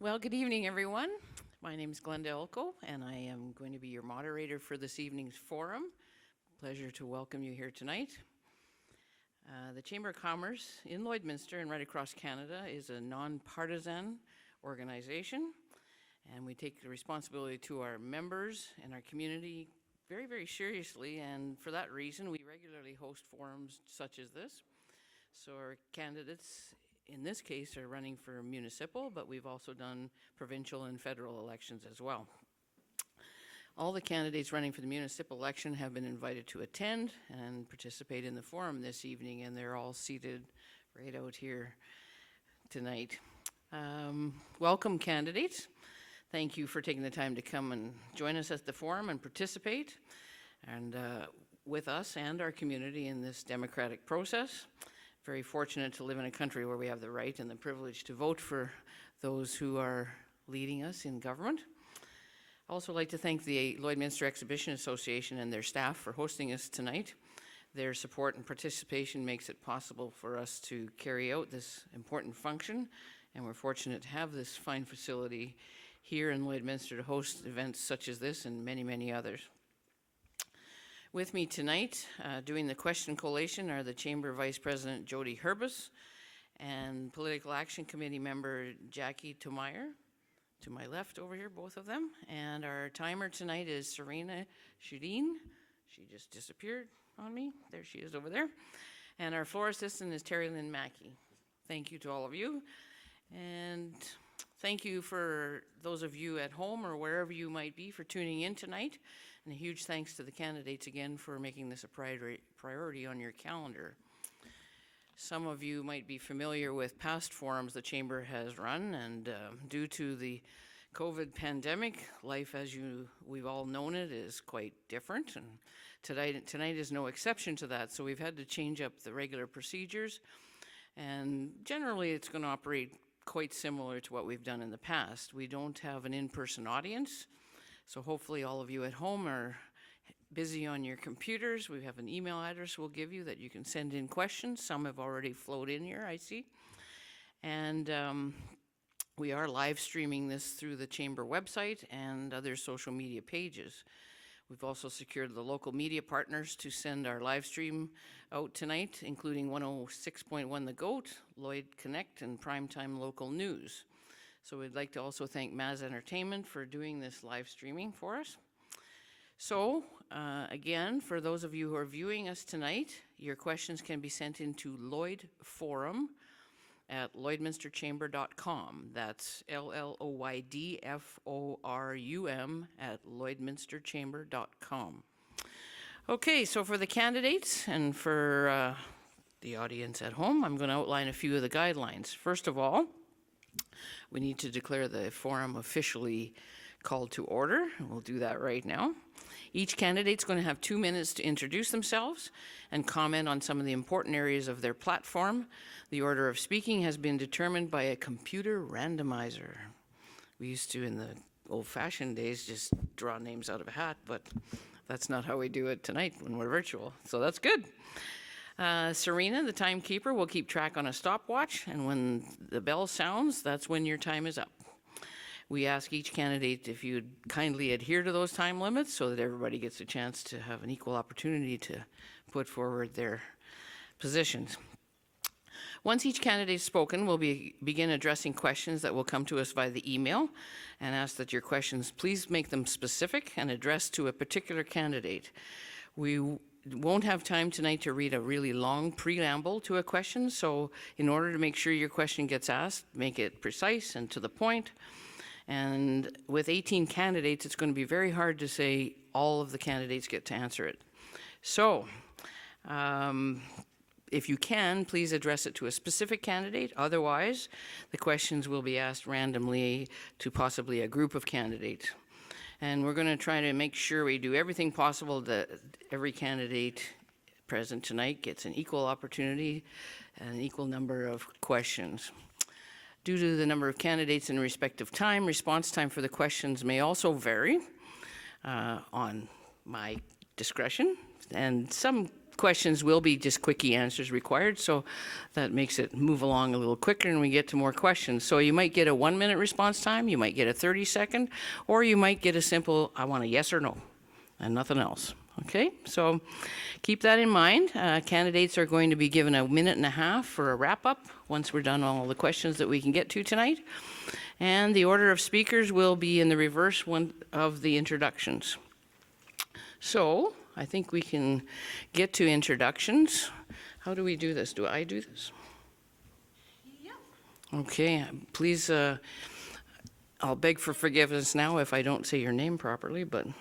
Well, good evening, everyone. My name is Glenda Elko, and I am going to be your moderator for this evening's forum. Pleasure to welcome you here tonight. The Chamber of Commerce in Lloydminster and right across Canada is a non-partisan organization, and we take the responsibility to our members and our community very, very seriously, and for that reason, we regularly host forums such as this. So our candidates in this case are running for municipal, but we've also done provincial and federal elections as well. All the candidates running for the municipal election have been invited to attend and participate in the forum this evening, and they're all seated right out here tonight. Welcome, candidates. Thank you for taking the time to come and join us at the forum and participate and with us and our community in this democratic process. Very fortunate to live in a country where we have the right and the privilege to vote for those who are leading us in government. I also like to thank the Lloydminster Exhibition Association and their staff for hosting us tonight. Their support and participation makes it possible for us to carry out this important function, and we're fortunate to have this fine facility here in Lloydminster to host events such as this and many, many others. With me tonight, doing the question collation are the Chamber Vice President Jody Herbus and Political Action Committee member Jackie Tomeyer, to my left over here, both of them. And our timer tonight is Serena Shudeen. She just disappeared on me. There she is over there. And our floor assistant is Terry Lynn Mackey. Thank you to all of you. And thank you for those of you at home or wherever you might be for tuning in tonight. And a huge thanks to the candidates again for making this a priority on your calendar. Some of you might be familiar with past forums the Chamber has run, and due to the COVID pandemic, life as we've all known it is quite different, and tonight is no exception to that, so we've had to change up the regular procedures, and generally it's going to operate quite similar to what we've done in the past. We don't have an in-person audience, so hopefully all of you at home are busy on your computers. We have an email address we'll give you that you can send in questions. Some have already flowed in here, I see. And we are live streaming this through the Chamber website and other social media pages. We've also secured the local media partners to send our live stream out tonight, including 106.1 The Goat, Lloyd Connect, and Primetime Local News. So we'd like to also thank Maz Entertainment for doing this live streaming for us. So again, for those of you who are viewing us tonight, your questions can be sent into lloydforum at lloydminsterchamber.com. That's LLOYDFORUM at lloydminsterchamber.com. Okay, so for the candidates and for the audience at home, I'm going to outline a few of the guidelines. First of all, we need to declare the forum officially called to order, and we'll do that right now. Each candidate's going to have 2 minutes to introduce themselves and comment on some of the important areas of their platform. The order of speaking has been determined by a computer randomizer. We used to, in the old-fashioned days, just draw names out of a hat, but that's not how we do it tonight when we're virtual, so that's good. Serena, the timekeeper, will keep track on a stopwatch, and when the bell sounds, that's when your time is up. We ask each candidate if you'd kindly adhere to those time limits so that everybody gets a chance to have an equal opportunity to put forward their positions. Once each candidate is spoken, we'll begin addressing questions that will come to us via the email, and ask that your questions, please make them specific and addressed to a particular candidate. We won't have time tonight to read a really long preamble to a question, so in order to make sure your question gets asked, make it precise and to the point. And with 18 candidates, it's going to be very hard to say all of the candidates get to answer it. So, if you can, please address it to a specific candidate. Otherwise, the questions will be asked randomly to possibly a group of candidates. And we're going to try to make sure we do everything possible that every candidate present tonight gets an equal opportunity and an equal number of questions. Due to the number of candidates and respective time, response time for the questions may also vary on my discretion. And some questions will be just quickie answers required, so that makes it move along a little quicker and we get to more questions. So you might get a 1-minute response time, you might get a 30-second, or you might get a simple, I want a yes or no, and nothing else. Okay, so keep that in mind. Candidates are going to be given a 1.5 minutes for a wrap-up once we're done all the questions that we can get to tonight. And the order of speakers will be in the reverse one of the introductions. So I think we can get to introductions. How do we do this? Do I do this? Yeah. Okay, please, I'll beg for forgiveness now if I don't say your name properly, but. Okay,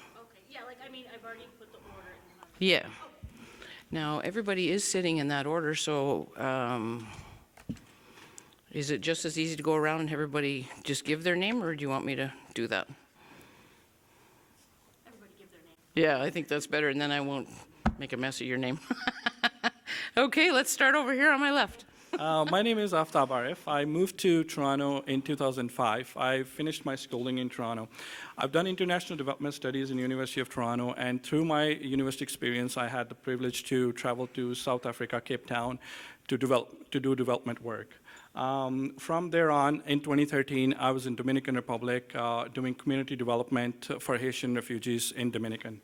yeah, like, I mean, I've already put the order in. Yeah. Now, everybody is sitting in that order, so is it just as easy to go around and everybody just give their name, or do you want me to do that? Everybody give their name. Yeah, I think that's better, and then I won't make a mess of your name. Okay, let's start over here on my left. My name is Aftab Arif. I moved to Toronto in 2005. I finished my schooling in Toronto. I've done international development studies in University of Toronto, and through my university experience, I had the privilege to travel to South Africa, Cape Town, to do development work. From there on, in 2013, I was in Dominican Republic doing community development for Haitian refugees in Dominican.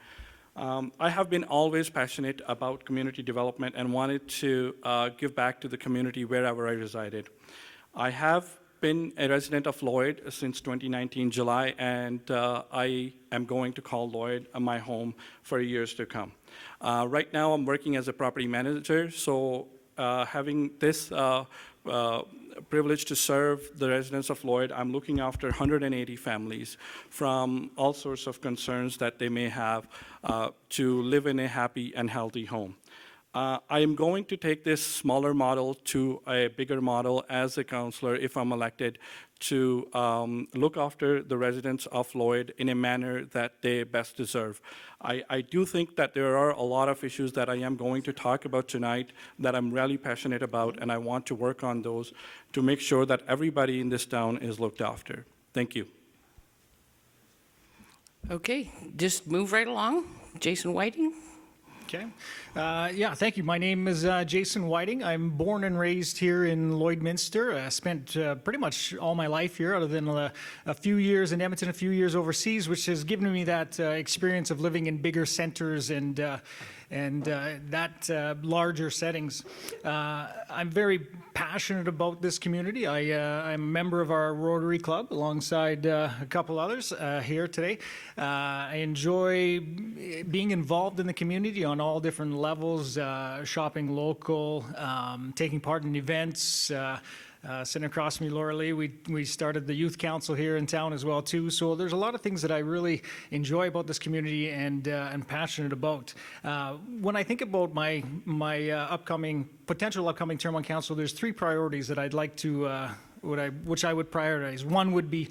I have been always passionate about community development and wanted to give back to the community wherever I resided. I have been a resident of Lloyd since 2019 July, and I am going to call Lloyd my home for years to come. Right now, I'm working as a property manager, so having this privilege to serve the residents of Lloyd, I'm looking after 180 families from all sorts of concerns that they may have to live in a happy and healthy home. I am going to take this smaller model to a bigger model as a councillor if I'm elected to look after the residents of Lloyd in a manner that they best deserve. I do think that there are a lot of issues that I am going to talk about tonight that I'm really passionate about, and I want to work on those to make sure that everybody in this town is looked after. Thank you. Okay, just move right along. Jason Whiting. Okay. Yeah, thank you. My name is Jason Whiting. I'm born and raised here in Lloydminster. I spent pretty much all my life here, other than a few years in Edmonton, a few years overseas, which has given me that experience of living in bigger centers and larger settings. I'm very passionate about this community. I'm a member of our Rotary Club alongside a couple others here today. I enjoy being involved in the community on all different levels, shopping local, taking part in events. Sitting across from me, Laura Lee, we started the youth council here in town as well too. So there's a lot of things that I really enjoy about this community and passionate about. When I think about my potential upcoming term on council, there's 3 priorities that I'd like to which I would prioritize. One would be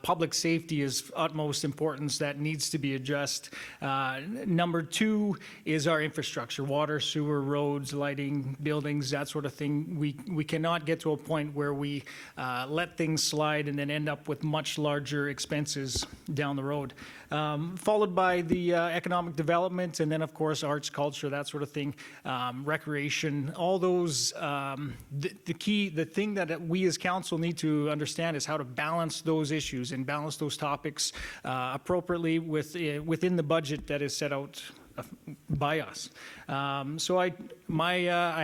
public safety is utmost importance that needs to be addressed. Number 2 is our infrastructure, water, sewer, roads, lighting, buildings, that sort of thing. We cannot get to a point where we let things slide and then end up with much larger expenses down the road. Followed by the economic development, and then of course arts, culture, that sort of thing, recreation, all those. The thing that we as council need to understand is how to balance those issues and balance those topics appropriately within the budget that is set out by us. So I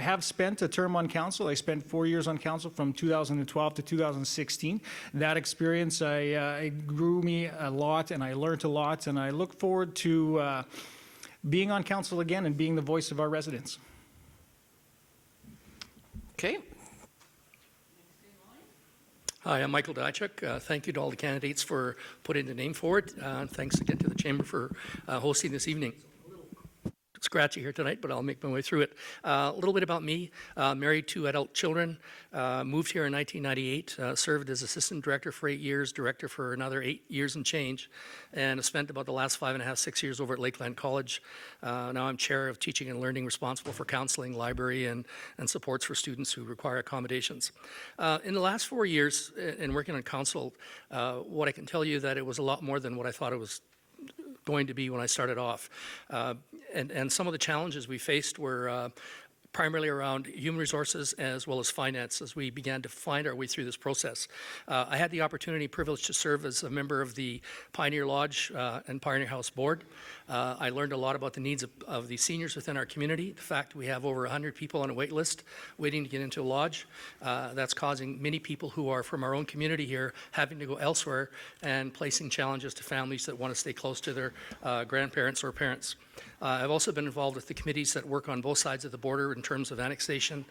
have spent a term on council. I spent 4 years on council from 2012 to 2016. That experience it grew me a lot, and I learned a lot, and I look forward to being on council again and being the voice of our residents. Okay. Hi, I'm Michael Dychuk. Thank you to all the candidates for putting the name forward. Thanks again to the Chamber for hosting this evening. Scratchy here tonight, but I'll make my way through it. A little bit about me. Married 2 adult children. Moved here in 1998. Served as assistant director for 8 years, director for another 8 years and change, and spent about the last 5.5, 6 years over at Lakeland College. Now I'm chair of teaching and learning, responsible for counseling, library, and supports for students who require accommodations. In the last 4 years in working on council, what I can tell you that it was a lot more than what I thought it was going to be when I started off. And some of the challenges we faced were primarily around human resources as well as finance as we began to find our way through this process. I had the opportunity, privilege to serve as a member of the Pioneer Lodge and Pioneer House Board. I learned a lot about the needs of the seniors within our community. The fact we have over 100 people on a wait list waiting to get into a lodge, that's causing many people who are from our own community here having to go elsewhere and placing challenges to families that want to stay close to their grandparents or parents. I've also been involved with the committees that work on both sides of the border in terms of annexation,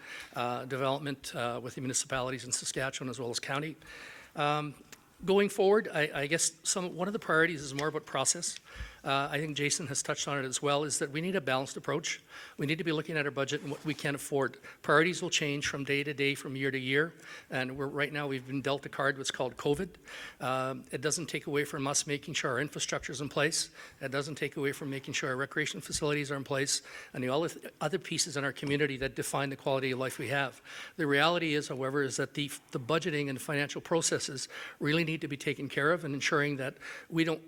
development with the municipalities in Saskatchewan as well as county. Going forward, I guess one of the priorities is more about process. I think Jason has touched on it as well, is that we need a balanced approach. We need to be looking at our budget and what we can afford. Priorities will change from day to day, from year to year, and right now we've been dealt a card what's called COVID. It doesn't take away from us making sure our infrastructure is in place. It doesn't take away from making sure our recreation facilities are in place and the other pieces in our community that define the quality of life we have. The reality is, however, is that the budgeting and financial processes really need to be taken care of and ensuring that we don't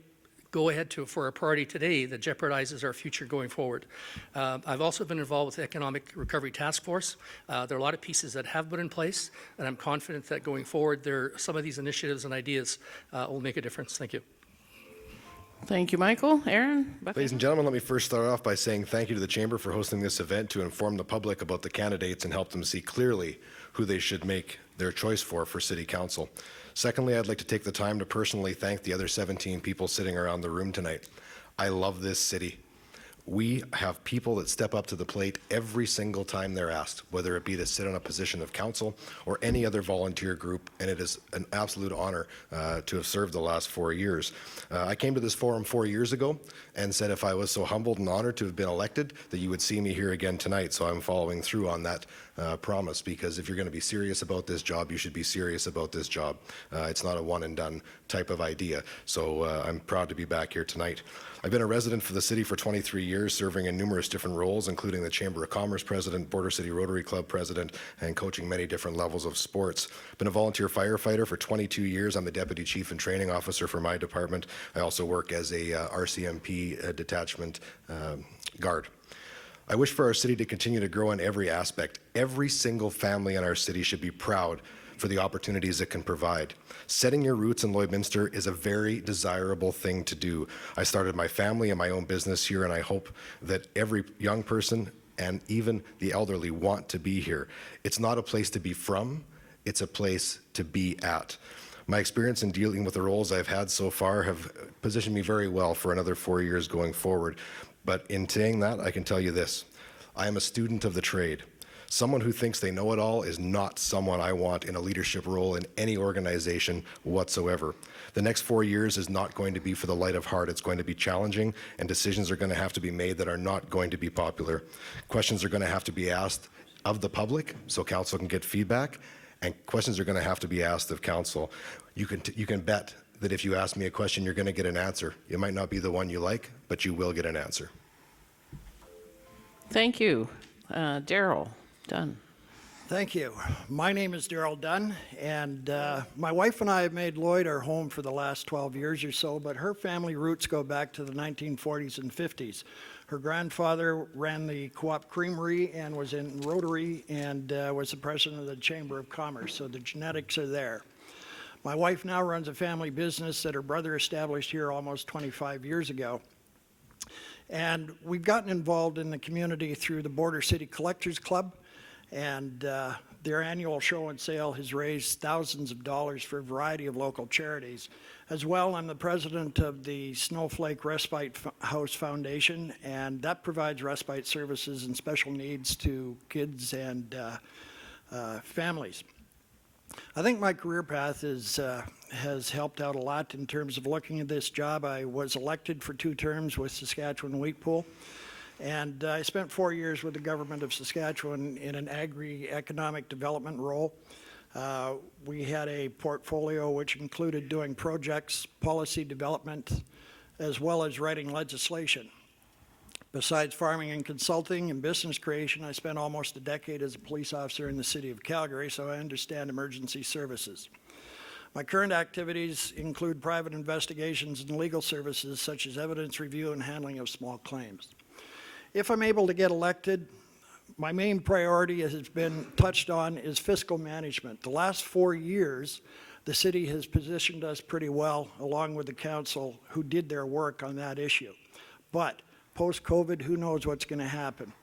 go ahead for a priority today that jeopardizes our future going forward. I've also been involved with the Economic Recovery Task Force. There are a lot of pieces that have been in place, and I'm confident that going forward, some of these initiatives and ideas will make a difference. Thank you. Thank you, Michael. Aaron? Ladies and gentlemen, let me first start off by saying thank you to the Chamber for hosting this event to inform the public about the candidates and help them see clearly who they should make their choice for City Council. Secondly, I'd like to take the time to personally thank the other 17 people sitting around the room tonight. I love this city. We have people that step up to the plate every single time they're asked, whether it be to sit on a position of council or any other volunteer group, and it is an absolute honor to have served the last 4 years. I came to this forum 4 years ago and said if I was so humbled and honored to have been elected, that you would see me here again tonight. So I'm following through on that promise, because if you're going to be serious about this job, you should be serious about this job. It's not a one and done type of idea. So I'm proud to be back here tonight. I've been a resident for the city for 23 years, serving in numerous different roles, including the Chamber of Commerce president, Border City Rotary Club president, and coaching many different levels of sports. Been a volunteer firefighter for 22 years. I'm the deputy chief and training officer for my department. I also work as a RCMP detachment guard. I wish for our city to continue to grow in every aspect. Every single family in our city should be proud for the opportunities it can provide. Setting your roots in Lloydminster is a very desirable thing to do. I started my family and my own business here, and I hope that every young person and even the elderly want to be here. It's not a place to be from, it's a place to be at. My experience in dealing with the roles I've had so far have positioned me very well for another 4 years going forward. But in saying that, I can tell you this: I am a student of the trade. Someone who thinks they know it all is not someone I want in a leadership role in any organization whatsoever. The next 4 years is not going to be for the light of heart. It's going to be challenging, and decisions are going to have to be made that are not going to be popular. Questions are going to have to be asked of the public so council can get feedback, and questions are going to have to be asked of council. You can bet that if you ask me a question, you're going to get an answer. It might not be the one you like, but you will get an answer. Thank you. Daryl Dunn. Thank you. My name is Daryl Dunn, and my wife and I have made Lloyd our home for the last 12 years or so, but her family roots go back to the 1940s and 50s. Her grandfather ran the Co-op Creamery and was in Rotary and was the president of the Chamber of Commerce, so the genetics are there. My wife now runs a family business that her brother established here almost 25 years ago. And we've gotten involved in the community through the Border City Collectors Club, and their annual show and sale has raised thousands of dollars for a variety of local charities. As well, I'm the president of the Snowflake Respite House Foundation, and that provides respite services and special needs to kids and families. I think my career path has helped out a lot in terms of looking at this job. I was elected for 2 terms with Saskatchewan Wheat Pool, and I spent 4 years with the government of Saskatchewan in an agri-economic development role. We had a portfolio which included doing projects, policy development, as well as writing legislation. Besides farming and consulting and business creation, I spent almost a decade as a police officer in the city of Calgary, so I understand emergency services. My current activities include private investigations and legal services such as evidence review and handling of small claims. If I'm able to get elected, my main priority, as has been touched on, is fiscal management. The last 4 years, the city has positioned us pretty well, along with the council, who did their work on that issue. But post-COVID, who knows what's going to happen?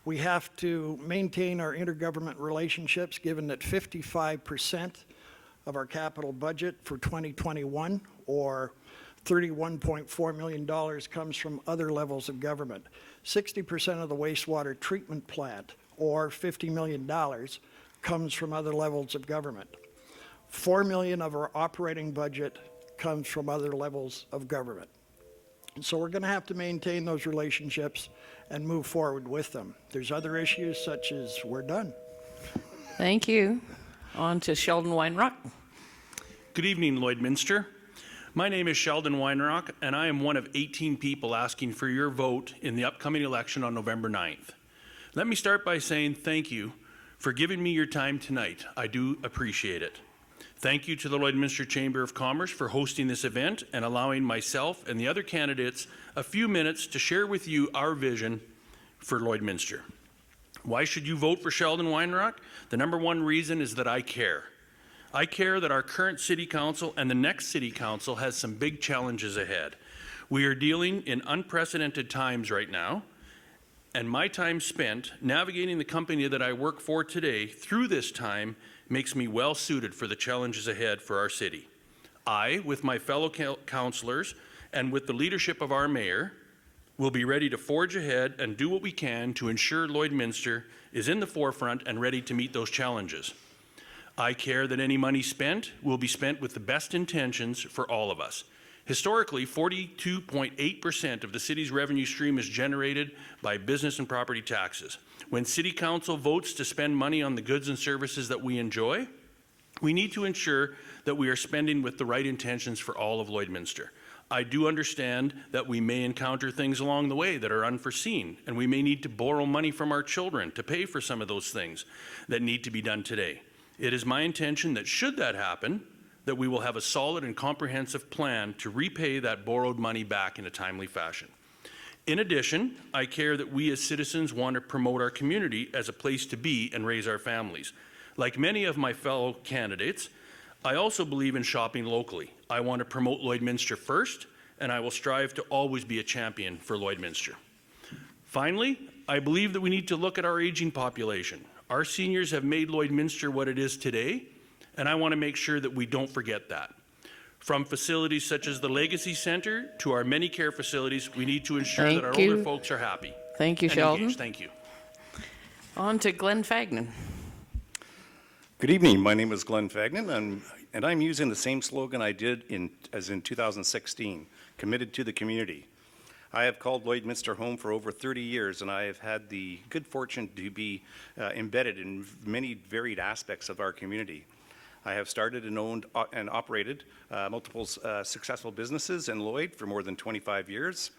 We have to maintain our intergovernment relationships, given that 55% of our capital budget for 2021, or $31.4 million, comes from other levels of government. 60% of the wastewater treatment plant, or $50 million, comes from other levels of government. $4 million of our operating budget comes from other levels of government. And so we're going to have to maintain those relationships and move forward with them. There's other issues such as we're done. Thank you. On to Sheldon Weinrock. Good evening, Lloydminster. My name is Sheldon Weinrock, and I am one of 18 people asking for your vote in the upcoming election on November 9th. Let me start by saying thank you for giving me your time tonight. I do appreciate it. Thank you to the Lloydminster Chamber of Commerce for hosting this event and allowing myself and the other candidates a few minutes to share with you our vision for Lloydminster. Why should you vote for Sheldon Weinrock? The number one reason is that I care. I care that our current City Council and the next City Council has some big challenges ahead. We are dealing in unprecedented times right now, and my time spent navigating the company that I work for today through this time makes me well suited for the challenges ahead for our city. I, with my fellow councillors and with the leadership of our mayor, will be ready to forge ahead and do what we can to ensure Lloydminster is in the forefront and ready to meet those challenges. I care that any money spent will be spent with the best intentions for all of us. Historically, 42.8% of the city's revenue stream is generated by business and property taxes. When City Council votes to spend money on the goods and services that we enjoy, we need to ensure that we are spending with the right intentions for all of Lloydminster. I do understand that we may encounter things along the way that are unforeseen, and we may need to borrow money from our children to pay for some of those things that need to be done today. It is my intention that should that happen, that we will have a solid and comprehensive plan to repay that borrowed money back in a timely fashion. In addition, I care that we as citizens want to promote our community as a place to be and raise our families. Like many of my fellow candidates, I also believe in shopping locally. I want to promote Lloydminster first, and I will strive to always be a champion for Lloydminster. Finally, I believe that we need to look at our aging population. Our seniors have made Lloydminster what it is today, and I want to make sure that we don't forget that. From facilities such as the Legacy Centre to our many care facilities, we need to ensure that our older folks are happy. Thank you, and Sheldon. engaged. Thank you. On to Glenn Fagnan. Good evening. My name is Glenn Fagnan, and I'm using the same slogan I did as in 2016, committed to the community. I have called Lloydminster home for over 30 years, and I have had the good fortune to be embedded in many varied aspects of our community. I have started and owned and operated multiple successful businesses in Lloyd for more than 25 years.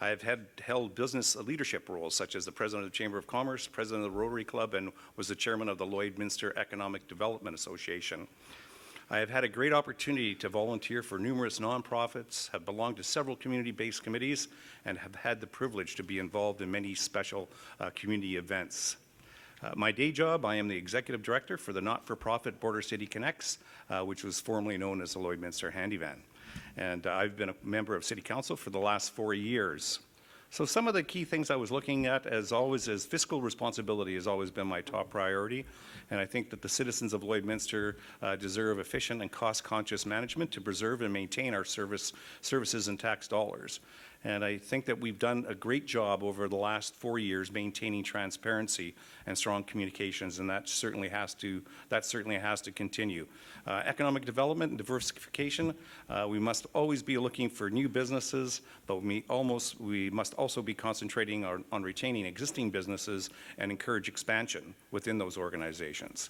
I have held business leadership roles, such as the president of the Chamber of Commerce, president of the Rotary Club, and was the chairman of the Lloydminster Economic Development Association. I have had a great opportunity to volunteer for numerous nonprofits, have belonged to several community-based committees, and have had the privilege to be involved in many special community events. My day job, I am the executive director for the not-for-profit Border City Connects, which was formerly known as the Lloydminster Handyvan. And I've been a member of City Council for the last 4 years. So some of the key things I was looking at, as always, is fiscal responsibility has always been my top priority. And I think that the citizens of Lloydminster deserve efficient and cost-conscious management to preserve and maintain our services and tax dollars. And I think that we've done a great job over the last 4 years maintaining transparency and strong communications, and that certainly has to continue. Economic development and diversification, we must always be looking for new businesses, but we must also be concentrating on retaining existing businesses and encourage expansion within those organizations.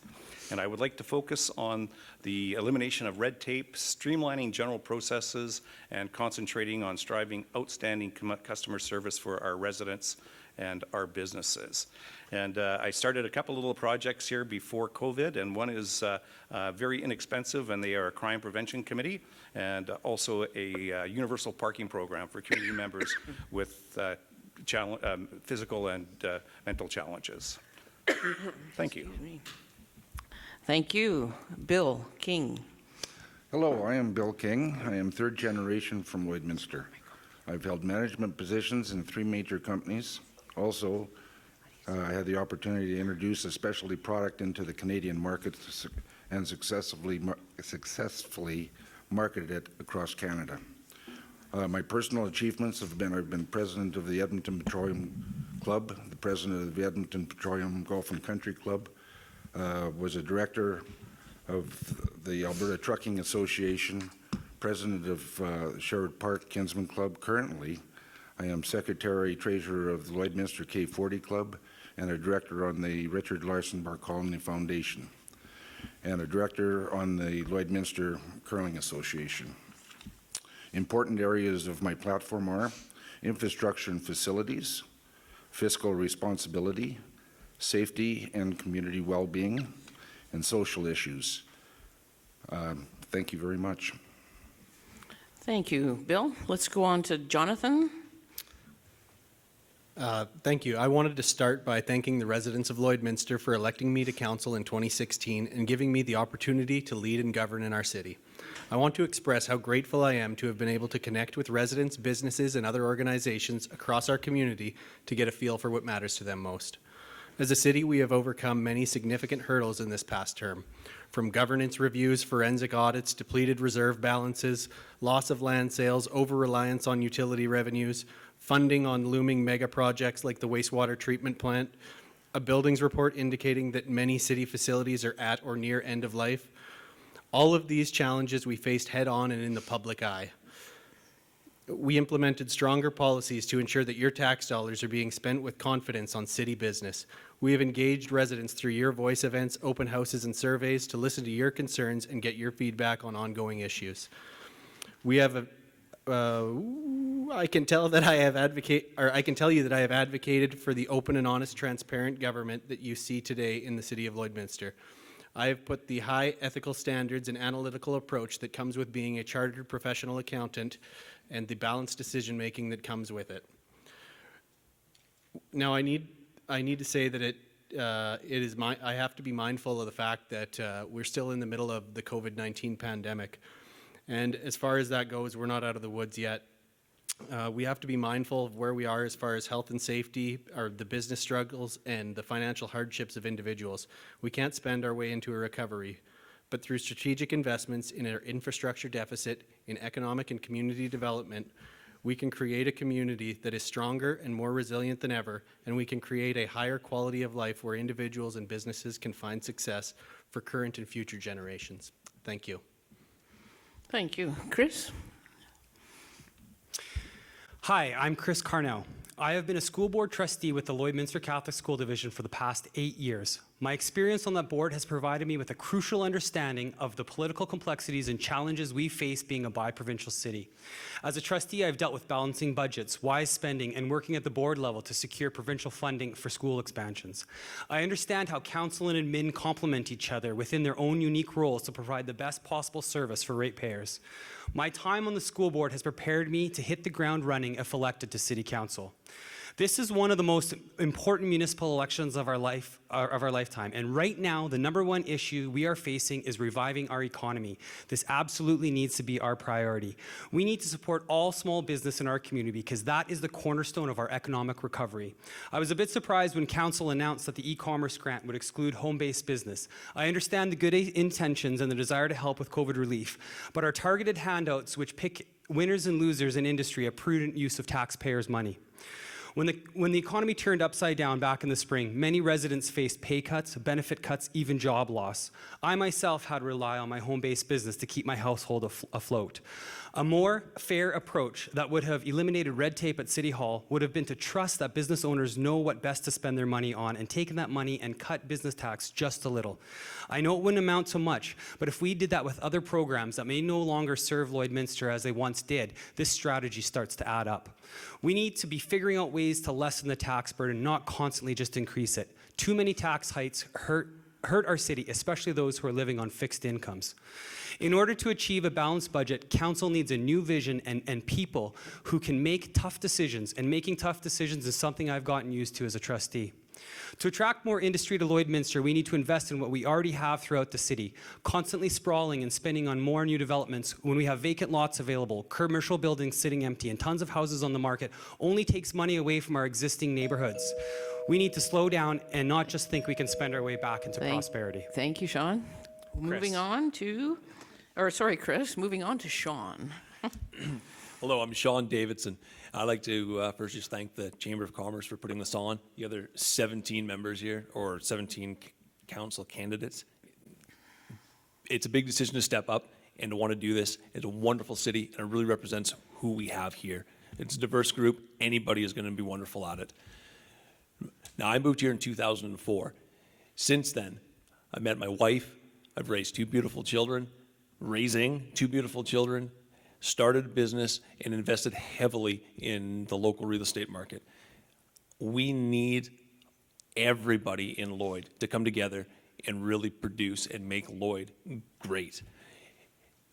And I would like to focus on the elimination of red tape, streamlining general processes, and concentrating on striving outstanding outstanding customer service for our residents and our businesses. And I started a couple little projects here before COVID, and one is very inexpensive, and they are a crime prevention committee, and also a universal parking program for community members with physical and mental challenges. Thank you. Thank you. Bill King. Hello, I am Bill King. I am third generation from Lloydminster. I've held management positions in 3 major companies. Also, I had the opportunity to introduce a specialty product into the Canadian market and successfully marketed it across Canada. My personal achievements have been, I've been president of the Edmonton Petroleum Club, the president of the Edmonton Petroleum Golf and Country Club, was a director of the Alberta Trucking Association, president of Sherwood Park Kinsman Club. Currently, I am secretary treasurer of the Lloydminster K40 Club and a director on the Richard Larson Barcolini Foundation and a director on the Lloydminster Curling Association. Important areas of my platform are infrastructure and facilities, fiscal responsibility, safety and community well-being, and social issues. Thank you very much. Thank you, Bill. Let's go on to Jonathan. Thank you. I wanted to start by thanking the residents of Lloydminster for electing me to council in 2016 and giving me the opportunity to lead and govern in our city. I want to express how grateful I am to have been able to connect with residents, businesses, and other organizations across our community to get a feel for what matters to them most. As a city, we have overcome many significant hurdles in this past term, from governance reviews, forensic audits, depleted reserve balances, loss of land sales, over-reliance on utility revenues, funding on looming mega projects like the wastewater treatment plant, a buildings report indicating that many city facilities are at or near end of life. All of these challenges we faced head-on and in the public eye. We implemented stronger policies to ensure that your tax dollars are being spent with confidence on city business. We have engaged residents through your voice events, open houses, and surveys to listen to your concerns and get your feedback on ongoing issues. We have I can tell you that I have advocated for the open and honest, transparent government that you see today in the city of Lloydminster. I have put the high ethical standards and analytical approach that comes with being a chartered professional accountant and the balanced decision-making that comes with it. Now, I need to say that I have to be mindful of the fact that we're still in the middle of the COVID-19 pandemic. And as far as that goes, we're not out of the woods yet. We have to be mindful of where we are as far as health and safety, or the business struggles, and the financial hardships of individuals. We can't spend our way into a recovery, but through strategic investments in our infrastructure deficit, in economic and community development, we can create a community that is stronger and more resilient than ever, and we can create a higher quality of life where individuals and businesses can find success for current and future generations. Thank you. Thank you. Chris? Hi, I'm Chris Carnell. I have been a school board trustee with the Lloydminster Catholic School Division for the past 8 years. My experience on that board has provided me with a crucial understanding of the political complexities and challenges we face being a bi-provincial city. As a trustee, I've dealt with balancing budgets, wise spending, and working at the board level to secure provincial funding for school expansions. I understand how council and admin complement each other within their own unique roles to provide the best possible service for ratepayers. My time on the school board has prepared me to hit the ground running if elected to city council. This is one of the most important municipal elections of our lifetime, and right now, the #1 issue we are facing is reviving our economy. This absolutely needs to be our priority. We need to support all small business in our community because that is the cornerstone of our economic recovery. I was a bit surprised when council announced that the e-commerce grant would exclude home-based business. I understand the good intentions and the desire to help with COVID relief, but our targeted handouts, which pick winners and losers in industry, a prudent use of taxpayers' money. When the economy turned upside down back in the spring, many residents faced pay cuts, benefit cuts, even job loss. I myself had to rely on my home-based business to keep my household afloat. A more fair approach that would have eliminated red tape at City Hall would have been to trust that business owners know what best to spend their money on and taken that money and cut business tax just a little. I know it wouldn't amount to much, but if we did that with other programs that may no longer serve Lloydminster as they once did, this strategy starts to add up. We need to be figuring out ways to lessen the tax burden, not constantly just increase it. Too many tax hikes hurt our city, especially those who are living on fixed incomes. In order to achieve a balanced budget, council needs a new vision and people who can make tough decisions, and making tough decisions is something I've gotten used to as a trustee. To attract more industry to Lloydminster, we need to invest in what we already have throughout the city, constantly sprawling and spending on more new developments when we have vacant lots available, commercial buildings sitting empty, and tons of houses on the market only takes money away from our existing neighborhoods. We need to slow down and not just think we can spend our way back into prosperity. Thank you, Sean. Moving on to, Chris, moving on to Sean. Hello, I'm Sean Davidson. I'd like to first just thank the Chamber of Commerce for putting this on. The other 17 members here, or 17 council candidates. It's a big decision to step up and to want to do this. It's a wonderful city, and it really represents who we have here. It's a diverse group. Anybody is going to be wonderful at it. Now, I moved here in 2004. Since then, I met my wife. I've raised two beautiful children, started a business, and invested heavily in the local real estate market. We need everybody in Lloyd to come together and really produce and make Lloyd great.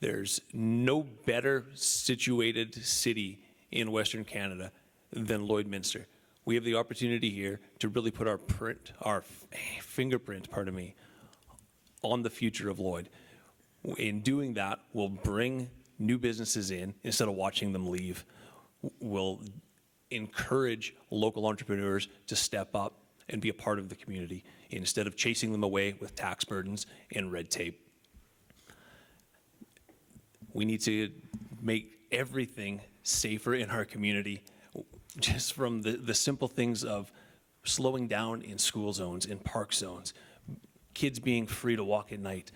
There's no better situated city in Western Canada than Lloydminster. We have the opportunity here to really put our fingerprint, on the future of Lloyd. In doing that, we'll bring new businesses in instead of watching them leave. We'll encourage local entrepreneurs to step up and be a part of the community instead of chasing them away with tax burdens and red tape. We need to make everything safer in our community, just from the simple things of slowing down in school zones, in park zones, kids being free to walk at night.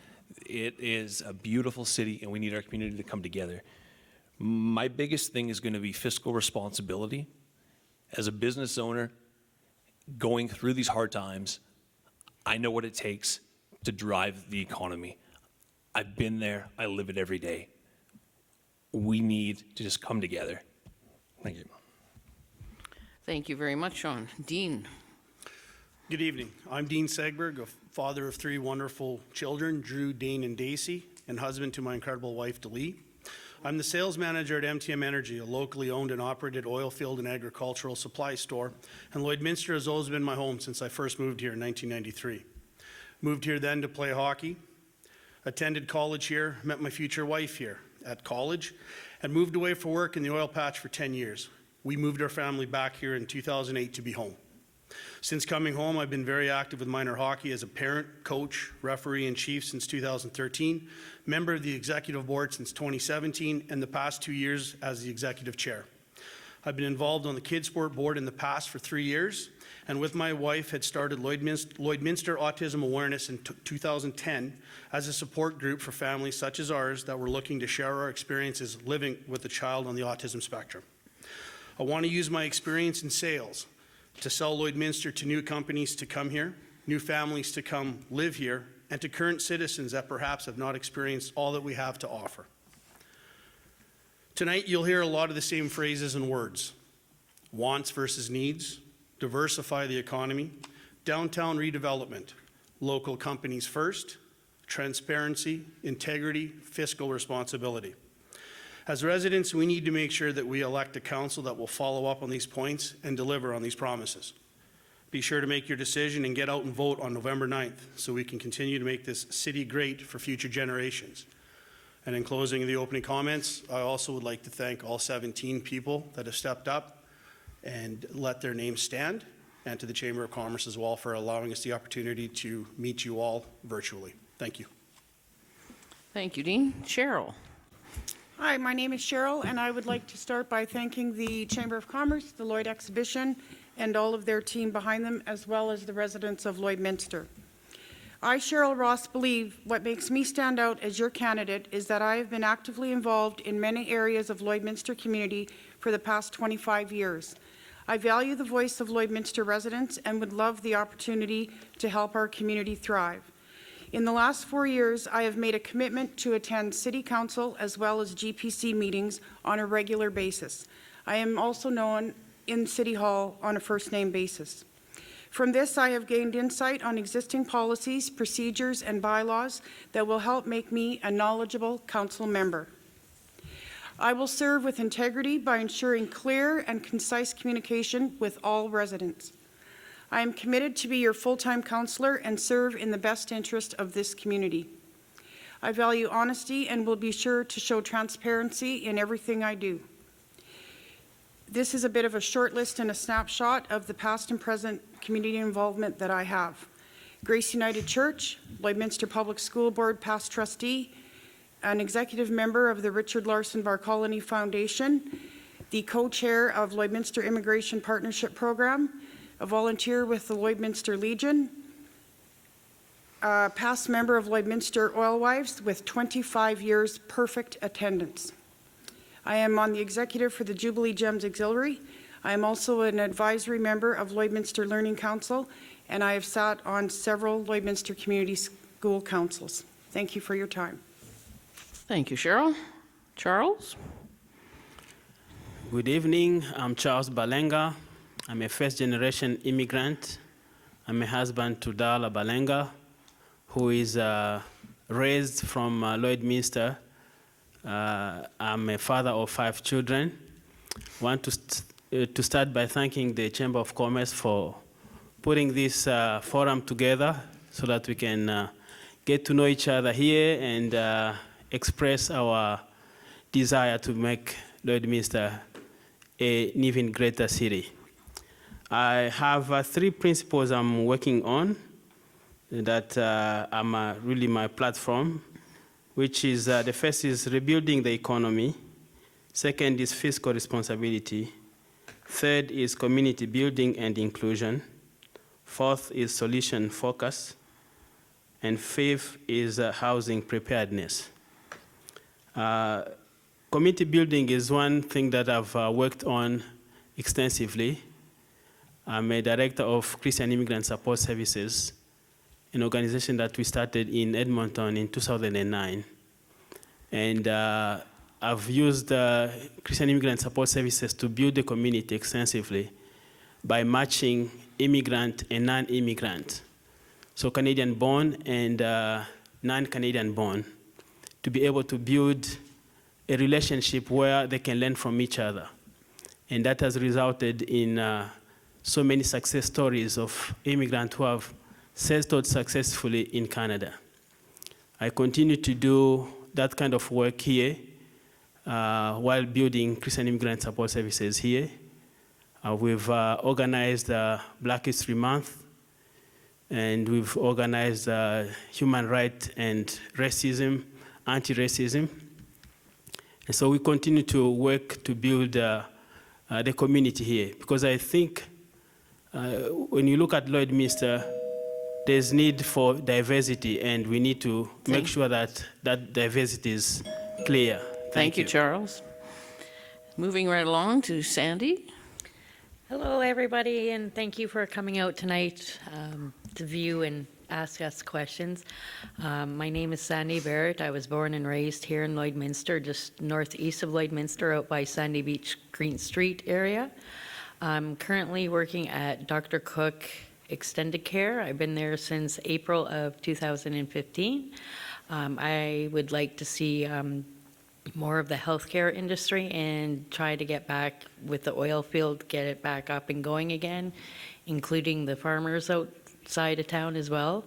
It is a beautiful city, and we need our community to come together. My biggest thing is going to be fiscal responsibility. As a business owner, going through these hard times, I know what it takes to drive the economy. I've been there. I live it every day. We need to just come together. Thank you. Thank you very much, Sean. Dean. Good evening. I'm Dean Segberg, a father of three wonderful children, Drew, Dane, and Daisy, and husband to my incredible wife, Delee. I'm the sales manager at MTM Energy, a locally owned and operated oil field and agricultural supply store, and Lloydminster has always been my home since I first moved here in 1993. Moved here then to play hockey, attended college here, met my future wife here at college, and moved away for work in the oil patch for 10 years. We moved our family back here in 2008 to be home. Since coming home, I've been very active with minor hockey as a parent, coach, referee, and chief since 2013, member of the executive board since 2017, and the past 2 years as the executive chair. I've been involved on the kids sport board in the past for 3 years, and with my wife had started Lloydminster Autism Awareness in 2010 as a support group for families such as ours that were looking to share our experiences living with a child on the autism spectrum. I want to use my experience in sales to sell Lloydminster to new companies to come here, new families to come live here, and to current citizens that perhaps have not experienced all that we have to offer. Tonight, you'll hear a lot of the same phrases and words: wants versus needs, diversify the economy, downtown redevelopment, local companies first, transparency, integrity, fiscal responsibility. As residents, we need to make sure that we elect a council that will follow up on these points and deliver on these promises. Be sure to make your decision and get out and vote on November 9th so we can continue to make this city great for future generations. And in closing the opening comments, I also would like to thank all 17 people that have stepped up and let their names stand, and to the Chamber of Commerce as well for allowing us the opportunity to meet you all virtually. Thank you. Thank you, Dean. Cheryl. Hi, my name is Cheryl, and I would like to start by thanking the Chamber of Commerce, the Lloyd Exhibition, and all of their team behind them, as well as the residents of Lloydminster. I, Cheryl Ross, believe what makes me stand out as your candidate is that I have been actively involved in many areas of Lloydminster community for the past 25 years. I value the voice of Lloydminster residents and would love the opportunity to help our community thrive. In the last 4 years, I have made a commitment to attend City Council as well as GPC meetings on a regular basis. I am also known in City Hall on a first-name basis. From this, I have gained insight on existing policies, procedures, and bylaws that will help make me a knowledgeable council member. I will serve with integrity by ensuring clear and concise communication with all residents. I am committed to be your full-time councillor and serve in the best interest of this community. I value honesty and will be sure to show transparency in everything I do. This is a bit of a short list and a snapshot of the past and present community involvement that I have. Grace United Church, Lloydminster Public School Board past trustee, an executive member of the Richard Larson Bar Colony Foundation, the co-chair of Lloydminster Immigration Partnership Program, a volunteer with the Lloydminster Legion, a past member of Lloydminster Oil Wives with 25 years perfect attendance. I am on the executive for the Jubilee Gems Auxiliary. I am also an advisory member of Lloydminster Learning Council, and I have sat on several Lloydminster Community School Councils. Thank you for your time. Thank you, Cheryl. Charles? Good evening. I'm Charles Balenga. I'm a first-generation immigrant. I'm a husband to Darla Balenga, who is raised from Lloydminster. I'm a father of 5 children. I want to start by thanking the Chamber of Commerce for putting this forum together so that we can get to know each other here and express our desire to make Lloydminster an even greater city. I have 3 principles I'm working on that are really my platform, which is the first is rebuilding the economy, second is fiscal responsibility, third is community building and inclusion, fourth is solution focus, and fifth is housing preparedness. Community building is one thing that I've worked on extensively. I'm a director of Christian Immigrant Support Services, an organization that we started in Edmonton in 2009. And I've used Christian Immigrant Support Services to build the community extensively by matching immigrant and non-immigrant, so Canadian-born and non-Canadian-born, to be able to build a relationship where they can learn from each other. And that has resulted in so many success stories of immigrants who have settled successfully in Canada. I continue to do that kind of work here while building Christian Immigrant Support Services here. We've organized Black History Month, and we've organized human rights and racism, anti-racism. And so we continue to work to build the community here, because I think when you look at Lloydminster, there's need for diversity, and we need to make sure that that diversity is clear. Thank you, Charles. Moving right along to Sandy. Hello, everybody, and thank you for coming out tonight to view and ask us questions. My name is Sandy Barrett. I was born and raised here in Lloydminster, just northeast of Lloydminster, out by Sandy Beach Green Street area. I'm currently working at Dr. Cook Extended Care. I've been there since April of 2015. I would like to see more of the healthcare industry and try to get back with the oil field, get it back up and going again, including the farmers outside of town as well.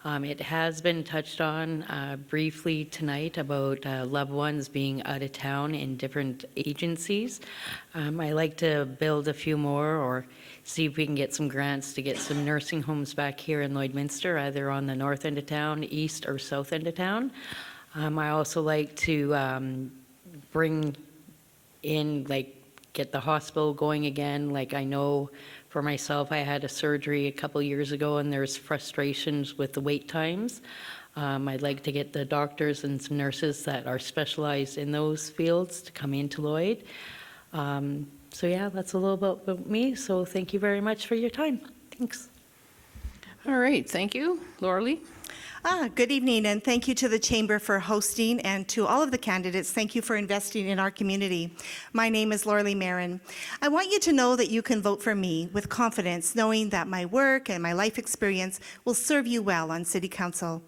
It has been touched on briefly tonight about loved ones being out of town in different agencies. I like to build a few more, or see if we can get some grants to get some nursing homes back here in Lloydminster, either on the north end of town, east or south end of town. I also like to bring in, like, get the hospital going again. Like I know for myself, I had a surgery a couple years ago and there's frustrations with the wait times. I'd like to get the doctors and some nurses that are specialized in those fields to come into Lloyd. So yeah, that's a little bit about me. So thank you very much for your time. Thanks. All right, thank you. Laura Lee? Good evening, and thank you to the Chamber for hosting, and to all of the candidates, thank you for investing in our community. My name is Laura Lee Marin. I want you to know that you can vote for me with confidence, knowing that my work and my life experience will serve you well on City Council.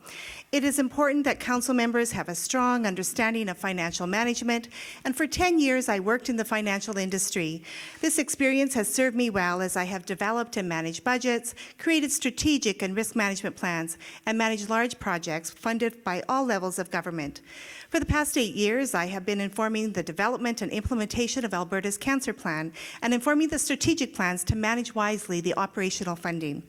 It is important that council members have a strong understanding of financial management, and for 10 years I worked in the financial industry. This experience has served me well as I have developed and managed budgets, created strategic and risk management plans, and managed large projects funded by all levels of government. For the past 8 years, I have been informing the development and implementation of Alberta's cancer plan and informing the strategic plans to manage wisely the operational funding.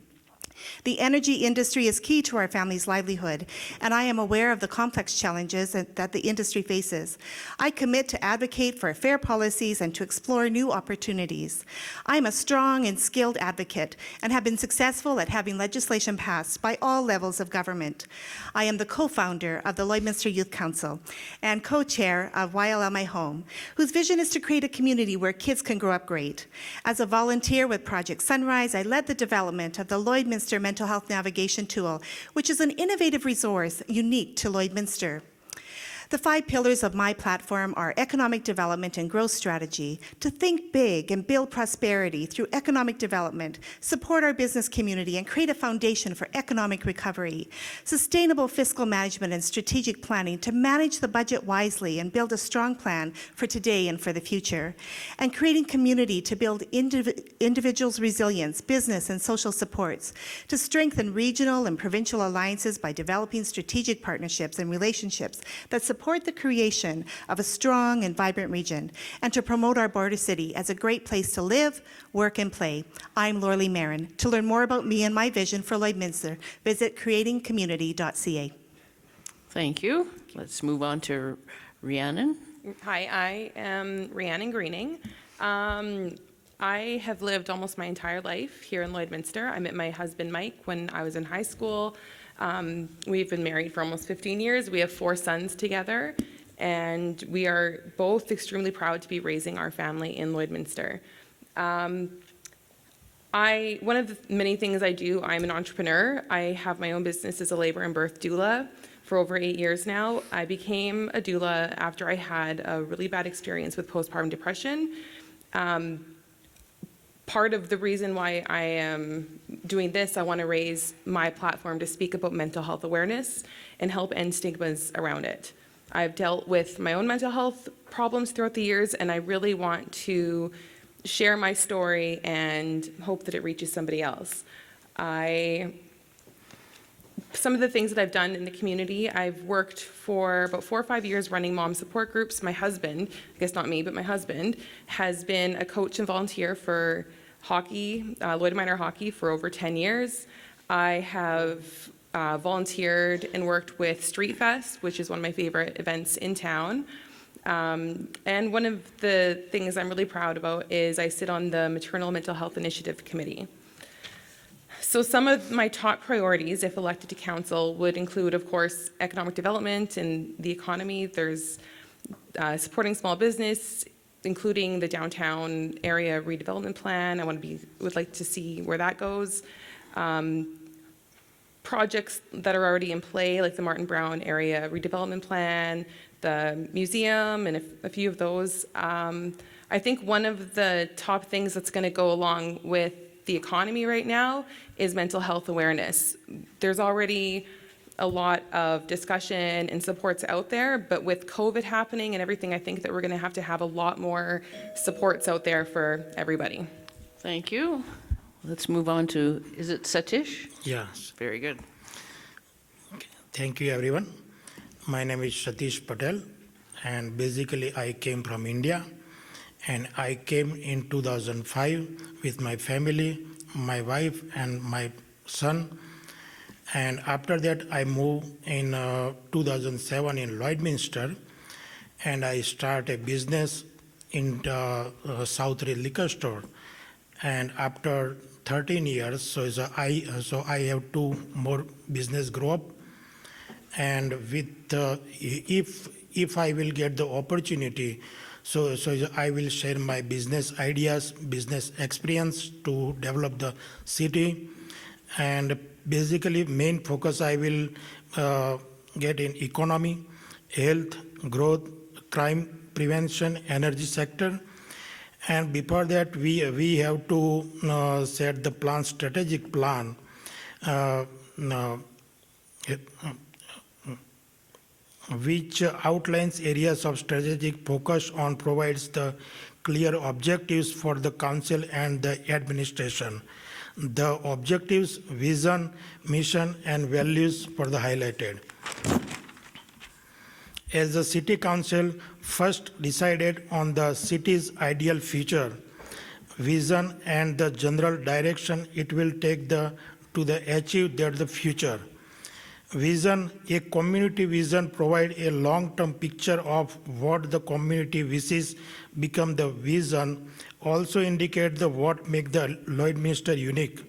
The energy industry is key to our family's livelihood, and I am aware of the complex challenges that the industry faces. I commit to advocate for fair policies and to explore new opportunities. I am a strong and skilled advocate and have been successful at having legislation passed by all levels of government. I am the co-founder of the Lloydminster Youth Council and co-chair of YLL My Home, whose vision is to create a community where kids can grow up great. As a volunteer with Project Sunrise, I led the development of the Lloydminster Mental Health Navigation Tool, which is an innovative resource unique to Lloydminster. The 5 pillars of my platform are economic development and growth strategy, to think big and build prosperity through economic development, support our business community, and create a foundation for economic recovery, sustainable fiscal management and strategic planning to manage the budget wisely and build a strong plan for today and for the future, and creating community to build individuals' resilience, business, and social supports, to strengthen regional and provincial alliances by developing strategic partnerships and relationships that support the creation of a strong and vibrant region, and to promote our border city as a great place to live, work, and play. I'm Laura Lee Marin. To learn more about me and my vision for Lloydminster, visit creatingcommunity.ca. Thank you. Let's move on to Rhiannon. Hi, I am Rhiannon Greening. I have lived almost my entire life here in Lloydminster. I met my husband Mike when I was in high school. We've been married for almost 15 years. We have 4 sons together, and we are both extremely proud to be raising our family in Lloydminster. One of the many things I do, I'm an entrepreneur. I have my own business as a labor and birth doula for over 8 years now. I became a doula after I had a really bad experience with postpartum depression. Part of the reason why I am doing this, I want to raise my platform to speak about mental health awareness and help end stigmas around it. I've dealt with my own mental health problems throughout the years, and I really want to share my story and hope that it reaches somebody else. Some of the things that I've done in the community, I've worked for about 4 or 5 years running mom support groups. My husband, I guess not me, but my husband, has been a coach and volunteer for hockey, Lloyd Minor hockey, for over 10 years. I have volunteered and worked with Street Fest, which is one of my favorite events in town. And one of the things I'm really proud about is I sit on the Maternal Mental Health Initiative Committee. So some of my top priorities, if elected to council, would include, of course, economic development and the economy. There's supporting small business, including the downtown area redevelopment plan. Would like to see where that goes. Projects that are already in play, like the Martin Brown area redevelopment plan, the museum, and a few of those. I think one of the top things that's going to go along with the economy right now is mental health awareness. There's already a lot of discussion and supports out there, but with COVID happening and everything, I think that we're going to have a lot more supports out there for everybody. Thank you. Let's move on to, is it Satish? Yes. Very good. Thank you, everyone. My name is Satish Patel, and basically I came from India, and I came in 2005 with my family, my wife, and my son. And after that, I moved in 2007 in Lloydminster, and I started a business in Southridge liquor store, and after 13 years, so I have 2 more business grow up, and with if I will get the opportunity, so I will share my business ideas, business experience to develop the city, and basically main focus I will get in economy, health, growth, crime prevention, energy sector. And before that, we have to set the plan, strategic plan, which outlines areas of strategic focus on, provides the clear objectives for the council and the administration. The objectives, vision, mission, and values for the highlighted. As the city council first decided on the city's ideal future, vision, and the general direction it will take to achieve the future. Vision, a community vision provides a long-term picture of what the community wishes become the vision, also indicate what makes the Lloydminster unique.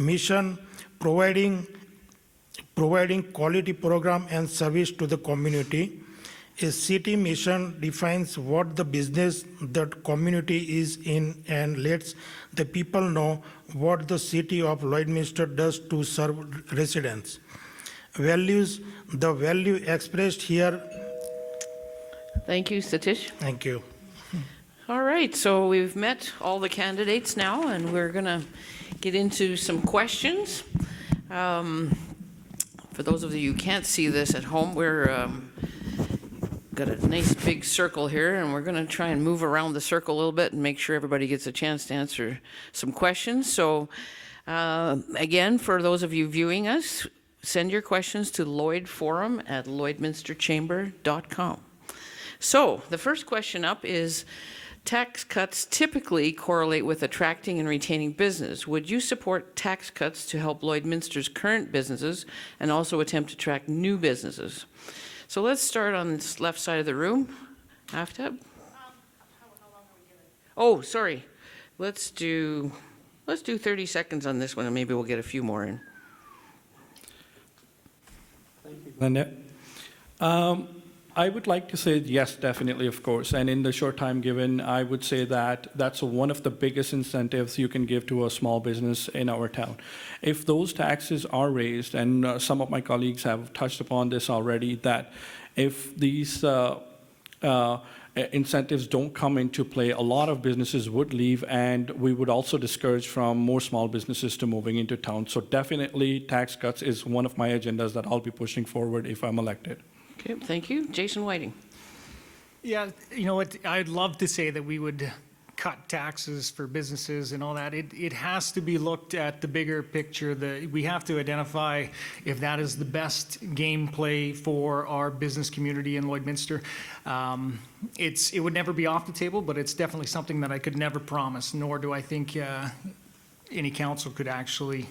Mission, providing quality program and service to the community. A city mission defines what the business that community is in and lets the people know what the city of Lloydminster does to serve residents. Values, the value expressed here. Thank you, Satish. Thank you. All right, so we've met all the candidates now, and we're going to get into some questions. For those of you who can't see this at home, we're got a nice big circle here, and we're going to try and move around the circle a little bit and make sure everybody gets a chance to answer some questions. So again, for those of you viewing us, send your questions to lloydforum@lloydminsterchamber.com. So the first question up is, tax cuts typically correlate with attracting and retaining business. Would you support tax cuts to help Lloydminster's current businesses and also attempt to attract new businesses? So let's start on this left side of the room. Aftab? Oh, sorry. Let's do 30 seconds on this one, and maybe we'll get a few more in. Linda. I would like to say yes, definitely, of course. And in the short time given, I would say that that's one of the biggest incentives you can give to a small business in our town. If those taxes are raised, and some of my colleagues have touched upon this already, that if these incentives don't come into play, a lot of businesses would leave, and we would also discourage from more small businesses to moving into town. So definitely tax cuts is one of my agendas that I'll be pushing forward if I'm elected. Okay, thank you. Jason Whiting. Yeah, you know what, I'd love to say that we would cut taxes for businesses and all that. It has to be looked at the bigger picture. We have to identify if that is the best gameplay for our business community in Lloydminster. It would never be off the table, but it's definitely something that I could never promise, nor do I think any council could actually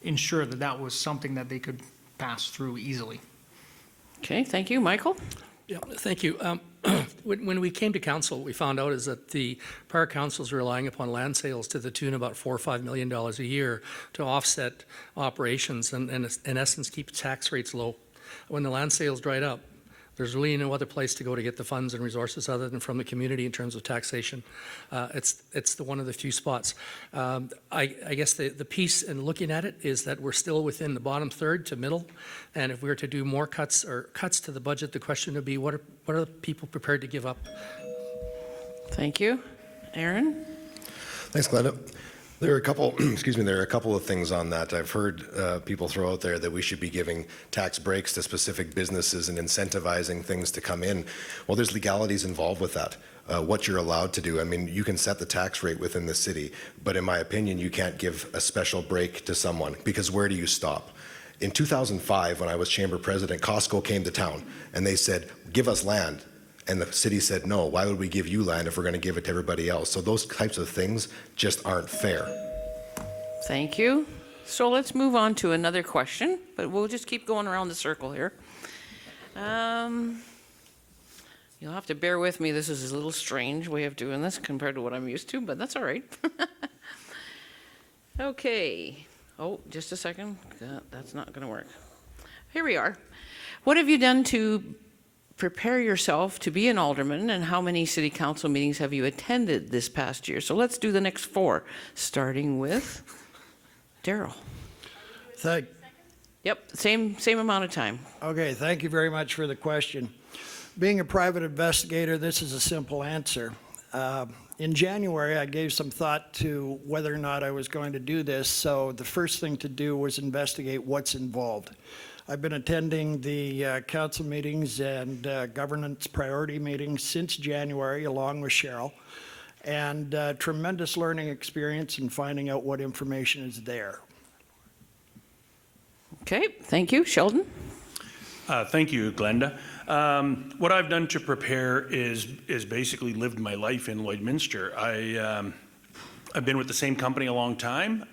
ensure that that was something that they could pass through easily. Okay, thank you. Michael? Yeah, thank you. When we came to council, what we found out is that the prior councils were relying upon land sales to the tune of about $4 or $5 million a year to offset operations and in essence keep tax rates low. When the land sales dried up, there's really no other place to go to get the funds and resources other than from the community in terms of taxation. It's one of the few spots. I guess the piece in looking at it is that we're still within the bottom third to middle, and if we were to do more cuts or cuts to the budget, the question would be what are the people prepared to give up? Thank you. Aaron? Thanks, Glenda. There are a couple, there are a couple of things on that. I've heard people throw out there that we should be giving tax breaks to specific businesses and incentivizing things to come in. Well, there's legalities involved with that. What you're allowed to do. I mean, you can set the tax rate within the city, but in my opinion, you can't give a special break to someone, because where do you stop? In 2005, when I was chamber president, Costco came to town and they said, give us land. And the city said, no, why would we give you land if we're going to give it to everybody else? So those types of things just aren't fair. Thank you. So let's move on to another question, but we'll just keep going around the circle here. You'll have to bear with me. This is a little strange way of doing this compared to what I'm used to, but that's all right. Okay. Oh, just a second. That's not going to work. Here we are. What have you done to prepare yourself to be an alderman, and how many city council meetings have you attended this past year? So let's do the next 4, starting with Daryl. Yep, same amount of time. Okay, thank you very much for the question. Being a private investigator, this is a simple answer. In January, I gave some thought to whether or not I was going to do this, so the first thing to do was investigate what's involved. I've been attending the council meetings and governance priority meetings since January, along with Cheryl, and tremendous learning experience in finding out what information is there. Okay, thank you. Sheldon? Thank you, Glenda. What I've done to prepare is basically lived my life in Lloydminster. I've been with the same company a long time.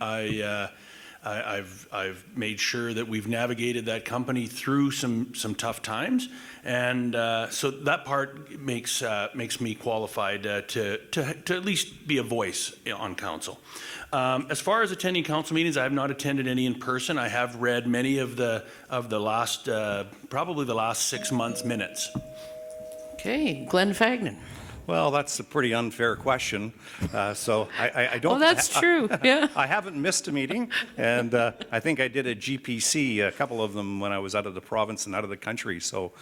I've made sure that we've navigated that company through some tough times, and so that part makes me qualified to at least be a voice on council. As far as attending council meetings, I have not attended any in person. I have read many of the last probably the last 6 months' minutes. Okay, Glenn Fagnan. Well, that's a pretty unfair question. So I don't. Oh, that's true. Yeah. I haven't missed a meeting, and I think I did a GPC, a couple of them when I was out of the province and out of the country. So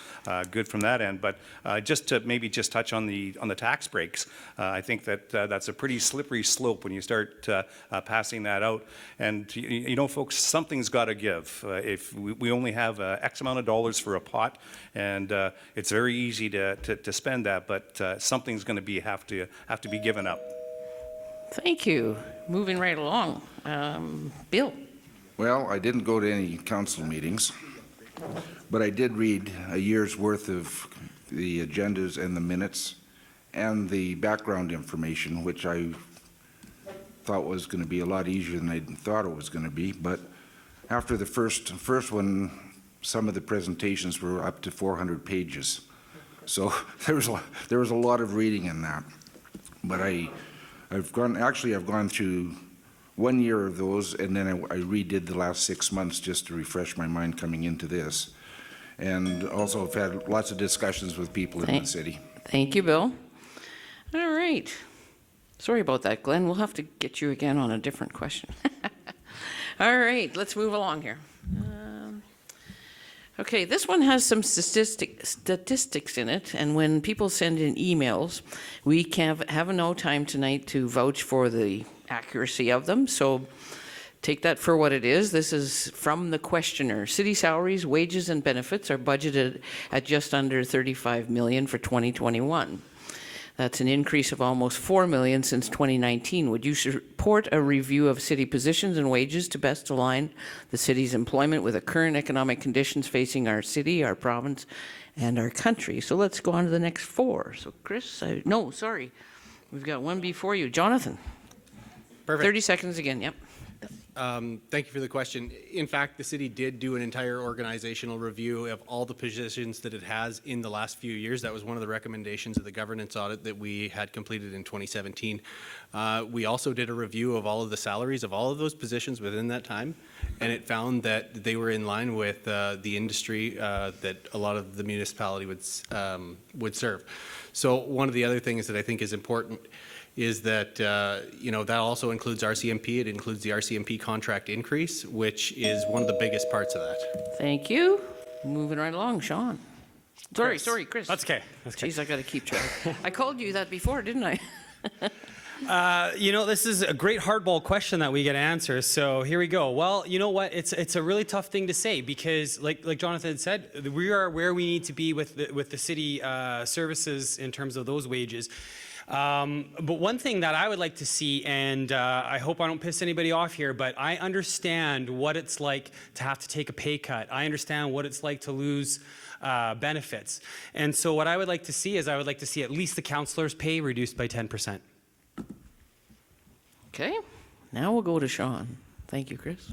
good from that end. But just to maybe just touch on the tax breaks, I think that that's a pretty slippery slope when you start passing that out. And you know, folks, something's got to give. If we only have X amount of dollars for a pot, and it's very easy to spend that, but something's going to have to be given up. Thank you. Moving right along. Bill? Well, I didn't go to any council meetings, but I did read a year's worth of the agendas and the minutes and the background information, which I thought was going to be a lot easier than I thought it was going to be. But after the first one, some of the presentations were up to 400 pages. So there was a lot of reading in that. But I've gone through 1 year of those, and then I redid the last 6 months just to refresh my mind coming into this. And also I've had lots of discussions with people in the city. Thank you, Bill. All right. Sorry about that, Glenn. We'll have to get you again on a different question. All right, let's move along here. Okay, this one has some statistics in it, and when people send in emails, we can have no time tonight to vouch for the accuracy of them, so take that for what it is. This is from the questioner. City salaries, wages, and benefits are budgeted at just under $35 million for 2021. That's an increase of almost $4 million since 2019. Would you support a review of city positions and wages to best align the city's employment with the current economic conditions facing our city, our province, and our country? So let's go on to the next 4. So Chris, no, sorry. We've got one before you. Jonathan. Perfect. 30 seconds again, yep. Thank you for the question. In fact, the city did do an entire organizational review of all the positions that it has in the last few years. That was one of the recommendations of the governance audit that we had completed in 2017. We also did a review of all of the salaries of all of those positions within that time, and it found that they were in line with the industry that a lot of the municipality would serve. So one of the other things that I think is important is that, that also includes RCMP. It includes the RCMP contract increase, which is one of the biggest parts of that. Thank you. Moving right along, Sean. Sorry, Chris. That's okay. Jeez, I got to keep track. I called you that before, didn't I? This is a great hardball question that we get to answer. So here we go. Well, you know what? It's a really tough thing to say because, like Jonathan said, we are where we need to be with the city services in terms of those wages. But one thing that I would like to see, and I hope I don't piss anybody off here, but I understand what it's like to have to take a pay cut. I understand what it's like to lose benefits. And so what I would like to see is I would like to see at least the councillors' pay reduced by 10%. Okay, now we'll go to Sean. Thank you, Chris.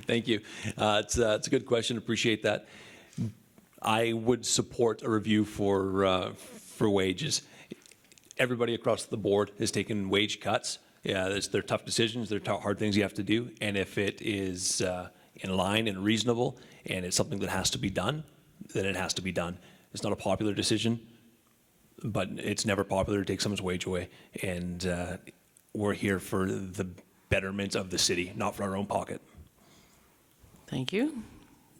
Thank you. It's a good question. Appreciate that. I would support a review for wages. Everybody across the board has taken wage cuts. Yeah, they're tough decisions, they're hard things you have to do, and if it is in line and reasonable, and it's something that has to be done, then it has to be done. It's not a popular decision, but it's never popular to take someone's wage away, and we're here for the betterment of the city, not for our own pocket. Thank you.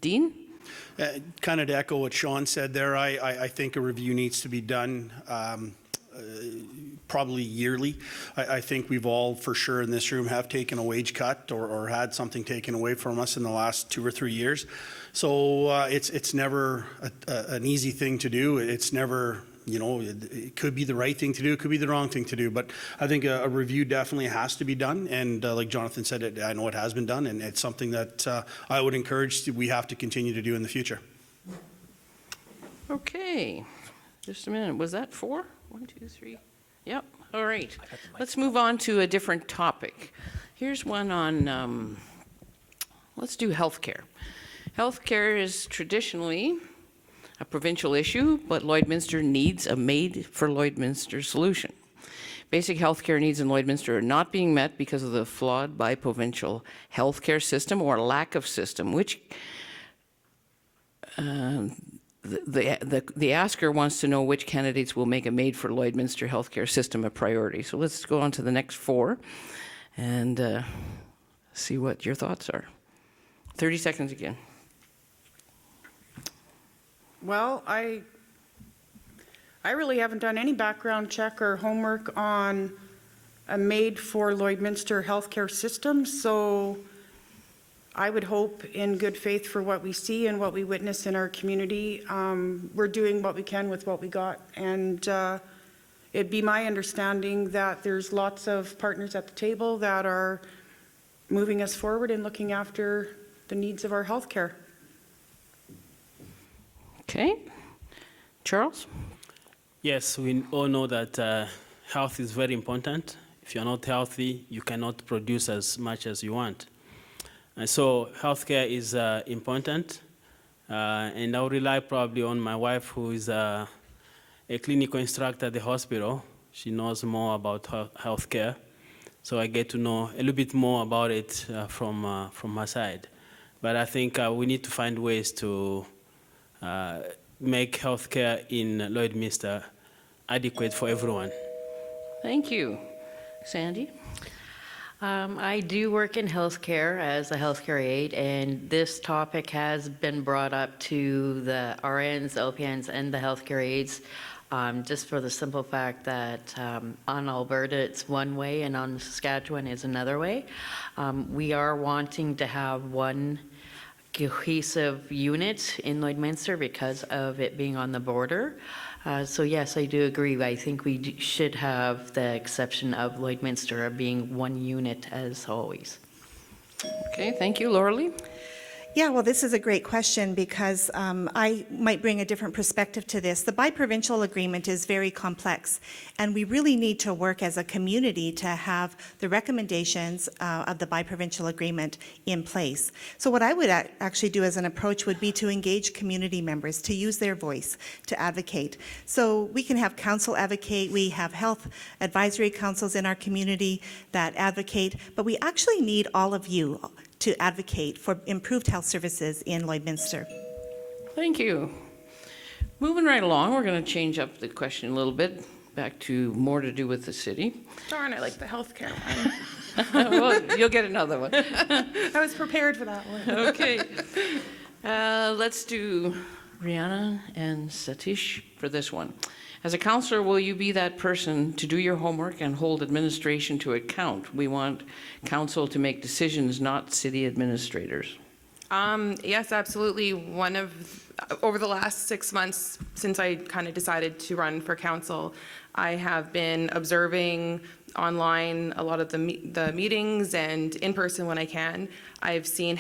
Dean? Kind of to echo what Sean said there, I think a review needs to be done probably yearly. I think we've all, for sure in this room, have taken a wage cut or had something taken away from us in the last 2 or 3 years. So it's never an easy thing to do. It's never, you know, it could be the right thing to do, it could be the wrong thing to do, but I think a review definitely has to be done, and like Jonathan said, I know it has been done, and it's something that I would encourage we have to continue to do in the future. Okay, just a minute. Was that 4? 1, 2, 3. Yep. All right. Let's move on to a different topic. Here's one on, let's do healthcare. Healthcare is traditionally a provincial issue, but Lloydminster needs a made-for-Lloydminster solution. Basic healthcare needs in Lloydminster are not being met because of the flawed biprovincial healthcare system or lack of system, which the asker wants to know which candidates will make a made-for-Lloydminster healthcare system a priority. So let's go on to the next 4 and see what your thoughts are. 30 seconds again. Well, I really haven't done any background check or homework on a made-for-Lloydminster healthcare system, so I would hope in good faith for what we see and what we witness in our community, we're doing what we can with what we got. And it'd be my understanding that there's lots of partners at the table that are moving us forward and looking after the needs of our healthcare. Okay. Charles? Yes, we all know that health is very important. If you're not healthy, you cannot produce as much as you want. And so healthcare is important, and I'll rely probably on my wife, who is a clinical instructor at the hospital. She knows more about healthcare, so I get to know a little bit more about it from her side. But I think we need to find ways to make healthcare in Lloydminster adequate for everyone. Thank you. Sandy? I do work in healthcare as a healthcare aide, and this topic has been brought up to the RNs, LPNs, and the healthcare aides, just for the simple fact that on Alberta it's one way and on Saskatchewan is another way. We are wanting to have one cohesive unit in Lloydminster because of it being on the border. So yes, I do agree. I think we should have the exception of Lloydminster being one unit as always. Okay, thank you. Lauralee? Yeah, well, this is a great question because I might bring a different perspective to this. The biprovincial agreement is very complex, and we really need to work as a community to have the recommendations of the biprovincial agreement in place. So what I would actually do as an approach would be to engage community members, to use their voice, to advocate. So we can have council advocate, we have health advisory councils in our community that advocate, but we actually need all of you to advocate for improved health services in Lloydminster. Thank you. Moving right along, we're going to change up the question a little bit, back to more to do with the city. Darn, I like the healthcare one. Well, you'll get another one. I was prepared for that one. Okay. Let's do Rihanna and Satish for this one. As a councillor, will you be that person to do your homework and hold administration to account? We want council to make decisions, not city administrators. Yes, absolutely. Over the last 6 months since I kind of decided to run for council, I have been observing online a lot of the meetings and in person when I can. I've seen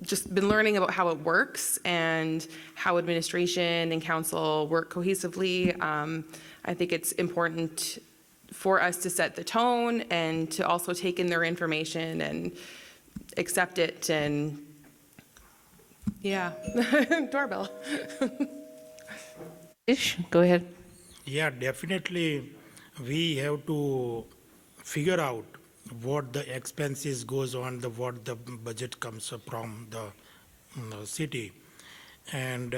just been learning about how it works and how administration and council work cohesively. I think it's important for us to set the tone and to also take in their information and accept it and Yeah, doorbell. Ish, go ahead. Yeah, definitely. We have to figure out what the expenses goes on, what the budget comes from the city, and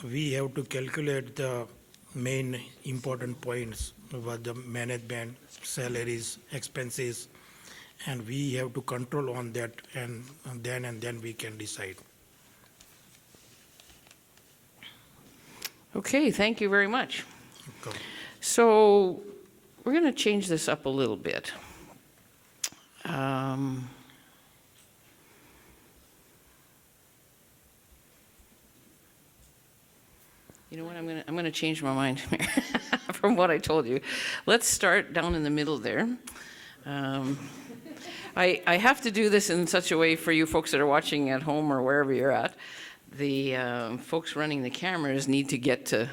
we have to calculate the main important points, what the management, salaries, expenses, and we have to control on that, and then we can decide. Okay, thank you very much. Okay. So we're going to change this up a little bit. You know what? I'm going to change my mind from what I told you. Let's start down in the middle there. I have to do this in such a way for you folks that are watching at home or wherever you're at. The folks running the cameras need to get to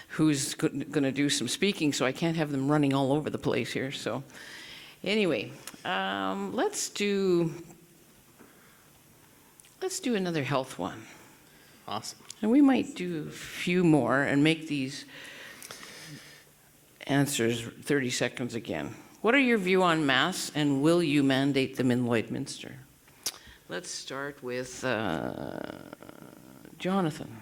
who's going to do some speaking, so I can't have them running all over the place here. So anyway, let's do another health one. Awesome. And we might do a few more and make these answers 30 seconds again. What are your view on masks, and will you mandate them in Lloydminster? Let's start with Jonathan.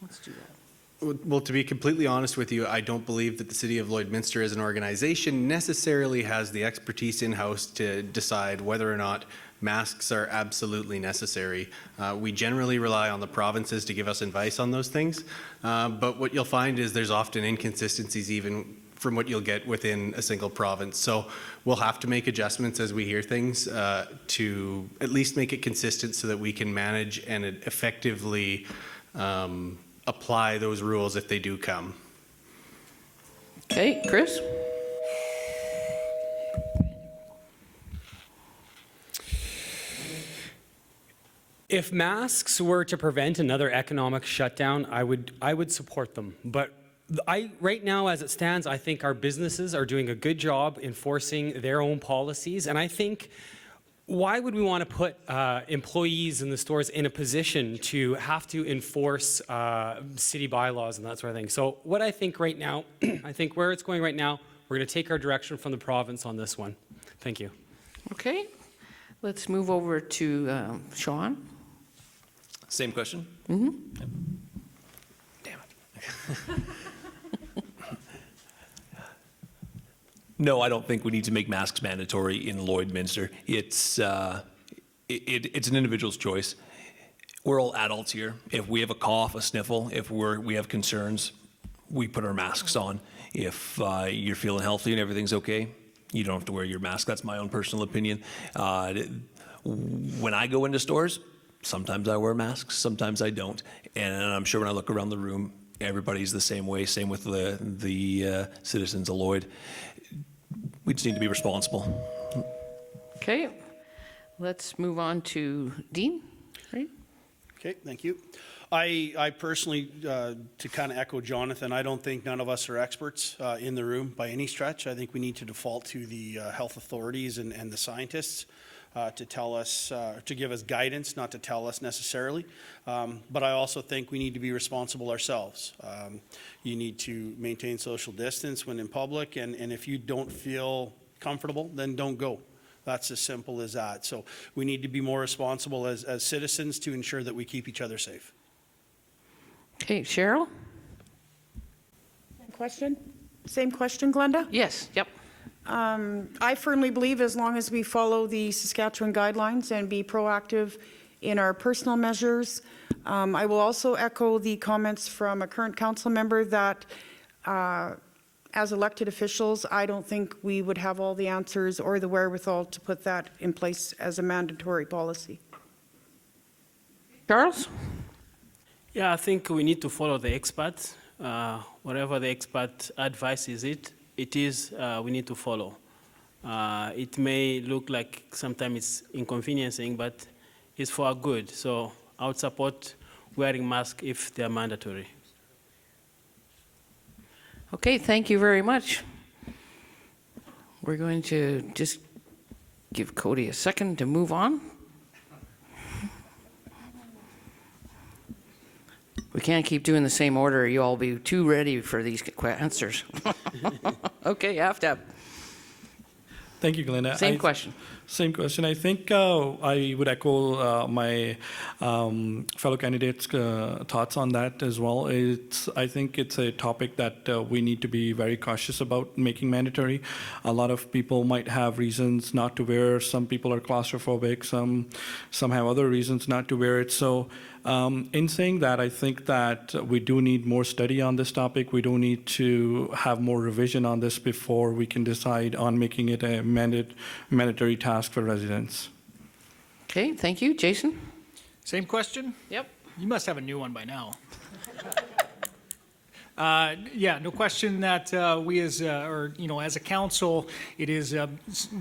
Let's do that. Well, to be completely honest with you, I don't believe that the City of Lloydminster as an organization necessarily has the expertise in-house to decide whether or not masks are absolutely necessary. We generally rely on the provinces to give us advice on those things, but what you'll find is there's often inconsistencies even from what you'll get within a single province. So we'll have to make adjustments as we hear things to at least make it consistent so that we can manage and effectively apply those rules if they do come. Okay, Chris? If masks were to prevent another economic shutdown, I would support them. But right now, as it stands, I think our businesses are doing a good job enforcing their own policies. And I think, why would we want to put employees in the stores in a position to have to enforce city bylaws and that sort of thing? So what I think right now, I think where it's going right now, we're going to take our direction from the province on this one. Thank you. Okay, let's move over to Sean. Same question? Mm-hmm. Damn it. No, I don't think we need to make masks mandatory in Lloydminster. It's an individual's choice. We're all adults here. If we have a cough, a sniffle, if we have concerns, we put our masks on. If you're feeling healthy and everything's okay, you don't have to wear your mask. That's my own personal opinion. When I go into stores, sometimes I wear masks, sometimes I don't. And I'm sure when I look around the room, everybody's the same way, same with the citizens of Lloyd. We just need to be responsible. Okay, let's move on to Dean, right? Okay, thank you. I personally, to kind of echo Jonathan, I don't think none of us are experts in the room by any stretch. I think we need to default to the health authorities and the scientists to tell us, to give us guidance, not to tell us necessarily. But I also think we need to be responsible ourselves. You need to maintain social distance when in public, and if you don't feel comfortable, then don't go. That's as simple as that. So we need to be more responsible as citizens to ensure that we keep each other safe. Okay, Cheryl? Same question, Glenda? Yes, yep. I firmly believe as long as we follow the Saskatchewan guidelines and be proactive in our personal measures. I will also echo the comments from a current council member that as elected officials, I don't think we would have all the answers or the wherewithal to put that in place as a mandatory policy. Charles? Yeah, I think we need to follow the experts. Whatever the expert advice is, we need to follow. It may look like sometimes it's inconveniencing, but it's for our good. So I would support wearing masks if they're mandatory. Okay, thank you very much. We're going to just give Cody a second to move on. We can't keep doing the same order. You all be too ready for these answers. Okay, AFTAB. Thank you, Glenda. Same question. Same question. I think I would echo my fellow candidates' thoughts on that as well. I think it's a topic that we need to be very cautious about making mandatory. A lot of people might have reasons not to wear. Some people are claustrophobic. Some have other reasons not to wear it. So in saying that, I think that we do need more study on this topic. We do need to have more revision on this before we can decide on making it a mandatory task for residents. Okay, thank you. Jason? Same question? Yep. You must have a new one by now. Yeah, no question that we as, as a council, it is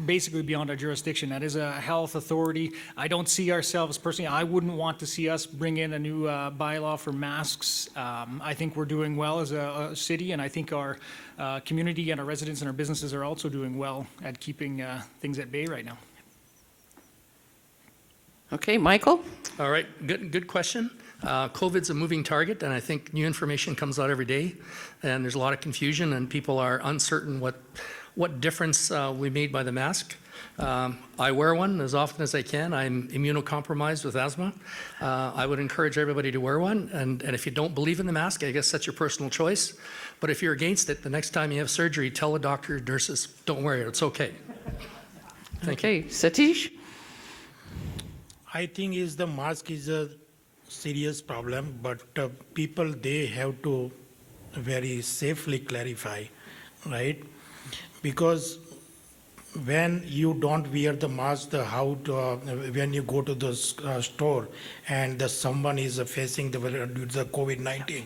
basically beyond our jurisdiction. That is a health authority. I don't see ourselves personally, I wouldn't want to see us bring in a new bylaw for masks. I think we're doing well as a city, and I think our community and our residents and our businesses are also doing well at keeping things at bay right now. Okay, Michael? All right, good question. COVID's a moving target, and I think new information comes out every day, and there's a lot of confusion, and people are uncertain what difference we made by the mask. I wear one as often as I can. I'm immunocompromised with asthma. I would encourage everybody to wear one, and if you don't believe in the mask, I guess that's your personal choice. But if you're against it, the next time you have surgery, tell the doctor, nurses, don't wear it, it's okay. Thank you. Satish? I think the mask is a serious problem, but people, they have to very safely clarify, right? Because when you don't wear the mask, when you go to the store and someone is facing the COVID-19,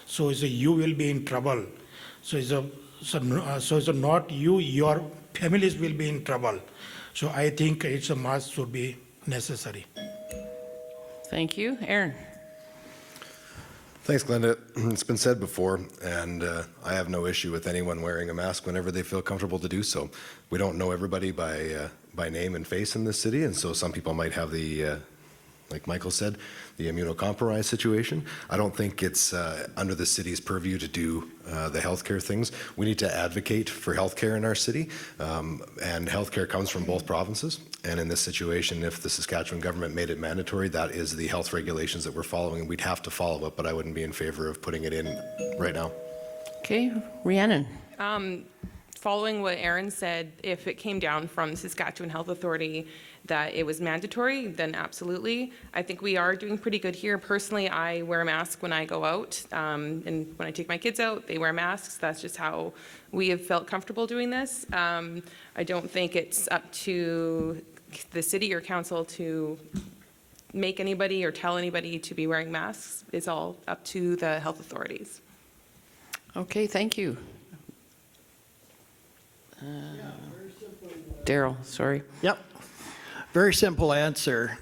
so you will be in trouble. So not you, your families will be in trouble. So I think a mask should be necessary. Thank you. Aaron? Thanks, Glenda. It's been said before, and I have no issue with anyone wearing a mask whenever they feel comfortable to do so. We don't know everybody by name and face in this city, and so some people might have the, like Michael said, the immunocompromised situation. I don't think it's under the city's purview to do the healthcare things. We need to advocate for healthcare in our city, and healthcare comes from both provinces. And in this situation, if the Saskatchewan government made it mandatory, that is the health regulations that we're following, and we'd have to follow it, but I wouldn't be in favor of putting it in right now. Okay, Rhiannon? Following what Aaron said, if it came down from the Saskatchewan Health Authority that it was mandatory, then absolutely. I think we are doing pretty good here. Personally, I wear a mask when I go out, and when I take my kids out, they wear masks. That's just how we have felt comfortable doing this. I don't think it's up to the city or council to make anybody or tell anybody to be wearing masks. It's all up to the health authorities. Okay, thank you. Daryl, sorry. Yep. Very simple answer.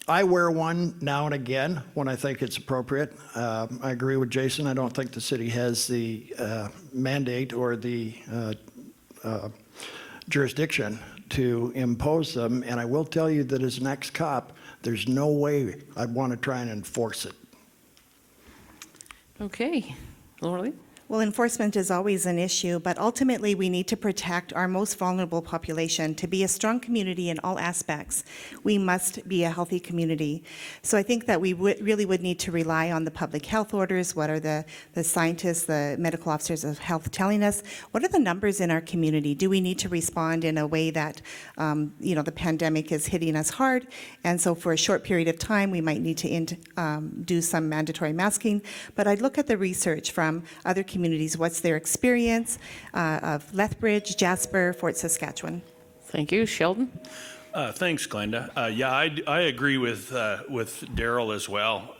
I wear one now and again when I think it's appropriate. I agree with Jason. I don't think the city has the mandate or the jurisdiction to impose them. And I will tell you that as an ex-cop, there's no way I'd want to try and enforce it. Okay. Laurie? Well, enforcement is always an issue, but ultimately we need to protect our most vulnerable population. To be a strong community in all aspects, we must be a healthy community. So I think that we really would need to rely on the public health orders. What are the scientists, the medical officers of health telling us? What are the numbers in our community? Do we need to respond in a way that, the pandemic is hitting us hard? And so for a short period of time, we might need to do some mandatory masking. But I'd look at the research from other communities. What's their experience of Lethbridge, Jasper, Fort Saskatchewan? Thank you. Sheldon? Thanks, Glenda. Yeah, I agree with Daryl as well.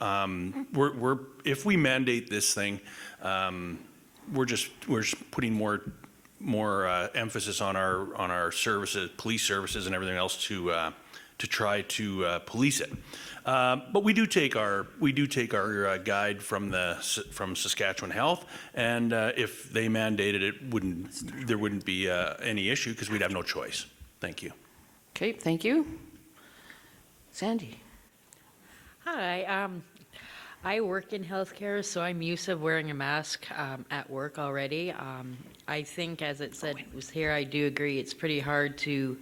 If we mandate this thing, we're just putting more emphasis on our services, police services, and everything else to try to police it. But we do take our guide from Saskatchewan Health, and if they mandated it, there wouldn't be any issue because we'd have no choice. Thank you. Okay, thank you. Sandy? Hi. I work in healthcare, so I'm used to wearing a mask at work already. I think, as it said was here, I do agree it's pretty hard to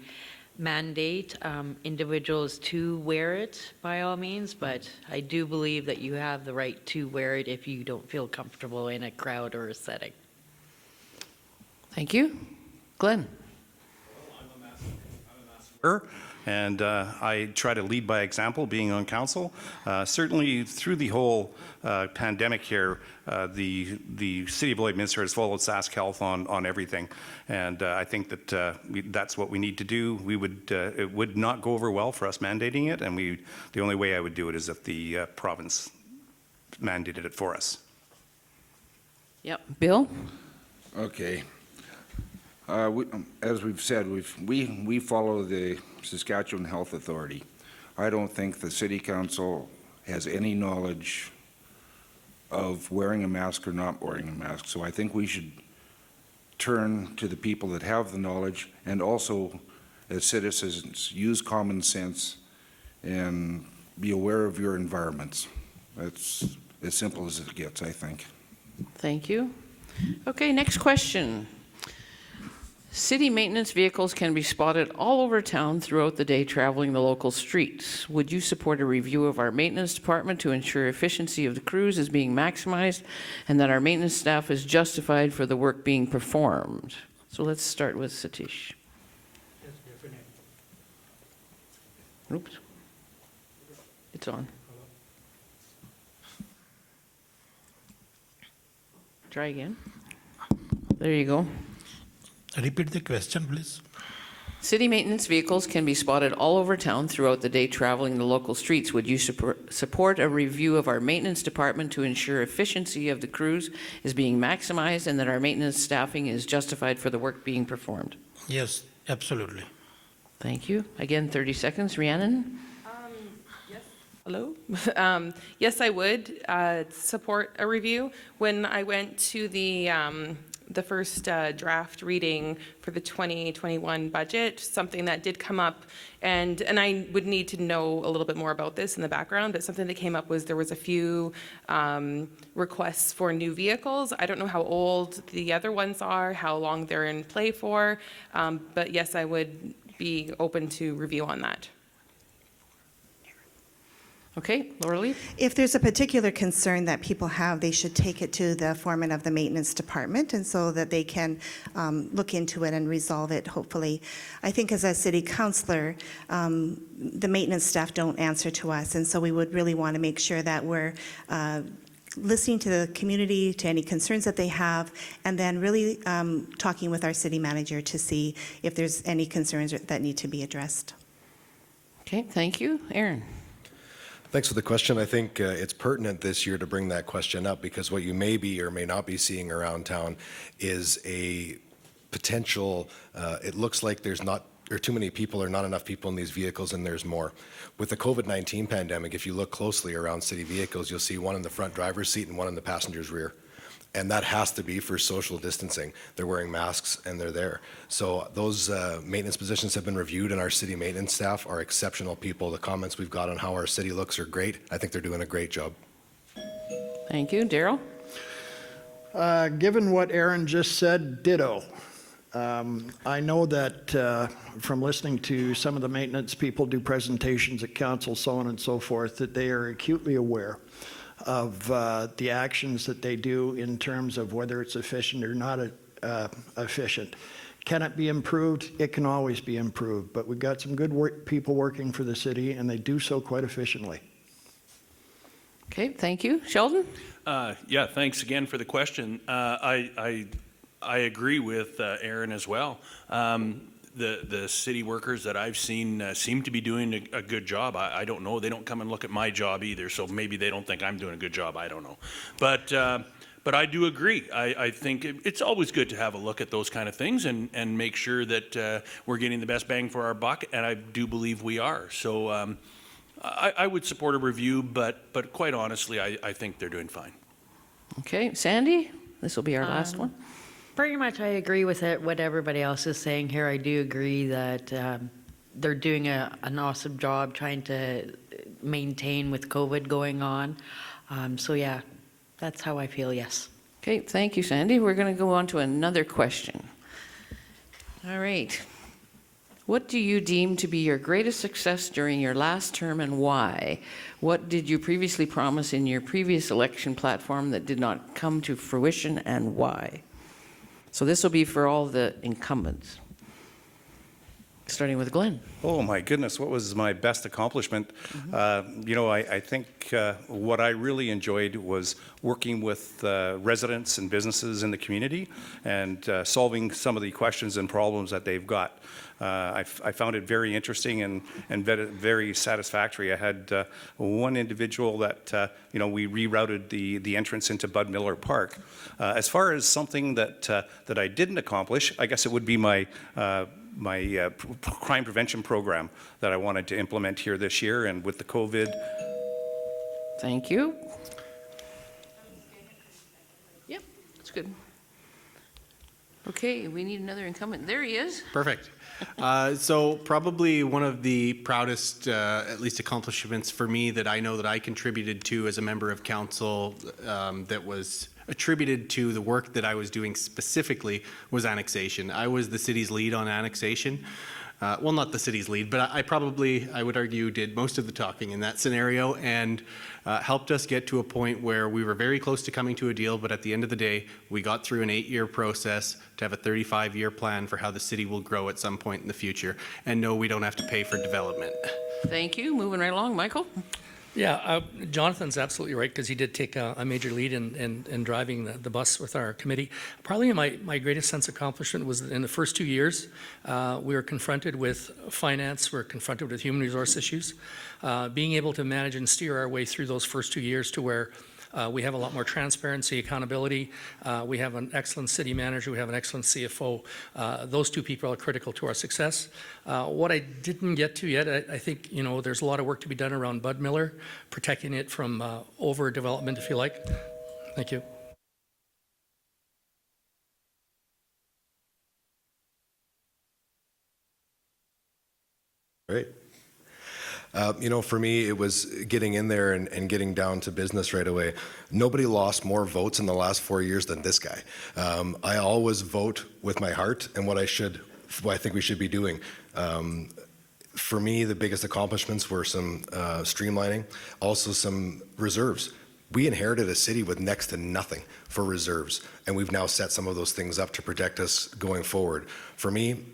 mandate individuals to wear it by all means, but I do believe that you have the right to wear it if you don't feel comfortable in a crowd or a setting. Thank you. Glenn? And I try to lead by example, being on council. Certainly, through the whole pandemic here, the City of Lloydminster has followed Sask Health on everything, and I think that that's what we need to do. It would not go over well for us mandating it, and the only way I would do it is if the province mandated it for us. Yep. Bill? Okay. As we've said, we follow the Saskatchewan Health Authority. I don't think the City Council has any knowledge of wearing a mask or not wearing a mask. So I think we should turn to the people that have the knowledge, and also, as citizens, use common sense and be aware of your environments. That's as simple as it gets, I think. Thank you. Okay, next question. City maintenance vehicles can be spotted all over town throughout the day traveling the local streets. Would you support a review of our maintenance department to ensure efficiency of the crews is being maximized and that our maintenance staff is justified for the work being performed? So let's start with Satish. Yes, definitely. Oops. It's on. Try again. There you go. Repeat the question, please. City maintenance vehicles can be spotted all over town throughout the day traveling the local streets. Would you support a review of our maintenance department to ensure efficiency of the crews is being maximized and that our maintenance staffing is justified for the work being performed? Yes, absolutely. Thank you. Again, 30 seconds. Rhiannon? Yes. Hello? Yes, I would support a review. When I went to the first draft reading for the 2021 budget, something that did come up, and I would need to know a little bit more about this in the background, but something that came up was there was a few requests for new vehicles. I don't know how old the other ones are, how long they're in play for, but yes, I would be open to review on that. Okay, Laura Lee? If there's a particular concern that people have, they should take it to the foreman of the maintenance department, and so that they can look into it and resolve it, hopefully. I think as a city councillor, the maintenance staff don't answer to us, and so we would really want to make sure that we're listening to the community, to any concerns that they have, and then really talking with our city manager to see if there's any concerns that need to be addressed. Okay, thank you. Aaron? Thanks for the question. I think it's pertinent this year to bring that question up, because what you may be or may not be seeing around town is a potential, it looks like there's not, or too many people or not enough people in these vehicles, and there's more. With the COVID-19 pandemic, if you look closely around city vehicles, you'll see one in the front driver's seat and one in the passenger's rear. And that has to be for social distancing. They're wearing masks and they're there. So those maintenance positions have been reviewed, and our city maintenance staff are exceptional people. The comments we've got on how our city looks are great. I think they're doing a great job. Thank you. Daryl? Given what Aaron just said, ditto. I know that from listening to some of the maintenance people do presentations at council, so on and so forth, that they are acutely aware of the actions that they do in terms of whether it's efficient or not efficient. Can it be improved? It can always be improved, but we've got some good people working for the city, and they do so quite efficiently. Okay, thank you. Sheldon? Yeah, thanks again for the question. I agree with Aaron as well. The city workers that I've seen seem to be doing a good job. I don't know. They don't come and look at my job either, so maybe they don't think I'm doing a good job. I don't know. But I do agree. I think it's always good to have a look at those kind of things and make sure that we're getting the best bang for our buck, and I do believe we are. So I would support a review, but quite honestly, I think they're doing fine. Okay, Sandy? This will be our last one. Pretty much I agree with it, what everybody else is saying here. I do agree that they're doing an awesome job trying to maintain with COVID going on. So yeah, that's how I feel, yes. Okay, thank you, Sandy. We're going to go on to another question. All right. What do you deem to be your greatest success during your last term and why? What did you previously promise in your previous election platform that did not come to fruition and why? So this will be for all the incumbents. Starting with Glenn. Oh my goodness, what was my best accomplishment? You know, I think what I really enjoyed was working with residents and businesses in the community and solving some of the questions and problems that they've got. I found it very interesting and very satisfactory. I had one individual that, you know, we rerouted the entrance into Bud Miller Park. As far as something that I didn't accomplish, I guess it would be my crime prevention program that I wanted to implement here this year, and with the COVID. Thank you. Yep, that's good. Okay, we need another incumbent. There he is. Perfect. So probably one of the proudest, at least accomplishments for me that I know that I contributed to as a member of council that was attributed to the work that I was doing specifically was annexation. I was the city's lead on annexation. Well, not the city's lead, but I would argue, did most of the talking in that scenario and helped us get to a point where we were very close to coming to a deal, but at the end of the day, we got through an 8-year process to have a 35-year plan for how the city will grow at some point in the future. And no, we don't have to pay for development. Thank you. Moving right along, Michael. Yeah, Jonathan's absolutely right, because he did take a major lead in driving the bus with our committee. Probably my greatest sense of accomplishment was in the first 2 years, we were confronted with finance, we were confronted with human resource issues. Being able to manage and steer our way through those first 2 years to where we have a lot more transparency, accountability. We have an excellent city manager. We have an excellent CFO. Those two people are critical to our success. What I didn't get to yet, I think, you know, there's a lot of work to be done around Bud Miller, protecting it from overdevelopment, if you like. Thank you. Great. You know, for me, it was getting in there and getting down to business right away. Nobody lost more votes in the last 4 years than this guy. I always vote with my heart and what I think we should be doing. For me, the biggest accomplishments were some streamlining, also some reserves. We inherited a city with next to nothing for reserves, and we've now set some of those things up to protect us going forward. For me,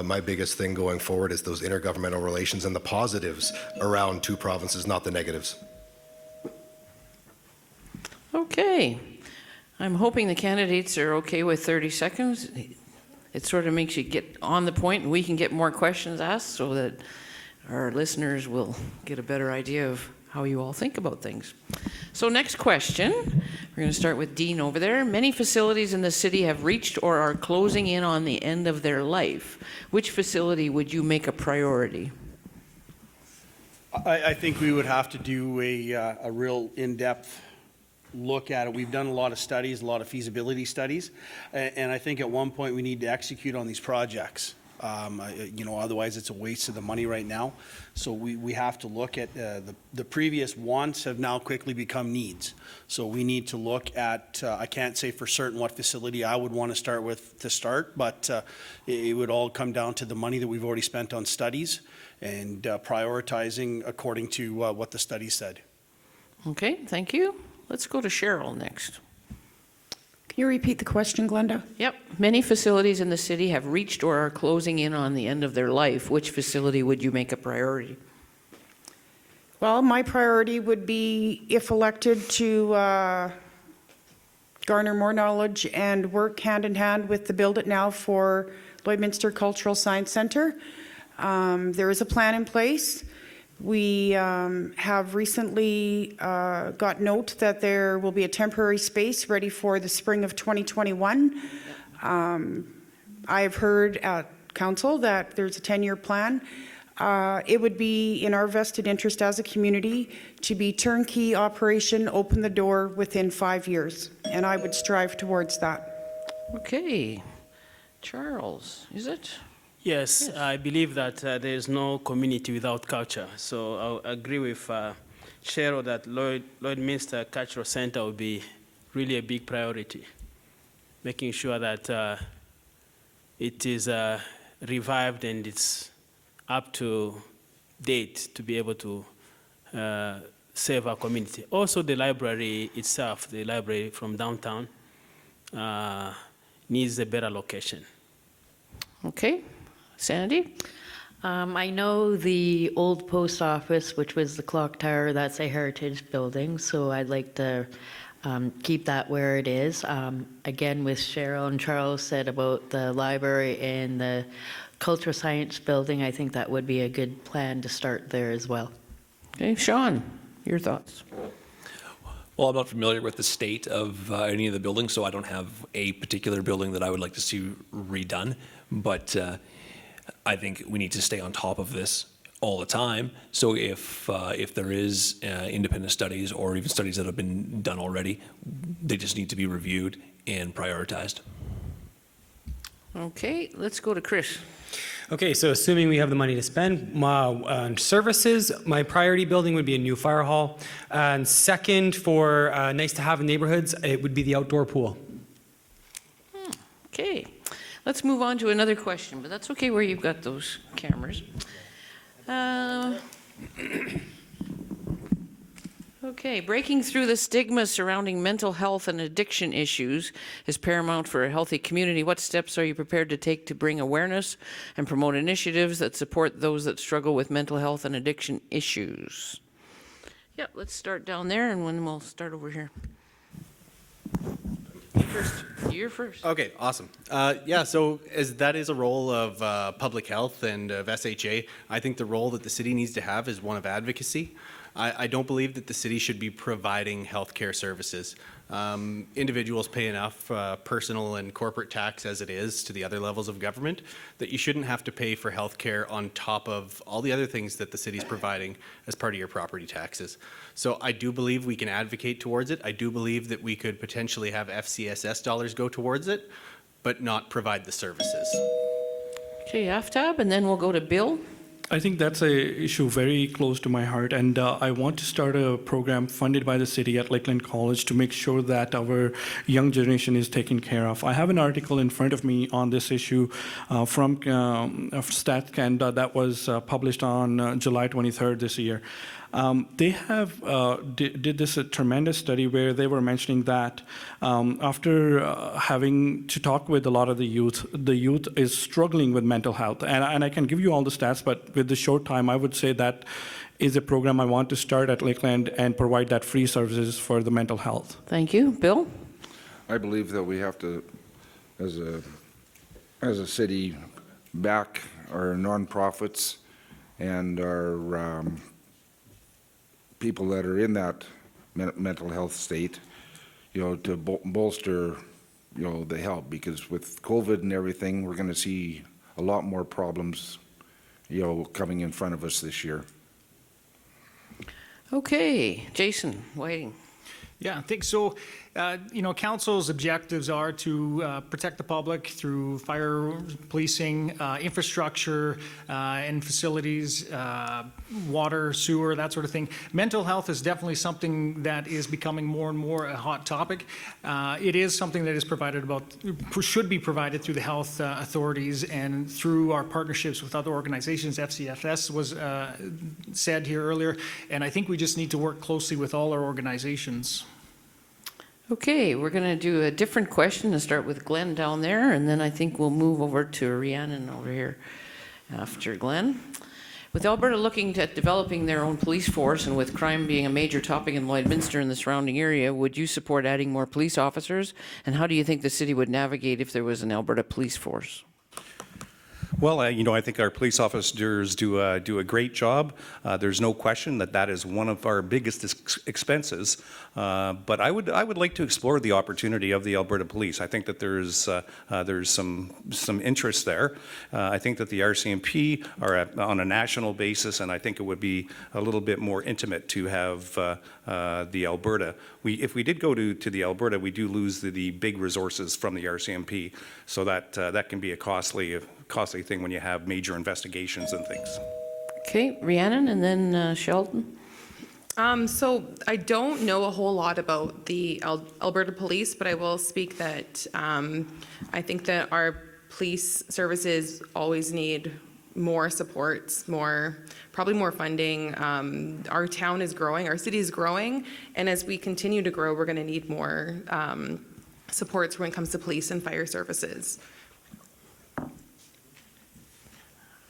my biggest thing going forward is those intergovernmental relations and the positives around two provinces, not the negatives. Okay. I'm hoping the candidates are okay with 30 seconds. It sort of makes you get on the point and we can get more questions asked so that our listeners will get a better idea of how you all think about things. So next question, we're going to start with Dean over there. Many facilities in the city have reached or are closing in on the end of their life. Which facility would you make a priority? I think we would have to do a real in-depth look at it. We've done a lot of studies, a lot of feasibility studies, and I think at one point we need to execute on these projects. You know, otherwise it's a waste of the money right now. So we have to look at the previous wants have now quickly become needs. So we need to look at, I can't say for certain what facility I would want to start with to start, but it would all come down to the money that we've already spent on studies and prioritizing according to what the study said. Okay, thank you. Let's go to Cheryl next. Can you repeat the question, Glenda? Yep. Many facilities in the city have reached or are closing in on the end of their life. Which facility would you make a priority? Well, my priority would be, if elected, to garner more knowledge and work hand in hand with the Build It Now for Lloydminster Cultural Science Centre. There is a plan in place. We have recently got note that there will be a temporary space ready for the spring of 2021. I've heard at council that there's a 10-year plan. It would be in our vested interest as a community to be turnkey operation, open the door within 5 years, and I would strive towards that. Okay. Charles, is it? Yes, I believe that there is no community without culture. So I agree with Cheryl that Lloydminster Cultural Center will be really a big priority, making sure that it is revived and it's up to date to be able to serve our community. Also, the library itself, the library from downtown, needs a better location. Okay, Sandy? I know the old post office, which was the clock tower, that's a heritage building, so I'd like to keep that where it is. Again, with Cheryl and Charles said about the library and the cultural science building, I think that would be a good plan to start there as well. Okay, Sean, your thoughts? Well, I'm not familiar with the state of any of the buildings, so I don't have a particular building that I would like to see redone. But I think we need to stay on top of this all the time. So if there is independent studies or even studies that have been done already, they just need to be reviewed and prioritized. Okay, let's go to Chris. Okay, so assuming we have the money to spend on services, my priority building would be a new fire hall. And second, for nice to have in neighborhoods, it would be the outdoor pool. Okay, let's move on to another question, but that's okay where you've got those cameras. Okay, breaking through the stigma surrounding mental health and addiction issues is paramount for a healthy community. What steps are you prepared to take to bring awareness and promote initiatives that support those that struggle with mental health and addiction issues? Yeah, let's start down there and then we'll start over here. You're first. Okay, awesome. Yeah, so as that is a role of public health and of SHA, I think the role that the city needs to have is one of advocacy. I don't believe that the city should be providing healthcare services. Individuals pay enough personal and corporate tax as it is to the other levels of government that you shouldn't have to pay for healthcare on top of all the other things that the city's providing as part of your property taxes. So I do believe we can advocate towards it. I do believe that we could potentially have FCSS dollars go towards it, but not provide the services. Okay, Aftab, and then we'll go to Bill. I think that's an issue very close to my heart, and I want to start a program funded by the city at Lakeland College to make sure that our young generation is taken care of. I have an article in front of me on this issue from Stats Canada that was published on July 23rd this year. They have did this tremendous study where they were mentioning that after having to talk with a lot of the youth is struggling with mental health. And I can give you all the stats, but with the short time, I would say that is a program I want to start at Lakeland and provide that free services for the mental health. Thank you. Bill? I believe that we have to, as a city, back our nonprofits and our people that are in that mental health state, to bolster, the help, because with COVID and everything, we're going to see a lot more problems, coming in front of us this year. Okay, Jason Whiting. Yeah, I think so. Council's objectives are to protect the public through fire, policing, infrastructure, and facilities, water, sewer, that sort of thing. Mental health is definitely something that is becoming more and more a hot topic. It is something that is should be provided through the health authorities and through our partnerships with other organizations. FCFS was said here earlier, and I think we just need to work closely with all our organizations. Okay, we're going to do a different question and start with Glenn down there, and then I think we'll move over to Rhiannon over here after Glenn. With Alberta looking at developing their own police force and with crime being a major topic in Lloydminster and the surrounding area, would you support adding more police officers? And how do you think the city would navigate if there was an Alberta police force? Well, I think our police officers do a great job. There's no question that is one of our biggest expenses. But I would like to explore the opportunity of the Alberta Police. I think that there's some interest there. I think that the RCMP are on a national basis, and I think it would be a little bit more intimate to have the Alberta. If we did go to the Alberta, we do lose the big resources from the RCMP, so that can be a costly thing when you have major investigations and things. Okay, Rhiannon and then Sheldon. So I don't know a whole lot about the Alberta Police, but I will speak that I think that our police services always need more supports, probably more funding. Our town is growing, our city is growing, and as we continue to grow, we're going to need more supports when it comes to police and fire services.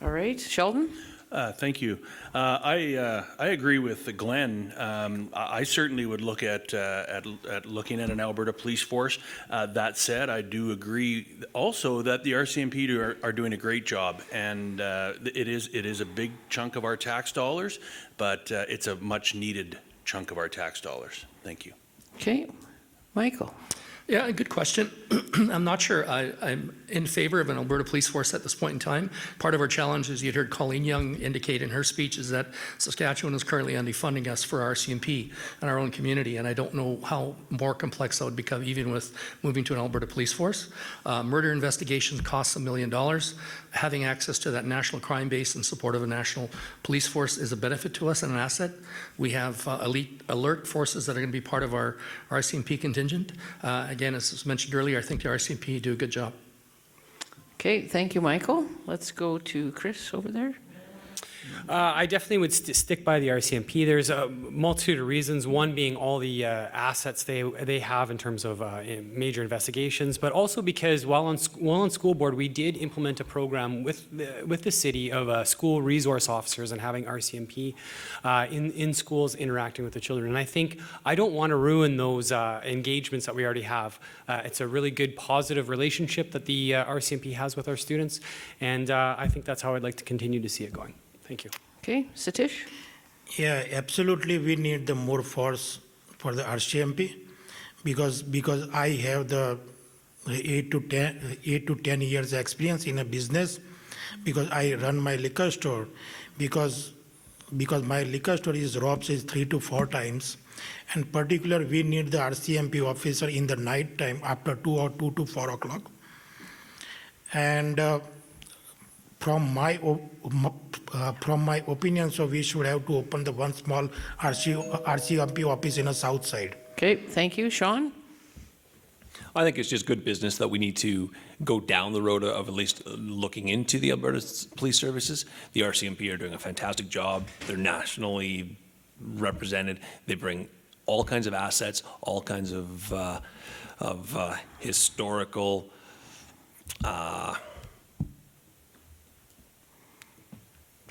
All right, Sheldon? Thank you. I agree with Glenn. I certainly would look at looking at an Alberta police force. That said, I do agree also that the RCMP are doing a great job, and it is a big chunk of our tax dollars, but it's a much needed chunk of our tax dollars. Thank you. Okay, Michael. Yeah, good question. I'm not sure I'm in favor of an Alberta police force at this point in time. Part of our challenge, as you heard Colleen Young indicate in her speech, is that Saskatchewan is currently underfunding us for RCMP and our own community, and I don't know how more complex that would become even with moving to an Alberta police force. Murder investigations cost $1 million. Having access to that national crime base in support of a national police force is a benefit to us and an asset. We have elite alert forces that are going to be part of our RCMP contingent. Again, as was mentioned earlier, I think the RCMP do a good job. Okay, thank you, Michael. Let's go to Chris over there. I definitely would stick by the RCMP. There's a multitude of reasons, one being all the assets they have in terms of major investigations, but also because while on school board, we did implement a program with the city of school resource officers and having RCMP in schools interacting with the children. And I think I don't want to ruin those engagements that we already have. It's a really good positive relationship that the RCMP has with our students, and I think that's how I'd like to continue to see it going. Thank you. Okay, Satish? Yeah, absolutely. We need the more force for the RCMP because I have the 8 to 10 years experience in a business because I run my liquor store because my liquor store is robs 3 to 4 times, and particular we need the RCMP officer in the night time after 2 to 4 o'clock. And from my opinion, so we should have to open the one small RCMP office in the south side. Okay, thank you. Sean? I think it's just good business that we need to go down the road of at least looking into the Alberta Police Services. The RCMP are doing a fantastic job. They're nationally represented. They bring all kinds of assets, all kinds of historical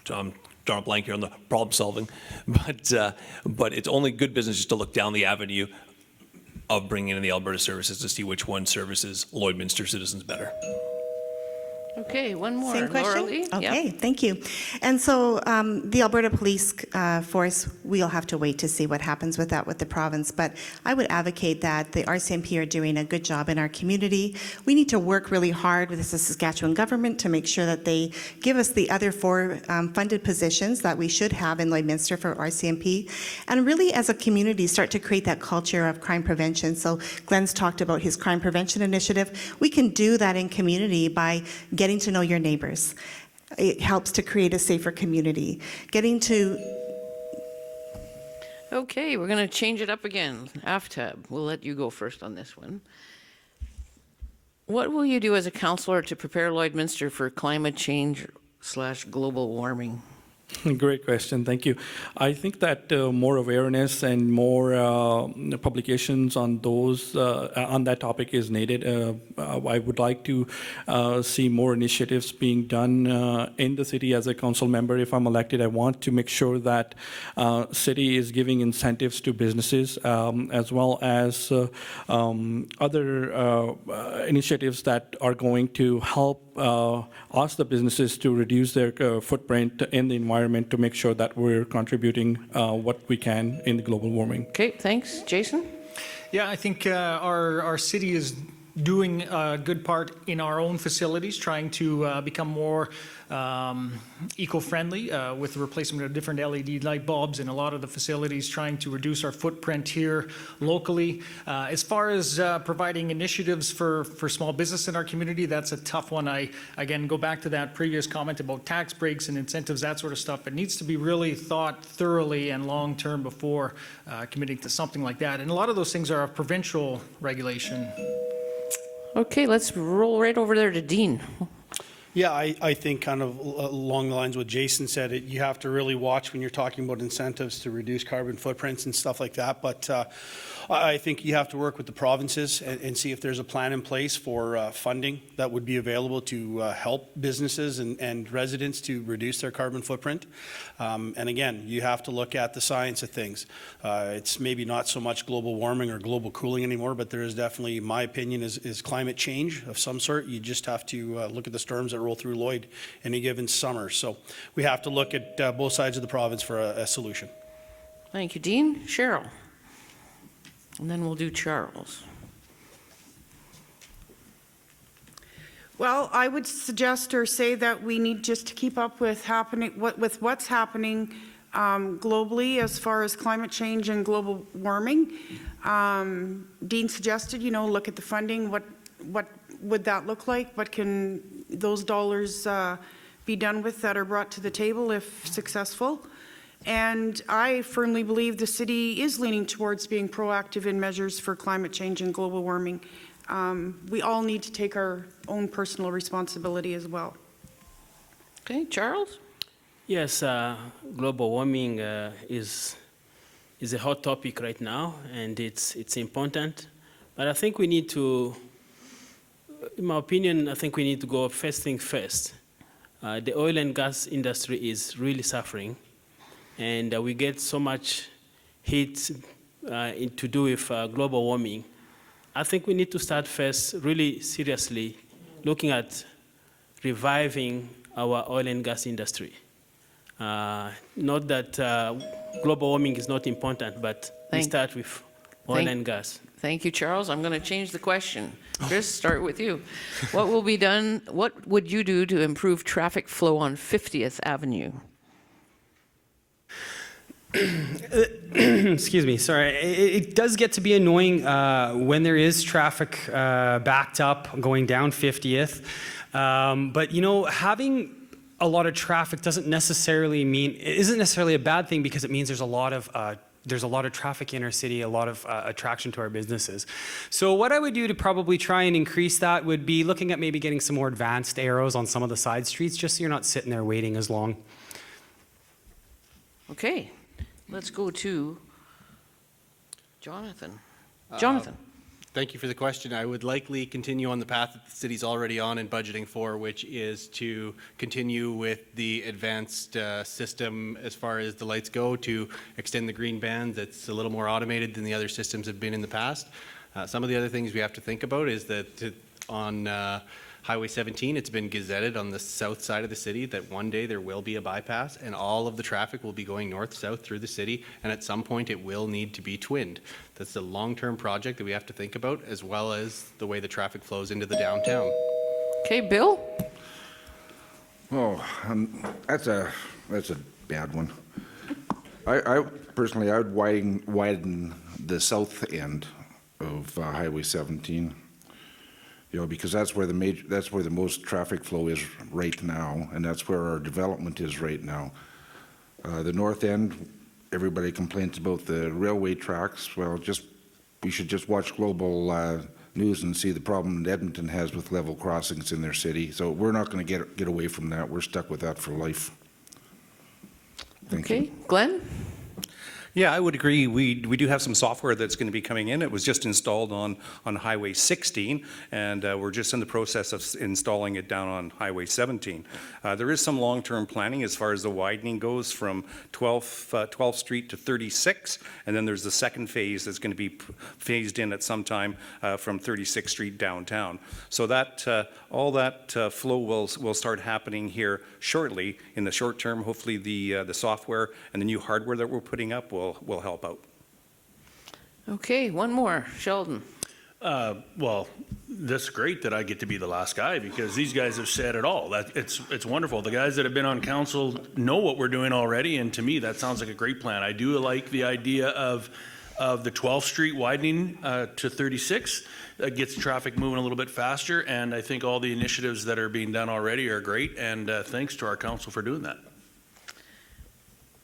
I'm drawing a blank here on the problem solving, but it's only good business just to look down the avenue of bringing in the Alberta services to see which one services Lloydminster citizens better. Okay, one more. Same question? Laura-Lee? Okay, Yep. thank you. And so the Alberta Police Force, we'll have to wait to see what happens with that with the province, but I would advocate that the RCMP are doing a good job in our community. We need to work really hard with the Saskatchewan government to make sure that they give us the other 4 funded positions that we should have in Lloydminster for RCMP, and really as a community start to create that culture of crime prevention. So Glenn's talked about his crime prevention initiative. We can do that in community by getting to know your neighbors. It helps to create a safer community. Getting to... Okay, we're going to change it up again. AFTAB, we'll let you go first on this one. What will you do as a councillor to prepare Lloydminster for climate change / global warming? Great question, thank you. I think that more awareness and more publications on those on that topic is needed. I would like to see more initiatives being done in the city. As a council member, if I'm elected, I want to make sure that city is giving incentives to businesses as well as other initiatives that are going to help ask the businesses to reduce their footprint in the environment to make sure that we're contributing what we can in the global warming. Okay, thanks. Jason? Yeah, I think our city is doing a good part in our own facilities, trying to become more eco-friendly with the replacement of different LED light bulbs in a lot of the facilities, trying to reduce our footprint here locally. As far as providing initiatives for small business in our community, that's a tough one. I, again, go back to that previous comment about tax breaks and incentives, that sort of stuff. It needs to be really thought thoroughly and long-term before committing to something like that. And a lot of those things are a provincial regulation. Okay, let's roll right over there to Dean. Yeah, I think kind of along the lines of what Jason said, you have to really watch when you're talking about incentives to reduce carbon footprints and stuff like that. But I think you have to work with the provinces and see if there's a plan in place for funding that would be available to help businesses and residents to reduce their carbon footprint. And again, you have to look at the science of things. It's maybe not so much global warming or global cooling anymore, but there is definitely, my opinion, is climate change of some sort. You just have to look at the storms that roll through Lloyd any given summer. So we have to look at both sides of the province for a solution. Thank you, Dean. Cheryl. And then we'll do Charles. Well, I would suggest or say that we need just to keep up with what's happening globally as far as climate change and global warming. Dean suggested, look at the funding. What would that look like? What can those dollars be done with that are brought to the table if successful? And I firmly believe the city is leaning towards being proactive in measures for climate change and global warming. We all need to take our own personal responsibility as well. Okay, Charles? Yes, global warming is a hot topic right now, and it's important. But I think we need to, in my opinion, I think we need to go first thing first. The oil and gas industry is really suffering, and we get so much heat to do with global warming. I think we need to start first really seriously looking at reviving our oil and gas industry. Not that global warming is not important, but we start with oil and gas. Thank you, Charles. I'm going to change the question. Chris, start with you. What will be done, what would you do to improve traffic flow on 50th Avenue? Excuse me, sorry. It does get to be annoying when there is traffic backed up going down 50th. But having a lot of traffic isn't necessarily a bad thing, because it means there's a lot of traffic in our city, a lot of attraction to our businesses. So what I would do to probably try and increase that would be looking at maybe getting some more advanced arrows on some of the side streets, just so you're not sitting there waiting as long. Okay, let's go to Jonathan. Jonathan. Thank you for the question. I would likely continue on the path that the city's already on and budgeting for, which is to continue with the advanced system as far as the lights go, to extend the green band that's a little more automated than the other systems have been in the past. Some of the other things we have to think about is that on Highway 17, it's been gazetted on the south side of the city that one day there will be a bypass and all of the traffic will be going north-south through the city, and at some point it will need to be twinned. That's a long-term project that we have to think about, as well as the way the traffic flows into the downtown. Okay, Bill? Oh, that's a bad one. I personally, I would widen the south end of Highway 17. Because that's where the most traffic flow is right now, and that's where our development is right now. The north end, everybody complains about the railway tracks. Well, we should just watch global news and see the problem that Edmonton has with level crossings in their city. So we're not going to get away from that. We're stuck with that for life. Thank you. Glenn? Yeah, I would agree. We do have some software that's going to be coming in. It was just installed on Highway 16, and we're just in the process of installing it down on Highway 17. There is some long-term planning as far as the widening goes from 12th Street to 36, and then there's the second phase that's going to be phased in at some time from 36th Street downtown. So that all that flow will start happening here shortly. In the short term, hopefully the software and the new hardware that we're putting up will help out. Okay, one more. Sheldon. Well, that's great that I get to be the last guy because these guys have said it all. It's wonderful. The guys that have been on council know what we're doing already, and to me, that sounds like a great plan. I do like the idea of the 12th Street widening to 36. That gets traffic moving a little bit faster, and I think all the initiatives that are being done already are great, and thanks to our council for doing that.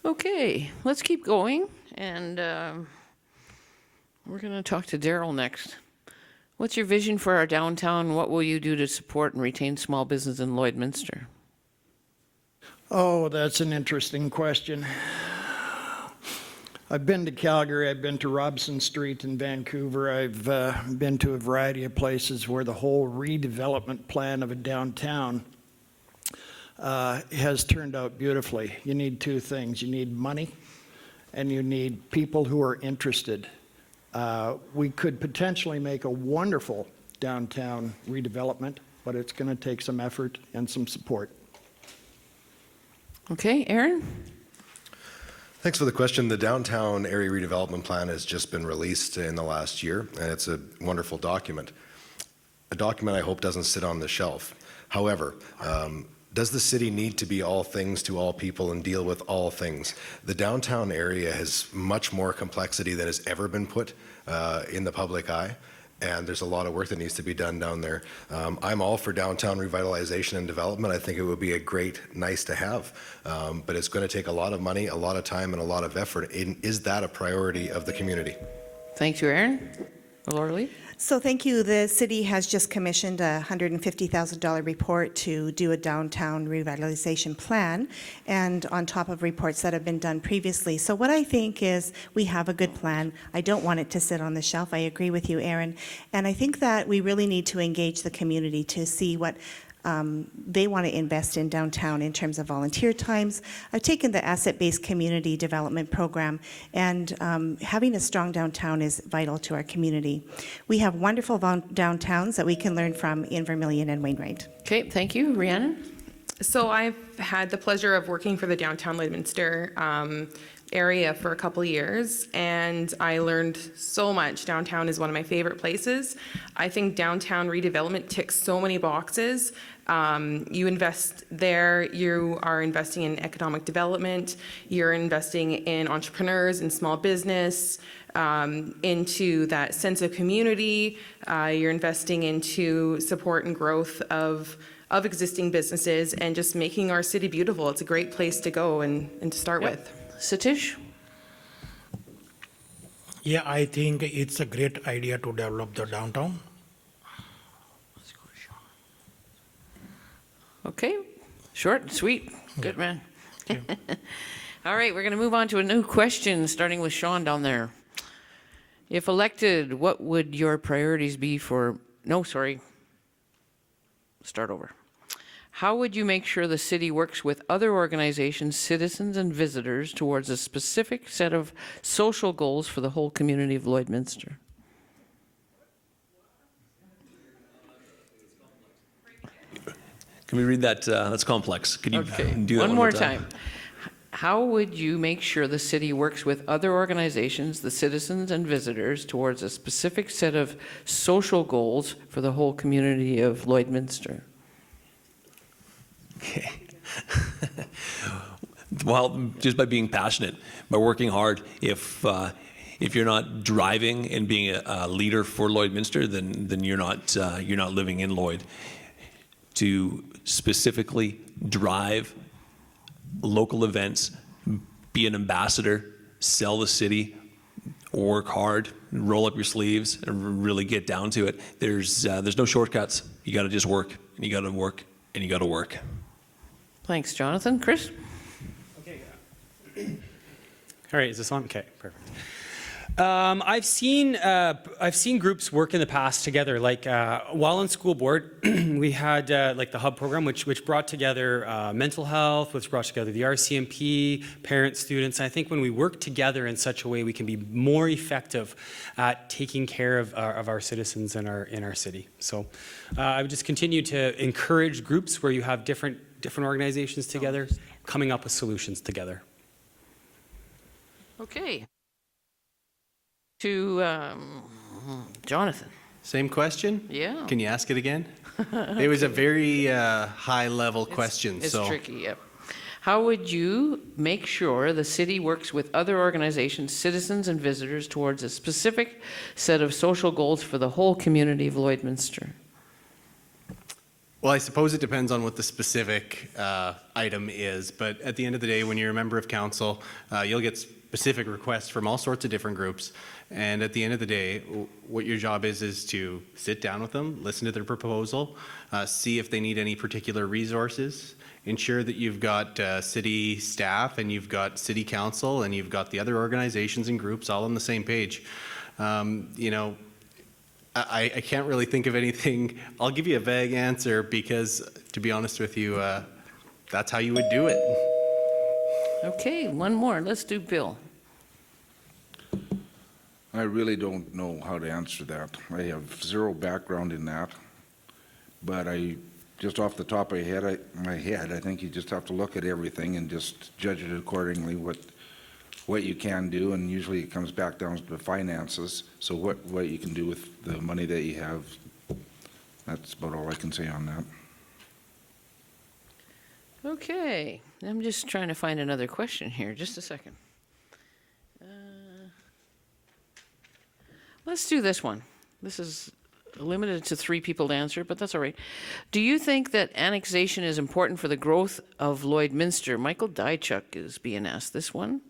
Okay, let's keep going, and we're going to talk to Daryl next. What's your vision for our downtown? What will you do to support and retain small business in Lloydminster? Oh, that's an interesting question. I've been to Calgary, I've been to Robson Street in Vancouver, I've been to a variety of places where the whole redevelopment plan of a downtown has turned out beautifully. You need two things. You need money and you need people who are interested. We could potentially make a wonderful downtown redevelopment, but it's going to take some effort and some support. Okay, Aaron? Thanks for the question. The downtown area redevelopment plan has just been released in the last year, and it's a wonderful document. A document I hope doesn't sit on the shelf. However, does the city need to be all things to all people and deal with all things? The downtown area has much more complexity than has ever been put in the public eye, and there's a lot of work that needs to be done down there. I'm all for downtown revitalization and development. I think it would be a great, nice to have, but it's going to take a lot of money, a lot of time, and a lot of effort. And is that a priority of the community? Thank you, Aaron. Laura Lee? So thank you. The city has just commissioned a $150,000 report to do a downtown revitalization plan, and on top of reports that have been done previously. So what I think is we have a good plan. I don't want it to sit on the shelf. I agree with you, Aaron. And I think that we really need to engage the community to see what they want to invest in downtown in terms of volunteer times. I've taken the asset-based community development program, and having a strong downtown is vital to our community. We have wonderful downtowns that we can learn from in Vermilion and Wainwright. Okay, thank you. Rhiannon? So I've had the pleasure of working for the downtown Lloydminster area for a couple years, and I learned so much. Downtown is one of my favorite places. I think downtown redevelopment ticks so many boxes. You invest there, you are investing in economic development, you're investing in entrepreneurs and small business, into that sense of community, you're investing into support and growth of existing businesses and just making our city beautiful. It's a great place to go and to start with. Satish? Yeah, I think it's a great idea to develop the downtown. Okay, short and sweet. Good man. All right, we're going to move on to a new question, starting with Sean down there. If elected, what would your priorities be for, start over. How would you make sure the city works with other organizations, citizens, and visitors towards a specific set of social goals for the whole community of Lloydminster? Can we read that? That's complex. Could you do that one more time? How would you make sure the city works with other organizations, the citizens, and visitors towards a specific set of social goals for the whole community of Lloydminster? Okay. Well, just by being passionate, by working hard. If you're not driving and being a leader for Lloydminster, then you're not living in Lloyd. To specifically drive local events, be an ambassador, sell the city, work hard, roll up your sleeves, and really get down to it. There's no shortcuts. You got to just work, and you got to work, and you got to work. Thanks, Jonathan. Chris? Okay. All right, is this on? Okay, perfect. I've seen groups work in the past together. Like while on school board, we had like the Hub program, which brought together mental health, which brought together the RCMP, parents, students. And I think when we work together in such a way, we can be more effective at taking care of our citizens in our city. So I would just continue to encourage groups where you have different organizations together, coming up with solutions together. Okay. To Jonathan. Same question? Yeah. Can you ask it again? It was a very high-level question, It's so. tricky, yep. How would you make sure the city works with other organizations, citizens, and visitors towards a specific set of social goals for the whole community of Lloydminster? Well, I suppose it depends on what the specific item is, but at the end of the day, when you're a member of council, you'll get specific requests from all sorts of different groups. And at the end of the day, what your job is to sit down with them, listen to their proposal, see if they need any particular resources, ensure that you've got city staff and you've got city council and you've got the other organizations and groups all on the same page. You know, I can't really think of anything. I'll give you a vague answer because, to be honest with you, that's how you would do it. Okay, one more. Let's do Bill. I really don't know how to answer that. I have zero background in that. But just off the top of my head, I think you just have to look at everything and just judge it accordingly, what you can do, and usually it comes back down to the finances. So what you can do with the money that you have, that's about all I can say on that. Okay, I'm just trying to find another question here. Just a second. Let's do this one. This is limited to 3 people to answer, but that's all right. Do you think that annexation is important for the growth of Lloydminster? Michael Dychuk is being asked this one.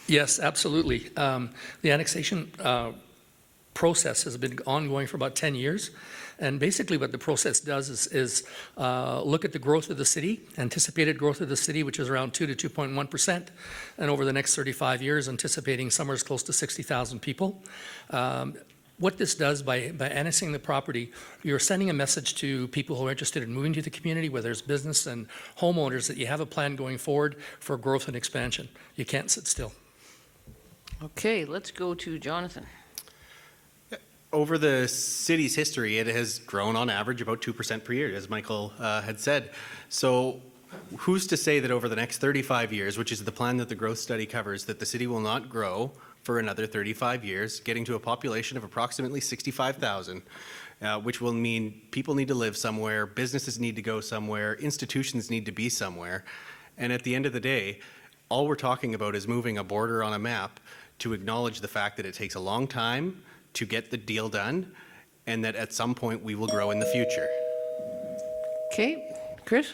Yes, absolutely. The annexation process has been ongoing for about 10 years. And basically what the process does is look at the growth of the city, anticipated growth of the city, which is around 2 to 2.1%, and over the next 35 years, anticipating somewhere close to 60,000 people. What this does by annexing the property, you're sending a message to people who are interested in moving to the community, whether it's business and homeowners, that you have a plan going forward for growth and expansion. You can't sit still. Okay, let's go to Jonathan. Over the city's history, it has grown on average about 2% per year, as Michael had said. So who's to say that over the next 35 years, which is the plan that the growth study covers, that the city will not grow for another 35 years, getting to a population of approximately 65,000, which will mean people need to live somewhere, businesses need to go somewhere, institutions need to be somewhere. And at the end of the day, all we're talking about is moving a border on a map to acknowledge the fact that it takes a long time to get the deal done, and that at some point we will grow in the future. Okay, Chris?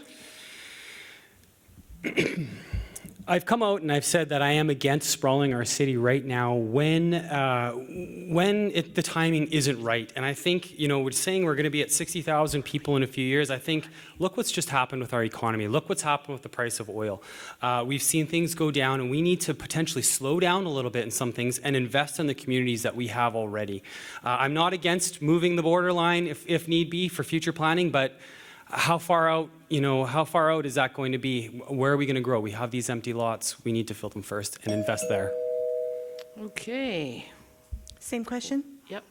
I've come out and I've said that I am against sprawling our city right now when the timing isn't right. And I think, we're saying we're going to be at 60,000 people in a few years. I think, look what's just happened with our economy. Look what's happened with the price of oil. We've seen things go down, and we need to potentially slow down a little bit in some things and invest in the communities that we have already. I'm not against moving the borderline if need be for future planning, but how far out is that going to be? Where are we going to grow? We have these empty lots. We need to fill them first and invest there. Okay. Same question? Yep.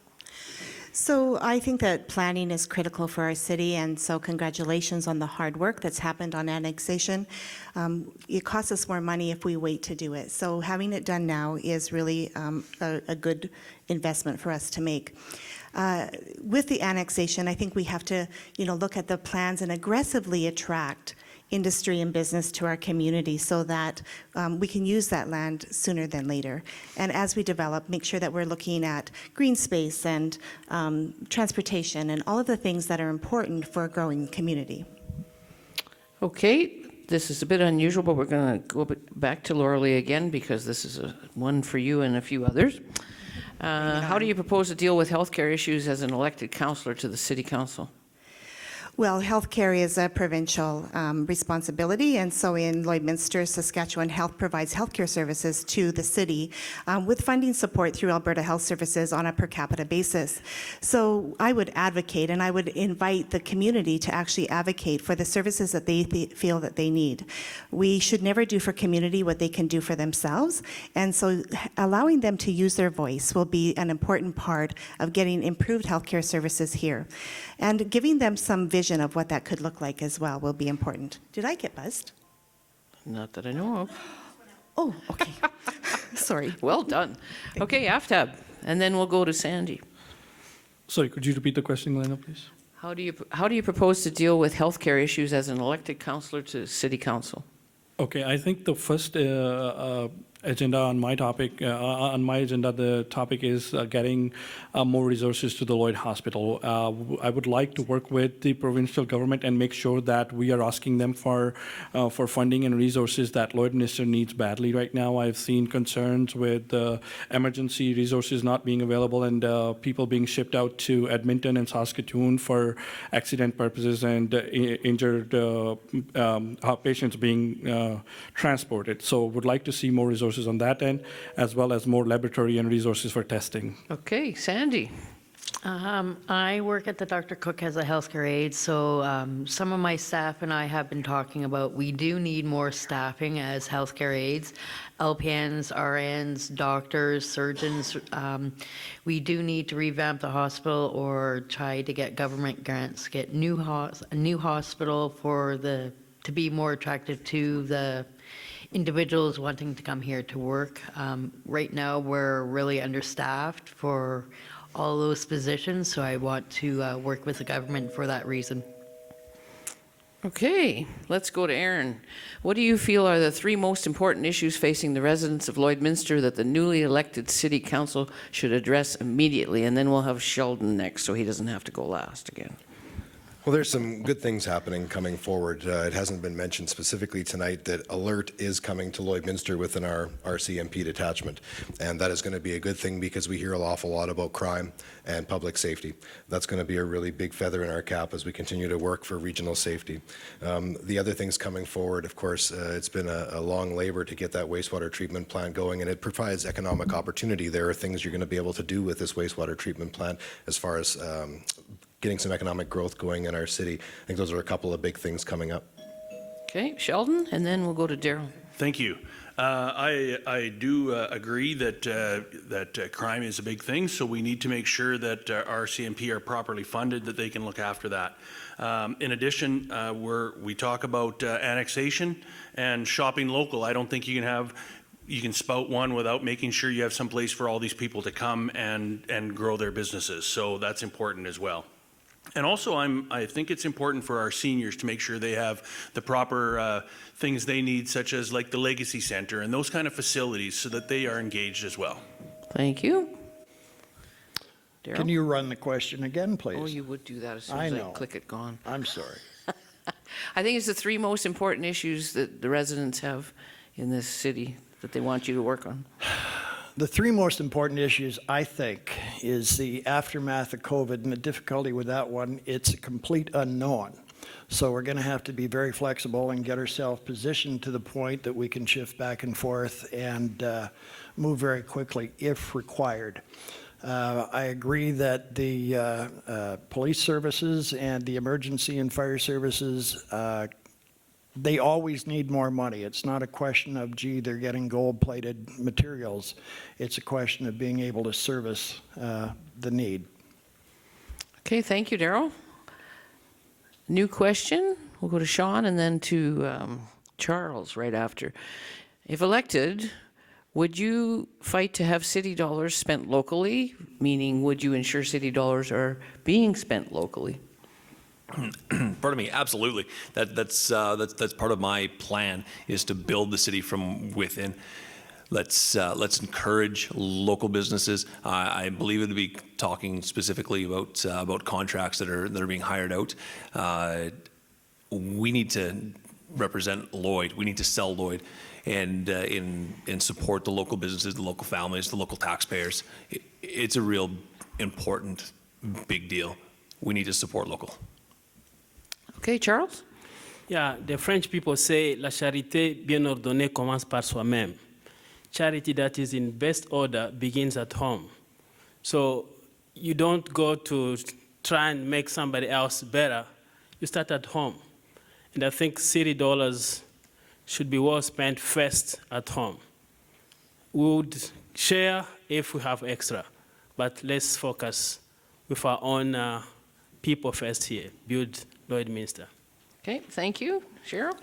So I think that planning is critical for our city, and so congratulations on the hard work that's happened on annexation. It costs us more money if we wait to do it. So having it done now is really a good investment for us to make. With the annexation, I think we have to, look at the plans and aggressively attract industry and business to our community so that we can use that land sooner than later. And as we develop, make sure that we're looking at green space and transportation and all of the things that are important for a growing community. Okay, this is a bit unusual, but we're going to go back to Lauralee again because this is one for you and a few others. How do you propose to deal with healthcare issues as an elected councillor to the City Council? Well, healthcare is a provincial responsibility, and so in Lloydminster, Saskatchewan Health provides healthcare services to the city with funding support through Alberta Health Services on a per capita basis. So I would advocate, and I would invite the community to actually advocate for the services that they feel that they need. We should never do for community what they can do for themselves, and so allowing them to use their voice will be an important part of getting improved healthcare services here. And giving them some vision of what that could look like as well will be important. Did I get buzzed? Not that I know of. Oh, okay. Sorry. Well done. Okay, Aftab, and then we'll go to Sandy. Sorry, could you repeat the question, Glenda, please? How do you propose to deal with healthcare issues as an elected councillor to City Council? Okay, I think the first agenda on my topic, the topic is getting more resources to the Lloyd Hospital. I would like to work with the provincial government and make sure that we are asking them for funding and resources that Lloydminster needs badly right now. I've seen concerns with emergency resources not being available and people being shipped out to Edmonton and Saskatoon for accident purposes and injured patients being transported. So would like to see more resources on that end, as well as more laboratory and resources for testing. Okay, Sandy. I work at the Dr. Cook as a healthcare aide, so some of my staff and I have been talking about we do need more staffing as healthcare aides, LPNs, RNs, doctors, surgeons. We do need to revamp the hospital or try to get government grants, get a new hospital to be more attractive to the individuals wanting to come here to work. Right now, we're really understaffed for all those positions, so I want to work with the government for that reason. Okay, let's go to Aaron. What do you feel are the 3 most important issues facing the residents of Lloydminster that the newly elected City Council should address immediately? And then we'll have Sheldon next, so he doesn't have to go last again. Well, there's some good things happening coming forward. It hasn't been mentioned specifically tonight that Alert is coming to Lloydminster within our RCMP detachment. And that is going to be a good thing because we hear an awful lot about crime and public safety. That's going to be a really big feather in our cap as we continue to work for regional safety. The other things coming forward, of course, it's been a long labor to get that wastewater treatment plant going, and it provides economic opportunity. There are things you're going to be able to do with this wastewater treatment plant as far as getting some economic growth going in our city. I think those are a couple of big things coming up. Okay, Sheldon, and then we'll go to Daryl. Thank you. I do agree that crime is a big thing, so we need to make sure that our CMP are properly funded, that they can look after that. In addition, we talk about annexation and shopping local. I don't think you can spout one without making sure you have some place for all these people to come and grow their businesses. So that's important as well. And also, I think it's important for our seniors to make sure they have the proper things they need, such as like the Legacy Center and those kind of facilities, so that they are engaged as well. Thank you. Daryl? Can you run the question again, please? Oh, you would do that as soon as I click it gone. I'm sorry. I think it's the 3 most important issues that the residents have in this city that they want you to work on. The 3 most important issues, I think, is the aftermath of COVID and the difficulty with that one. It's a complete unknown. So we're going to have to be very flexible and get ourselves positioned to the point that we can shift back and forth and move very quickly if required. I agree that the police services and the emergency and fire services they always need more money. It's not a question of, gee, they're getting gold-plated materials. It's a question of being able to service the need. Okay, thank you, Daryl. New question. We'll go to Sean and then to Charles right after. If elected, would you fight to have city dollars spent locally? Meaning, would you ensure city dollars are being spent locally? Pardon me, absolutely. That's part of my plan, is to build the city from within. Let's encourage local businesses. I believe it'll be talking specifically about contracts that are being hired out. We need to represent Lloyd. We need to sell Lloyd, and support the local businesses, the local families, the local taxpayers. It's a real important, big deal. We need to support local. Okay, Charles? Yeah, the French people say, la charité bien ordonnée commence par soi-même. Charity that is in best order begins at home. So you don't go to try and make somebody else better. You start at home. And I think city dollars should be well spent first at home. We would share if we have extra, but let's focus with our own people first here, build Lloydminster. Okay, thank you. Cheryl?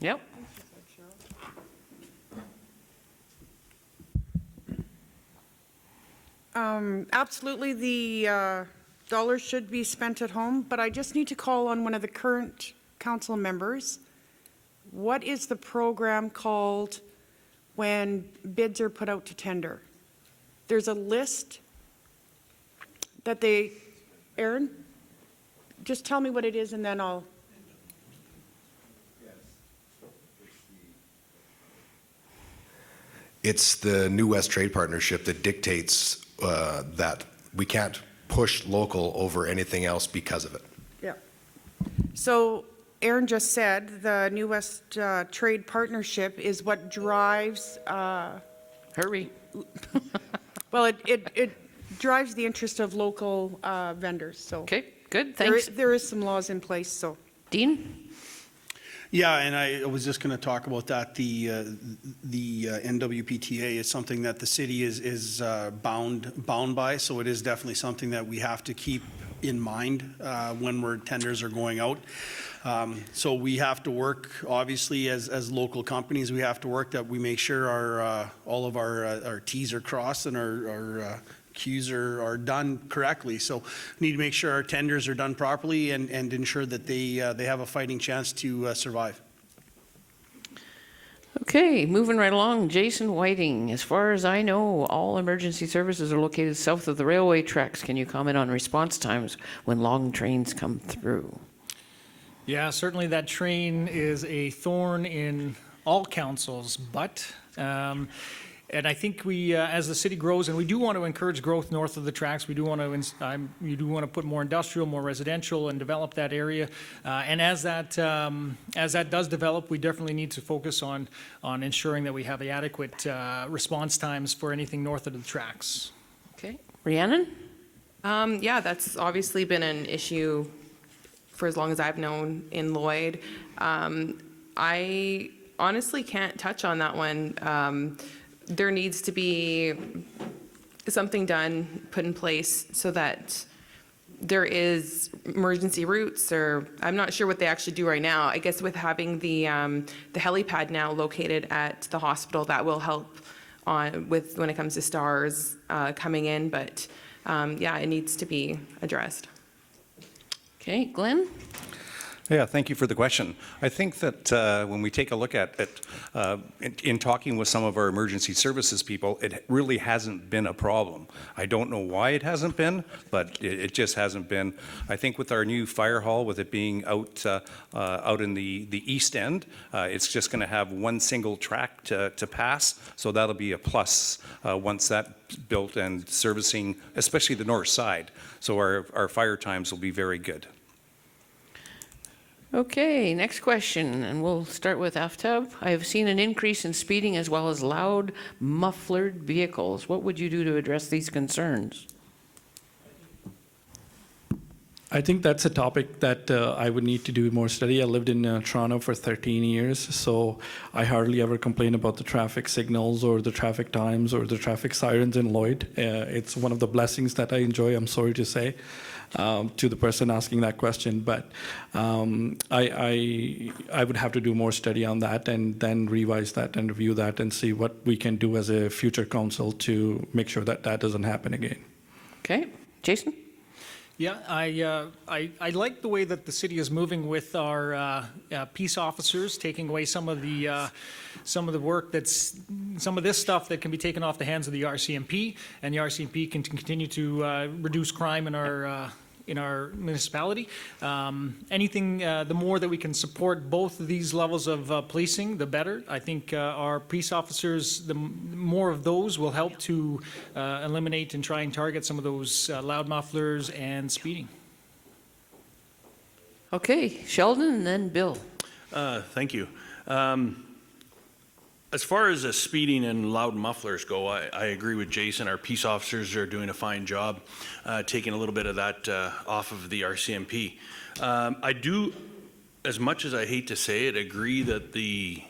Yep. Absolutely, the dollars should be spent at home, but I just need to call on one of the current council members. What is the program called when bids are put out to tender? There's a list that they, Aaron, just tell me what it is and then I'll. It's the New West Trade Partnership that dictates that we can't push local over anything else because of it. Yeah. So Aaron just said the New West Trade Partnership is what drives. Hurry. Well, it drives the interest of local vendors. So. Okay, good. Thanks. There is some laws in place. So. Dean? Yeah, and I was just going to talk about that. The NWPTA is something that the city is bound by, so it is definitely something that we have to keep in mind when tenders are going out. So we have to work, obviously, as local companies, we have to work that we make sure all of our T's are crossed and our Q's are done correctly. So we need to make sure our tenders are done properly and ensure that they have a fighting chance to survive. Okay, moving right along. Jason Whiting, as far as I know, all emergency services are located south of the railway tracks. Can you comment on response times when long trains come through? Yeah, certainly that train is a thorn in all councils, but and I think we, as the city grows, and we do want to encourage growth north of the tracks. We do want to put more industrial, more residential, and develop that area. And as that does develop, we definitely need to focus on ensuring that we have the adequate response times for anything north of the tracks. Okay, Rhiannon? Yeah, that's obviously been an issue for as long as I've known in Lloyd. I honestly can't touch on that one. There needs to be something done, put in place so that there is emergency routes, or I'm not sure what they actually do right now. I guess with having the helipad now located at the hospital, that will help when it comes to stars coming in, but yeah, it needs to be addressed. Okay, Glenn? Yeah, thank you for the question. I think that when we take a look at it, in talking with some of our emergency services people, it really hasn't been a problem. I don't know why it hasn't been, but it just hasn't been. I think with our new fire hall, with it being out in the east end, it's just going to have one single track to pass, so that'll be a plus once that's built and servicing, especially the north side. So our fire times will be very good. Okay, next question, and we'll start with Aftab. I have seen an increase in speeding as well as loud, muffled vehicles. What would you do to address these concerns? I think that's a topic that I would need to do more study. I lived in Toronto for 13 years, so I hardly ever complain about the traffic signals or the traffic times or the traffic sirens in Lloyd. It's one of the blessings that I enjoy, I'm sorry to say, to the person asking that question. But I would have to do more study on that and then revise that and review that and see what we can do as a future council to make sure that that doesn't happen again. Okay, Jason? Yeah, I like the way that the city is moving with our peace officers, taking away some of the work some of this stuff that can be taken off the hands of the RCMP, and the RCMP can continue to reduce crime in our municipality. Anything, the more that we can support both of these levels of policing, the better. I think our police officers, the more of those will help to eliminate and try and target some of those loud mufflers and speeding. Okay, Sheldon and then Bill. Thank you. As far as the speeding and loud mufflers go, I agree with Jason. Our peace officers are doing a fine job taking a little bit of that off of the RCMP. I do, as much as I hate to say it, agree that the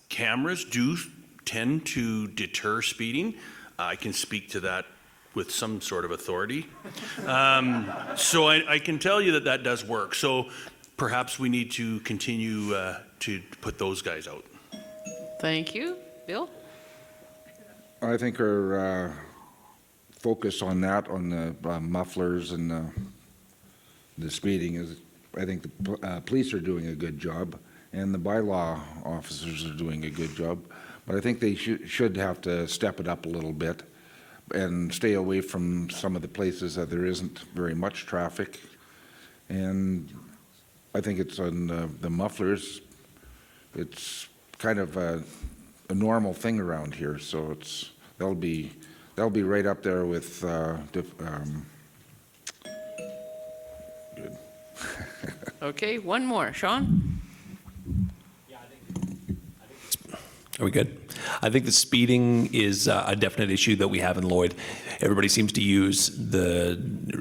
cameras do tend to deter speeding. I can speak to that with some sort of authority. So I can tell you that does work. So perhaps we need to continue to put those guys out. Thank you. Bill? I think our focus on that, on the mufflers and the speeding is, I think the police are doing a good job and the bylaw officers are doing a good job. But I think they should have to step it up a little bit and stay away from some of the places that there isn't very much traffic. And I think it's on the mufflers. It's kind of a normal thing around here, so they'll be right up there with good. Okay, one more. Sean? Are we good? I think the speeding is a definite issue that we have in Lloyd. Everybody seems to use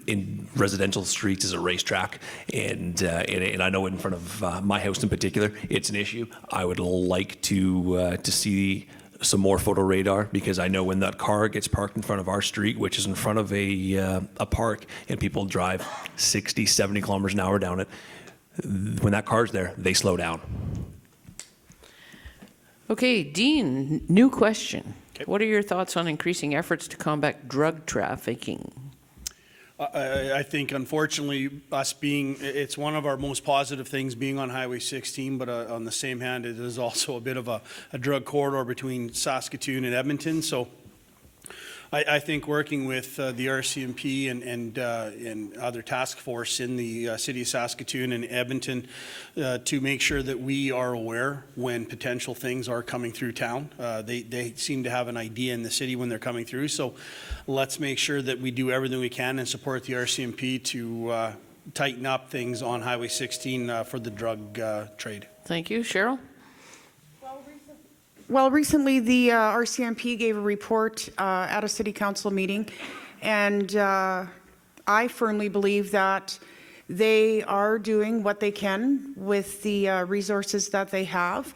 in residential streets as a racetrack, and I know in front of my house in particular, it's an issue. I would like to see some more photo radar, because I know when that car gets parked in front of our street, which is in front of a park, and people drive 60, 70 kilometers an hour down it, when that car's there, they slow down. Okay, Dean, new question. What are your thoughts on increasing efforts to combat drug trafficking? I think, unfortunately, it's one of our most positive things being on Highway 16, but on the same hand, it is also a bit of a drug corridor between Saskatoon and Edmonton. So I think working with the RCMP and other task force in the city of Saskatoon and Edmonton to make sure that we are aware when potential things are coming through town. They seem to have an idea in the city when they're coming through. So let's make sure that we do everything we can and support the RCMP to tighten up things on Highway 16 for the drug trade. Thank you. Cheryl? Well, recently the RCMP gave a report at a city council meeting, and I firmly believe that they are doing what they can with the resources that they have.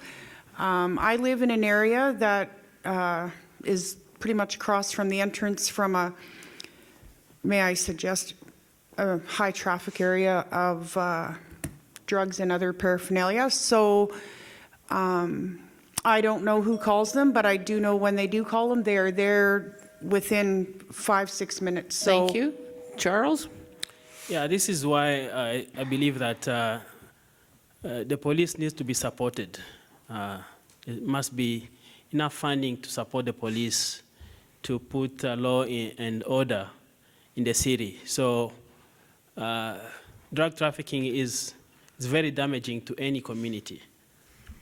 I live in an area that is pretty much across from the entrance from a, may I suggest, a high traffic area of drugs and other paraphernalia. So I don't know who calls them, but I do know when they do call them, they are there within 5-6 minutes. So, thank you. Charles? Yeah, this is why I believe that the police needs to be supported. There must be enough funding to support the police to put law and order in the city. So drug trafficking is very damaging to any community.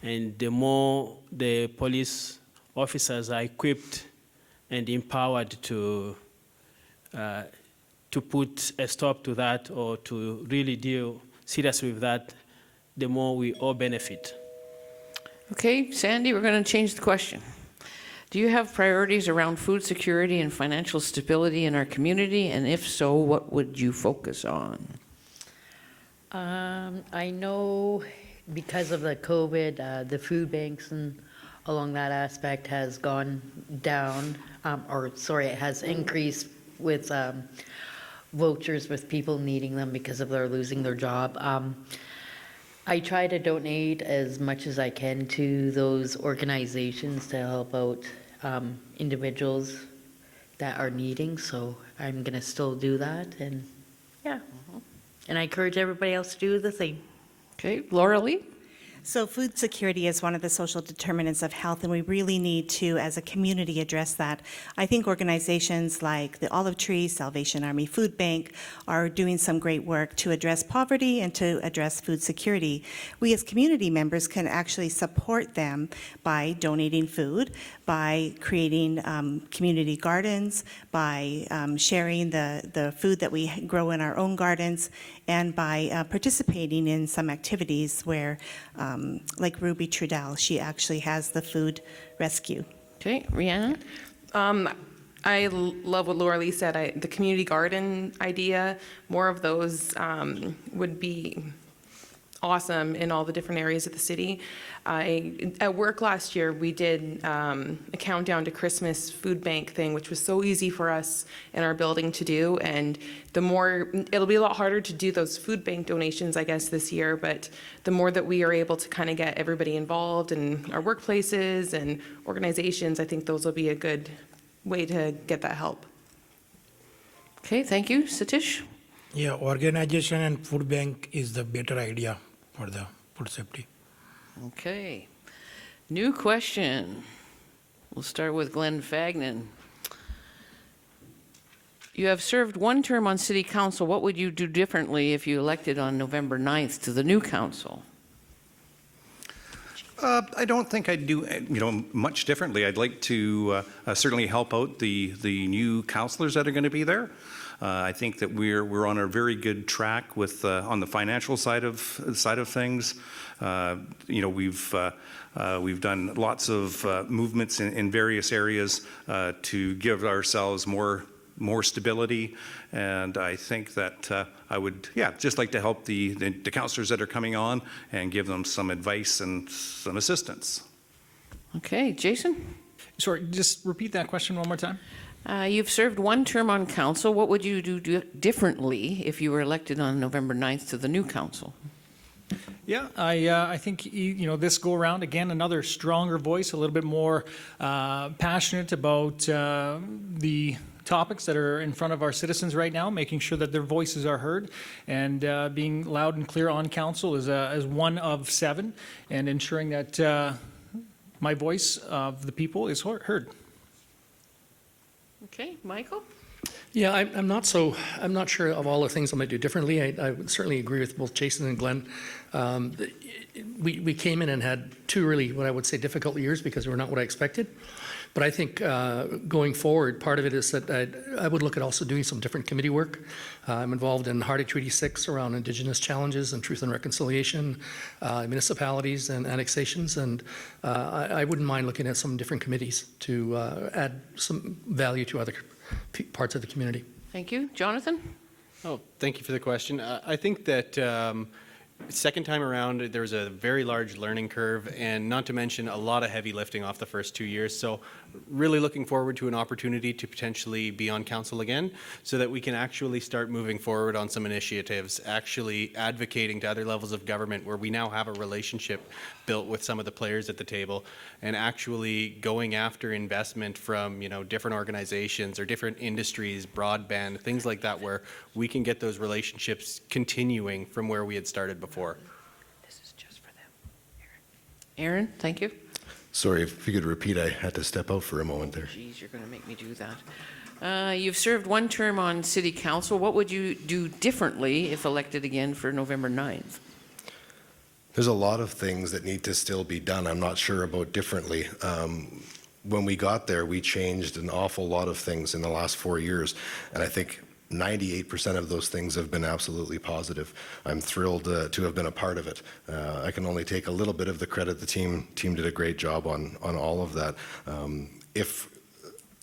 And the more the police officers are equipped and empowered to put a stop to that or to really deal seriously with that, the more we all benefit. Okay, Sandy, we're going to change the question. Do you have priorities around food security and financial stability in our community? And if so, what would you focus on? I know because of the COVID, the food banks and along that aspect has gone down, it has increased with vouchers with people needing them because of their losing their job. I try to donate as much as I can to those organizations to help out individuals that are needing, so I'm gonna still do that, and yeah. And I encourage everybody else to do the same. Okay, Laura Lee? So food security is one of the social determinants of health, and we really need to, as a community, address that. I think organizations like the Olive Tree, Salvation Army Food Bank are doing some great work to address poverty and to address food security. We as community members can actually support them by donating food, by creating community gardens, by sharing the food that we grow in our own gardens, and by participating in some activities where, like Ruby Trudell, she actually has the food rescue. Okay, Rhiannon? I love what Laura Lee said. The community garden idea, more of those would be awesome in all the different areas of the city. At work last year, we did a countdown to Christmas food bank thing, which was so easy for us in our building to do. And it'll be a lot harder to do those food bank donations, I guess, this year. But the more that we are able to kind of get everybody involved in our workplaces and organizations, I think those will be a good way to get that help. Okay, thank you. Satish? Yeah, organization and food bank is the better idea for the food safety. Okay. New question. We'll start with Glenn Fagnan. You have served one term on City Council. What would you do differently if you elected on November 9th to the new council? I don't think I'd do much differently. I'd like to certainly help out the new councillors that are going to be there. I think that we're on a very good track with on the financial side of things. We've done lots of movements in various areas to give ourselves more stability, and I think that I would just like to help the councillors that are coming on and give them some advice and some assistance. Okay, Jason? Sorry, just repeat that question one more time. You've served one term on council. What would you do differently if you were elected on November 9th to the new council? Yeah, I think, this go around, again, another stronger voice, a little bit more passionate about the topics that are in front of our citizens right now, making sure that their voices are heard, and being loud and clear on council as one of 7, and ensuring that my voice of the people is heard. Okay, Michael? Yeah, I'm not sure of all the things I might do differently. I would certainly agree with both Jason and Glenn. We came in and had 2 really, what I would say, difficult years because they were not what I expected. But I think going forward, part of it is that I would look at also doing some different committee work. I'm involved in Hardy Treaty 6 around Indigenous challenges and truth and reconciliation, municipalities and annexations, and I wouldn't mind looking at some different committees to add some value to other parts of the community. Thank you. Jonathan? Oh, thank you for the question. I think that second time around, there was a very large learning curve, and not to mention a lot of heavy lifting off the first 2 years. So really looking forward to an opportunity to potentially be on council again so that we can actually start moving forward on some initiatives, actually advocating to other levels of government where we now have a relationship built with some of the players at the table, and actually going after investment from different organizations or different industries, broadband, things like that, where we can get those relationships continuing from where we had started before. This is just for them. Aaron, thank you. Sorry, if you could repeat, I had to step out for a moment there. Geez, you're going to make me do that. You've served one term on City Council. What would you do differently if elected again for November 9th? There's a lot of things that need to still be done. I'm not sure about differently. When we got there, we changed an awful lot of things in the last 4 years, and I think 98% of those things have been absolutely positive. I'm thrilled to have been a part of it. I can only take a little bit of the credit. The team did a great job on all of that. If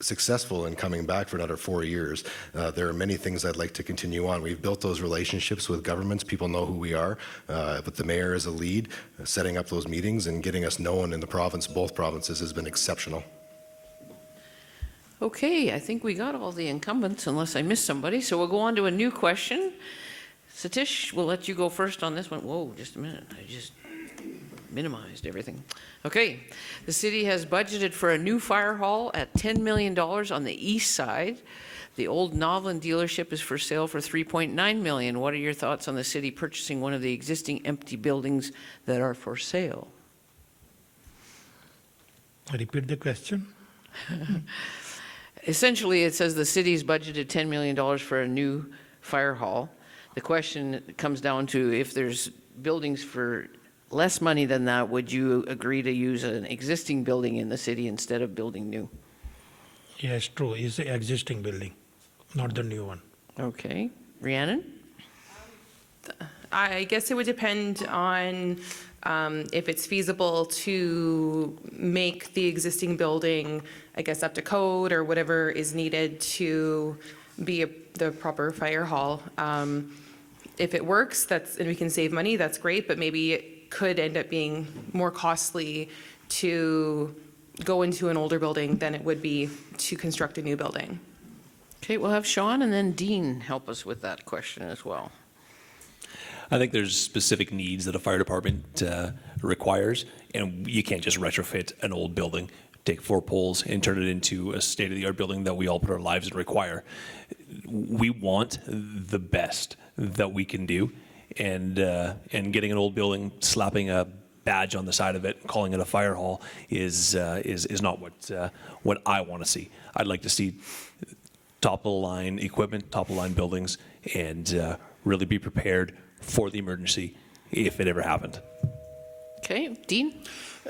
successful in coming back for another 4 years, there are many things I'd like to continue on. We've built those relationships with governments. People know who we are, but the mayor is a lead, setting up those meetings and getting us known in the province, both provinces, has been exceptional. Okay, I think we got all the incumbents unless I missed somebody, so we'll go on to a new question. Satish, we'll let you go first on this one. Whoa, just a minute. I just minimized everything. Okay, the city has budgeted for a new fire hall at $10 million on the east side. The old Novlin dealership is for sale for $3.9 million. What are your thoughts on the city purchasing one of the existing empty buildings that are for sale? Repeat the question. Essentially, it says the city's budgeted $10 million for a new fire hall. The question comes down to if there's buildings for less money than that, would you agree to use an existing building in the city instead of building new? Yes, true. It's the existing building, not the new one. Okay. Rhiannon? I guess it would depend on if it's feasible to make the existing building, I guess, up to code or whatever is needed to be the proper fire hall. if it works, and we can save money, that's great, but maybe it could end up being more costly to go into an older building than it would be to construct a new building. Okay, we'll have Sean and then Dean help us with that question as well. I think there's specific needs that a fire department requires, and you can't just retrofit an old building, take 4 poles and turn it into a state-of-the-art building that we all put our lives in require. We want the best that we can do, and getting an old building, slapping a badge on the side of it, calling it a fire hall is not what I want to see. I'd like to see top-of-the-line equipment, top-of-the-line buildings, and really be prepared for the emergency if it ever happened. Okay, Dean?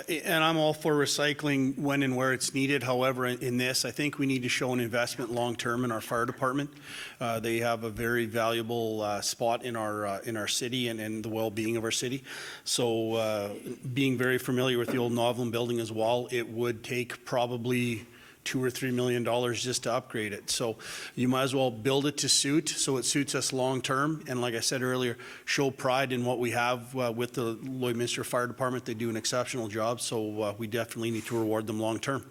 And I'm all for recycling when and where it's needed. However, in this, I think we need to show an investment long-term in our fire department. They have a very valuable spot in our city and the well-being of our city. So being very familiar with the old Novelin building as well, it would take probably $2 or $3 million just to upgrade it. So you might as well build it to suit, so it suits us long term. And like I said earlier, show pride in what we have with the Lloydminster Fire Department. They do an exceptional job, so we definitely need to reward them long term.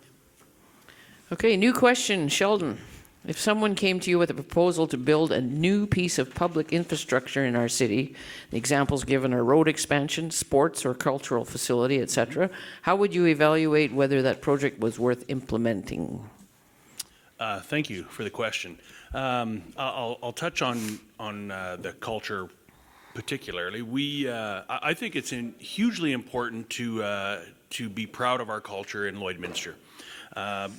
Okay, new question, Sheldon. If someone came to you with a proposal to build a new piece of public infrastructure in our city, the examples given are road expansion, sports or cultural facility, etc., how would you evaluate whether that project was worth implementing? Thank you for the question. I'll touch on the culture particularly. I think it's hugely important to be proud of our culture in Lloydminster.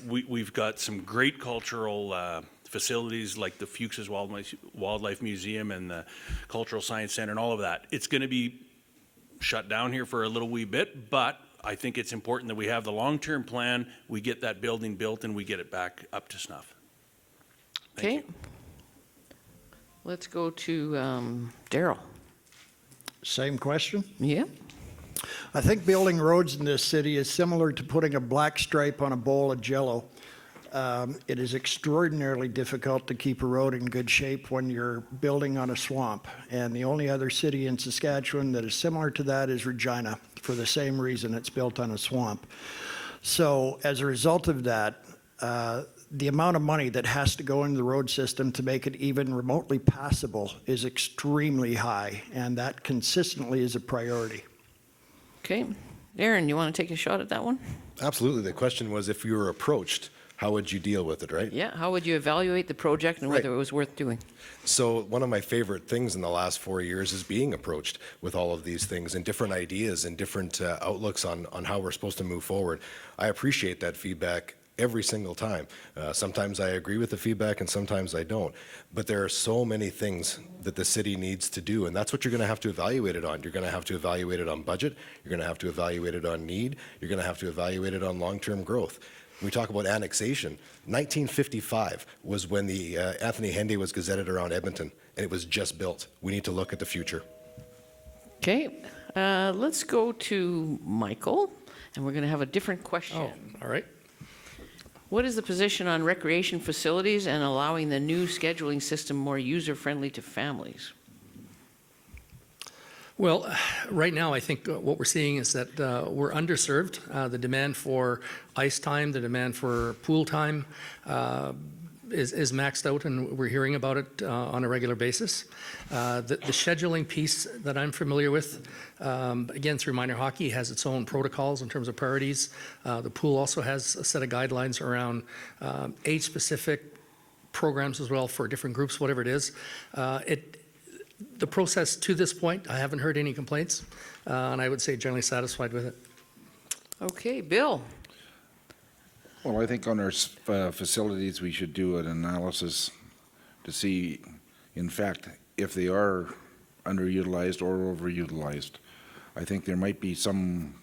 We've got some great cultural facilities like the Fuchs's Wildlife Museum and the Cultural Science Center and all of that. It's going to be shut down here for a little wee bit, but I think it's important that we have the long-term plan, we get that building built, and we get it back up to snuff. Thank you. Let's go to Daryl. Same question? Yeah. I think building roads in this city is similar to putting a black stripe on a bowl of Jell-O. It is extraordinarily difficult to keep a road in good shape when you're building on a swamp. And the only other city in Saskatchewan that is similar to that is Regina, for the same reason. It's built on a swamp. So as a result of that, the amount of money that has to go into the road system to make it even remotely passable is extremely high, and that consistently is a priority. Okay. Aaron, you want to take a shot at that one? Absolutely. The question was, if you were approached, how would you deal with it, right? Yeah. How would you evaluate the project and whether it was worth doing? So one of my favorite things in the last 4 years is being approached with all of these things and different ideas and different outlooks on how we're supposed to move forward. I appreciate that feedback every single time. Sometimes I agree with the feedback and sometimes I don't. But there are so many things that the city needs to do, and that's what you're going to have to evaluate it on. You're going to have to evaluate it on budget. You're going to have to evaluate it on need. You're going to have to evaluate it on long-term growth. When we talk about annexation, 1955 was when the Anthony Henday was gazetted around Edmonton, and it was just built. We need to look at the future. Okay. Let's go to Michael, and we're going to have a different question. Oh, all right. What is the position on recreation facilities and allowing the new scheduling system more user-friendly to families? Well, right now, I think what we're seeing is that we're underserved. The demand for ice time, the demand for pool time is maxed out, and we're hearing about it on a regular basis. The scheduling piece that I'm familiar with, again, through minor hockey, has its own protocols in terms of priorities. The pool also has a set of guidelines around age-specific programs as well for different groups, whatever it is. The process to this point, I haven't heard any complaints, and I would say generally satisfied with it. Okay, Bill. Well, I think on our facilities, we should do an analysis to see, in fact, if they are underutilized or overutilized. I think there might be some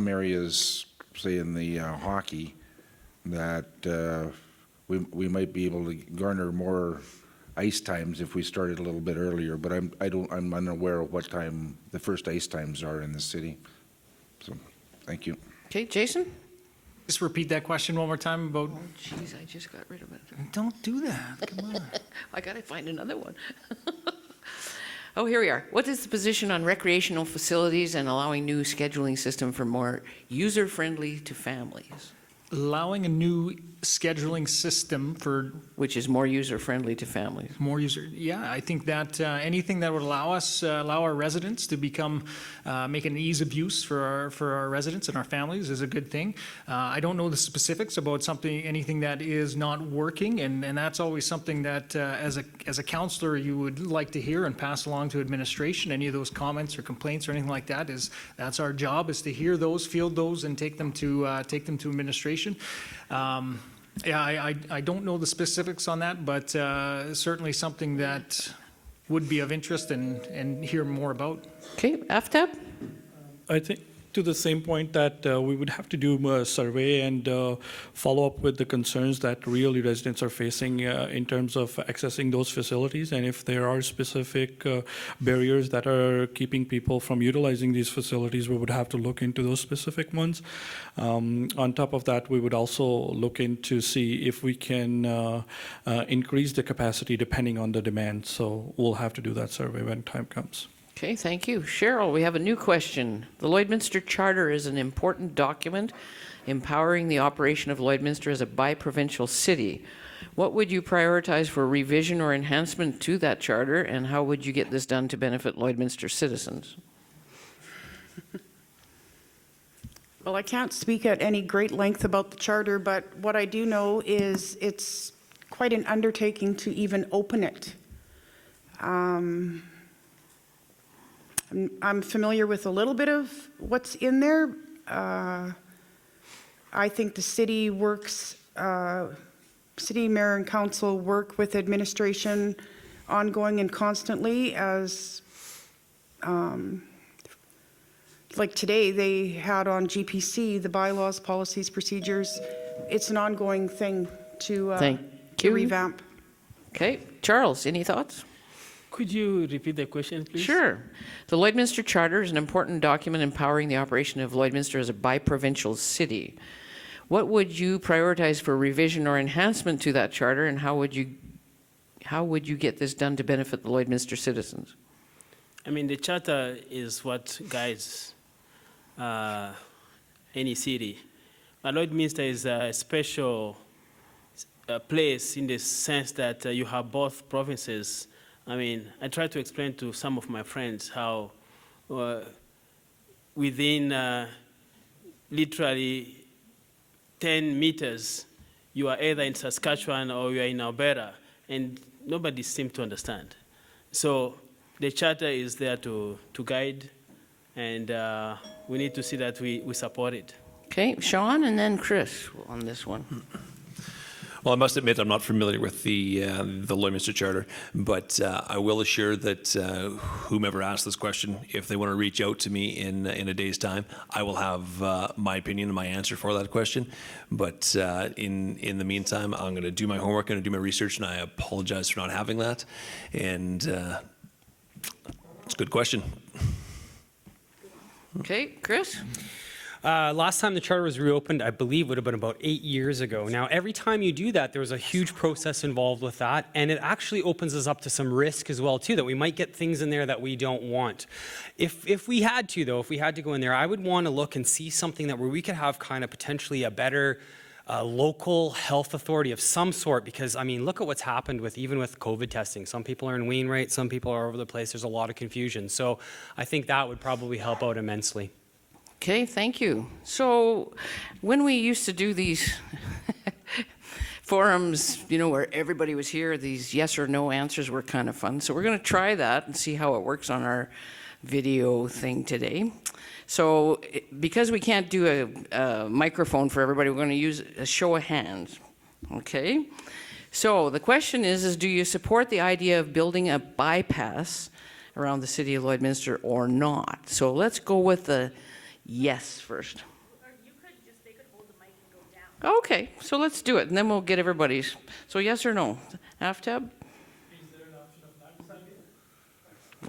areas, say in the hockey, that we might be able to garner more ice times if we started a little bit earlier, but I'm unaware of what time the first ice times are in the city. So, thank you. Okay, Jason? Just repeat that question one more time about... Oh, jeez, I just got rid of it. Don't do that. Come on. I got to find another one. Oh, here we are. What is the position on recreational facilities and allowing new scheduling system for more user-friendly to families? Allowing a new scheduling system for which is more user-friendly to families. more yeah, I think that anything that would allow our residents to become, make an ease of use for our residents and our families is a good thing. I don't know the specifics about anything that is not working, and that's always something that as a counselor you would like to hear and pass along to administration. Any of those comments or complaints or anything like that that's our job, is to hear those, field those, and take them to administration. Yeah, I don't know the specifics on that, but certainly something that would be of interest and hear more about. Okay, Aftab? I think to the same point that we would have to do a survey and follow up with the concerns that really residents are facing in terms of accessing those facilities, and if there are specific barriers that are keeping people from utilizing these facilities, we would have to look into those specific ones. On top of that, we would also look into see if we can increase the capacity depending on the demand. So we'll have to do that survey when time comes. Okay, thank you. Cheryl, we have a new question. The Lloydminster Charter is an important document empowering the operation of Lloydminster as a bi-provincial city. What would you prioritize for revision or enhancement to that charter, and how would you get this done to benefit Lloydminster citizens? Well, I can't speak at any great length about the charter, but what I do know is it's quite an undertaking to even open it. I'm familiar with a little bit of what's in there. I think the city works, city, mayor, and council work with administration ongoing and constantly as, like today, they had on GPC, the bylaws, policies, procedures. It's an ongoing thing to revamp. Okay, Charles, any thoughts? Could you repeat the question, please? Sure. The Lloydminster Charter is an important document empowering the operation of Lloydminster as a bi-provincial city. What would you prioritize for revision or enhancement to that charter, and how would you get this done to benefit the Lloydminster citizens? I mean, the charter is what guides any city. But Lloydminster is a special place in the sense that you have both provinces. I mean, I try to explain to some of my friends how within literally 10 meters, you are either in Saskatchewan or you are in Alberta, and nobody seems to understand. So the charter is there to guide, and we need to see that we support it. Okay, Sean, and then Chris on this one. Well, I must admit I'm not familiar with the Lloydminster Charter, but I will assure that whomever asked this question, if they want to reach out to me in a day's time, I will have my opinion and my answer for that question. But in the meantime, I'm going to do my homework, going to do my research, and I apologize for not having that. And it's a good question. Okay, Chris? Last time the charter was reopened, I believe, would have been about 8 years ago. Now, every time you do that, there was a huge process involved with that, and it actually opens us up to some risk as well, too, that we might get things in there that we don't want. If we had to, though, if we had to go in there, I would want to look and see something that where we could have kind of potentially a better local health authority of some sort, because, I mean, look at what's happened even with COVID testing. Some people are in Wainwright, some people are over the place. There's a lot of confusion. So I think that would probably help out immensely. Okay, thank you. So when we used to do these forums, you know, where everybody was here, these yes or no answers were kind of fun. So we're going to try that and see how it works on our video thing today. So because we can't do a microphone for everybody, we're going to use a show of hands. Okay? So the question is do you support the idea of building a bypass around the city of Lloydminster or not? So let's go with the yes first. Okay, so let's do it, and then we'll get everybody's. So yes or no? Aftab?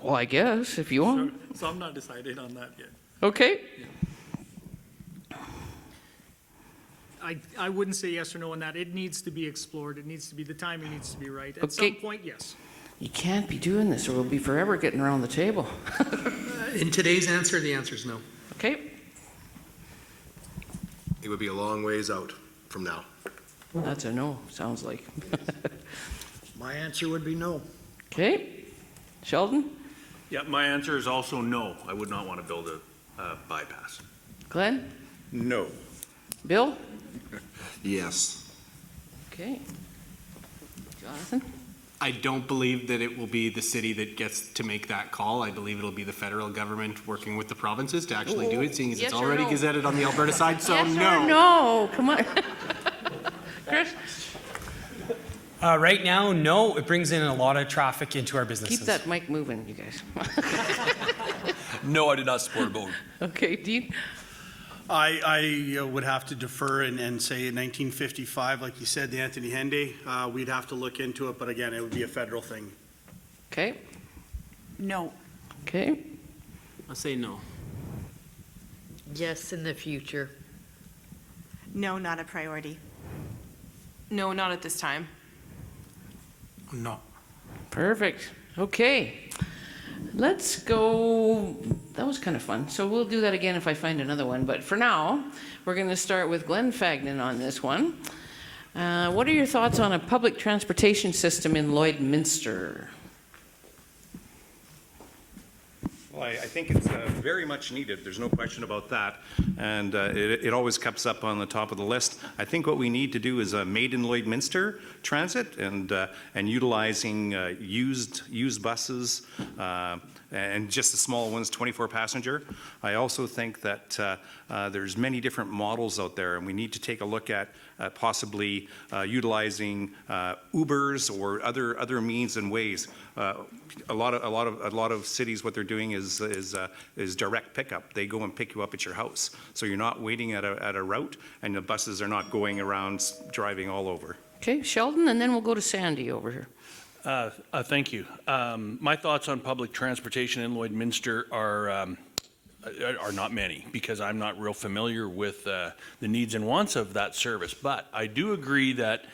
Well, I guess, if you want. So I'm not decided on that yet. Okay. I wouldn't say yes or no on that. It needs to be explored. It needs to be, the timing needs to be right. At some point, yes. You can't be doing this or we'll be forever getting around the table. In today's answer, the answer is no. Okay, It would be a long ways out from now. that's a no, sounds like. My answer would be no. Okay, Sheldon, Yeah, my answer is also no. I would not want to build a bypass. Glenn, No. Bill? Yes. Okay. Jonathan? I don't believe that it will be the city that gets to make that call. I believe it'll be the federal government working with the provinces to actually do it, seeing as Yes it's or already no? gazetted on the Alberta side, so Yes or no. no, come on. Chris, Right now, no, it brings in a lot of traffic into our businesses. keep that mic moving, you guys. No, I do not support a vote. Okay, Dean? I would have to defer and say in 1955, like you said, the Anthony Henday, we'd have to look into it, but again, it would be a federal thing. Okay, No. okay. I'll say no. Yes, in the future. No, not a priority. No, not at this time. No. Perfect. Okay. Let's go. That was kind of fun. So we'll do that again if I find another one. But for now, we're going to start with Glenn Fagnan on this one. What are your thoughts on a public transportation system in Lloydminster? Well, I think it's very much needed. There's no question about that. And it always comes up on the top of the list. I think what we need to do is a made in Lloydminster transit and utilizing used buses and just the small ones, 24 passenger. I also think that there's many different models out there, and we need to take a look at possibly utilizing Ubers or other means and ways. A lot of cities, what they're doing is direct pickup. They go and pick you up at your house, so you're not waiting at a route, and the buses are not going around driving all over. Okay, Sheldon, and then we'll go to Sandy over here. Thank you. My thoughts on public transportation in Lloydminster are not many, because I'm not real familiar with the needs and wants of that service. But I do agree that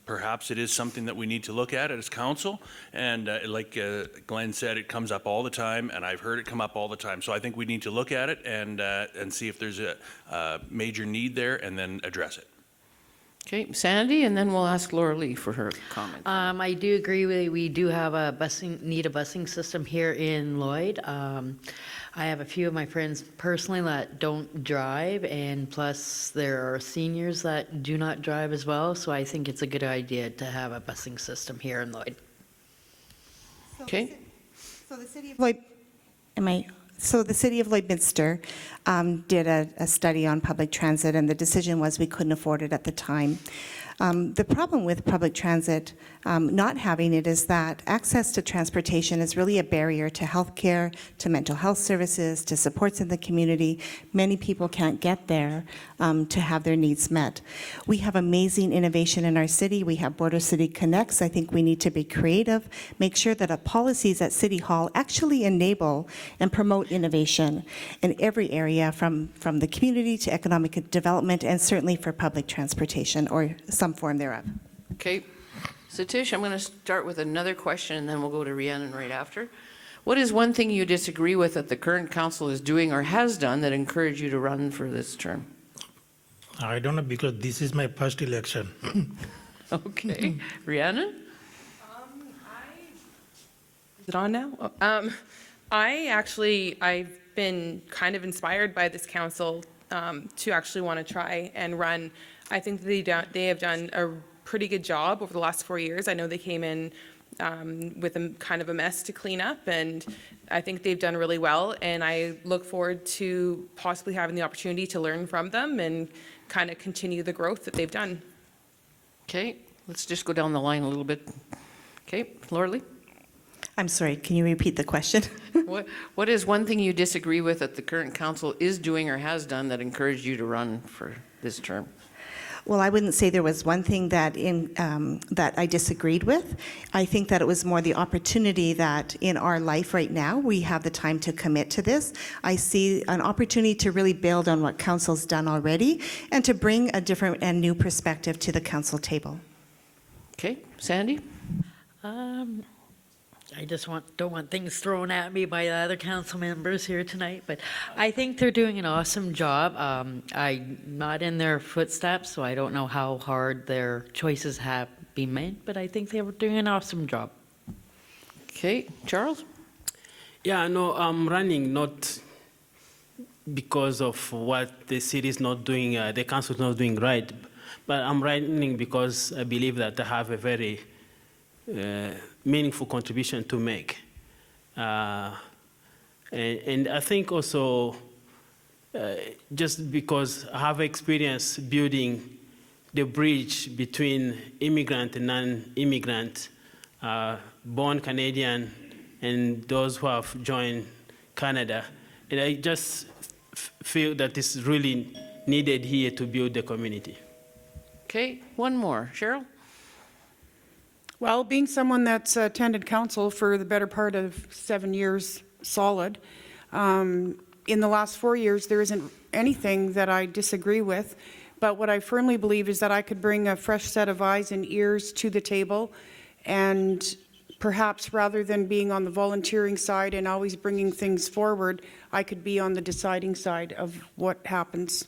perhaps it is something that we need to look at as council. And like Glenn said, it comes up all the time, and I've heard it come up all the time. So I think we need to look at it and see if there's a major need there, and then address it. Okay, Sandy, and then we'll ask Laura Lee for her comment. I do agree we do have need a busing system here in Lloyd. I have a few of my friends personally that don't drive, and plus there are seniors that do not drive as well, so I think it's a good idea to have a busing system here in Lloyd. Okay. So the city of Lloydminster did a study on public transit, and the decision was we couldn't afford it at the time. The problem with public transit not having it is that access to transportation is really a barrier to healthcare, to mental health services, to supports in the community. Many people can't get there to have their needs met. We have amazing innovation in our city. We have Border City Connects. I think we need to be creative, make sure that our policies at City Hall actually enable and promote innovation in every area, from the community to economic development, and certainly for public transportation or some form thereof. Okay. Satish, I'm going to start with another question, and then we'll go to Rhiannon right after. What is one thing you disagree with that the current council is doing or has done that encouraged you to run for this term? I don't know, because this is my first election. Okay. Rhiannon? Is it on now? I've been kind of inspired by this council to actually want to try and run. I think they have done a pretty good job over the last 4 years. I know they came in with a kind of a mess to clean up, and I think they've done really well, and I look forward to possibly having the opportunity to learn from them and kind of continue the growth that they've done. Okay, let's just go down the line a little bit. Okay, Laura Lee? I'm sorry, can you repeat the question? What is one thing you disagree with that the current council is doing or has done that encouraged you to run for this term? Well, I wouldn't say there was one thing that that I disagreed with. I think that it was more the opportunity that in our life right now, we have the time to commit to this. I see an opportunity to really build on what council's done already and to bring a different and new perspective to the council table. Okay, Sandy? I just don't want things thrown at me by the other council members here tonight, but I think they're doing an awesome job. I'm not in their footsteps, so I don't know how hard their choices have been made, but I think they were doing an awesome job. Okay, Charles? Yeah, no, I'm running not because of what the city is not doing, the council is not doing right, but I'm running because I believe that I have a very meaningful contribution to make. And I think also, just because I have experience building the bridge between immigrant and non-immigrant, born Canadian and those who have joined Canada, and I just feel that it's really needed here to build the community. Okay, one more. Cheryl? Well, being someone that's attended council for the better part of 7 years solid, in the last 4 years, there isn't anything that I disagree with, but what I firmly believe is that I could bring a fresh set of eyes and ears to the table, and perhaps rather than being on the volunteering side and always bringing things forward, I could be on the deciding side of what happens.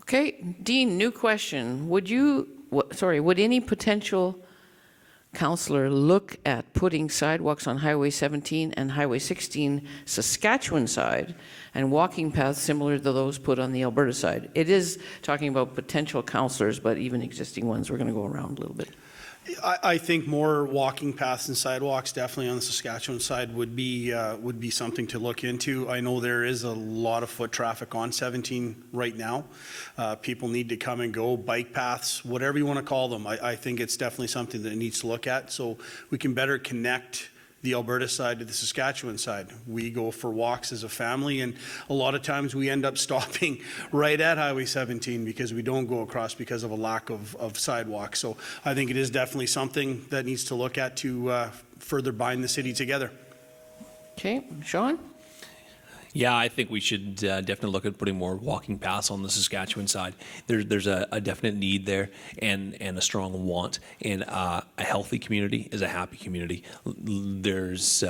Okay, Dean, new question. Would any potential councillor look at putting sidewalks on Highway 17 and Highway 16 Saskatchewan side and walking paths similar to those put on the Alberta side? It is talking about potential councillors, but even existing ones. We're going to go around a little bit. I think more walking paths and sidewalks definitely on the Saskatchewan side would be something to look into. I know there is a lot of foot traffic on 17 right now. People need to come and go, bike paths, whatever you want to call them. I think it's definitely something that needs to look at so we can better connect the Alberta side to the Saskatchewan side. We go for walks as a family, and a lot of times we end up stopping right at Highway 17 because we don't go across because of a lack of sidewalks. So I think it is definitely something that needs to look at to further bind the city together. Okay, Sean? Yeah, I think we should definitely look at putting more walking paths on the Saskatchewan side. There's a definite need there and a strong want. And a healthy community is a happy community. There's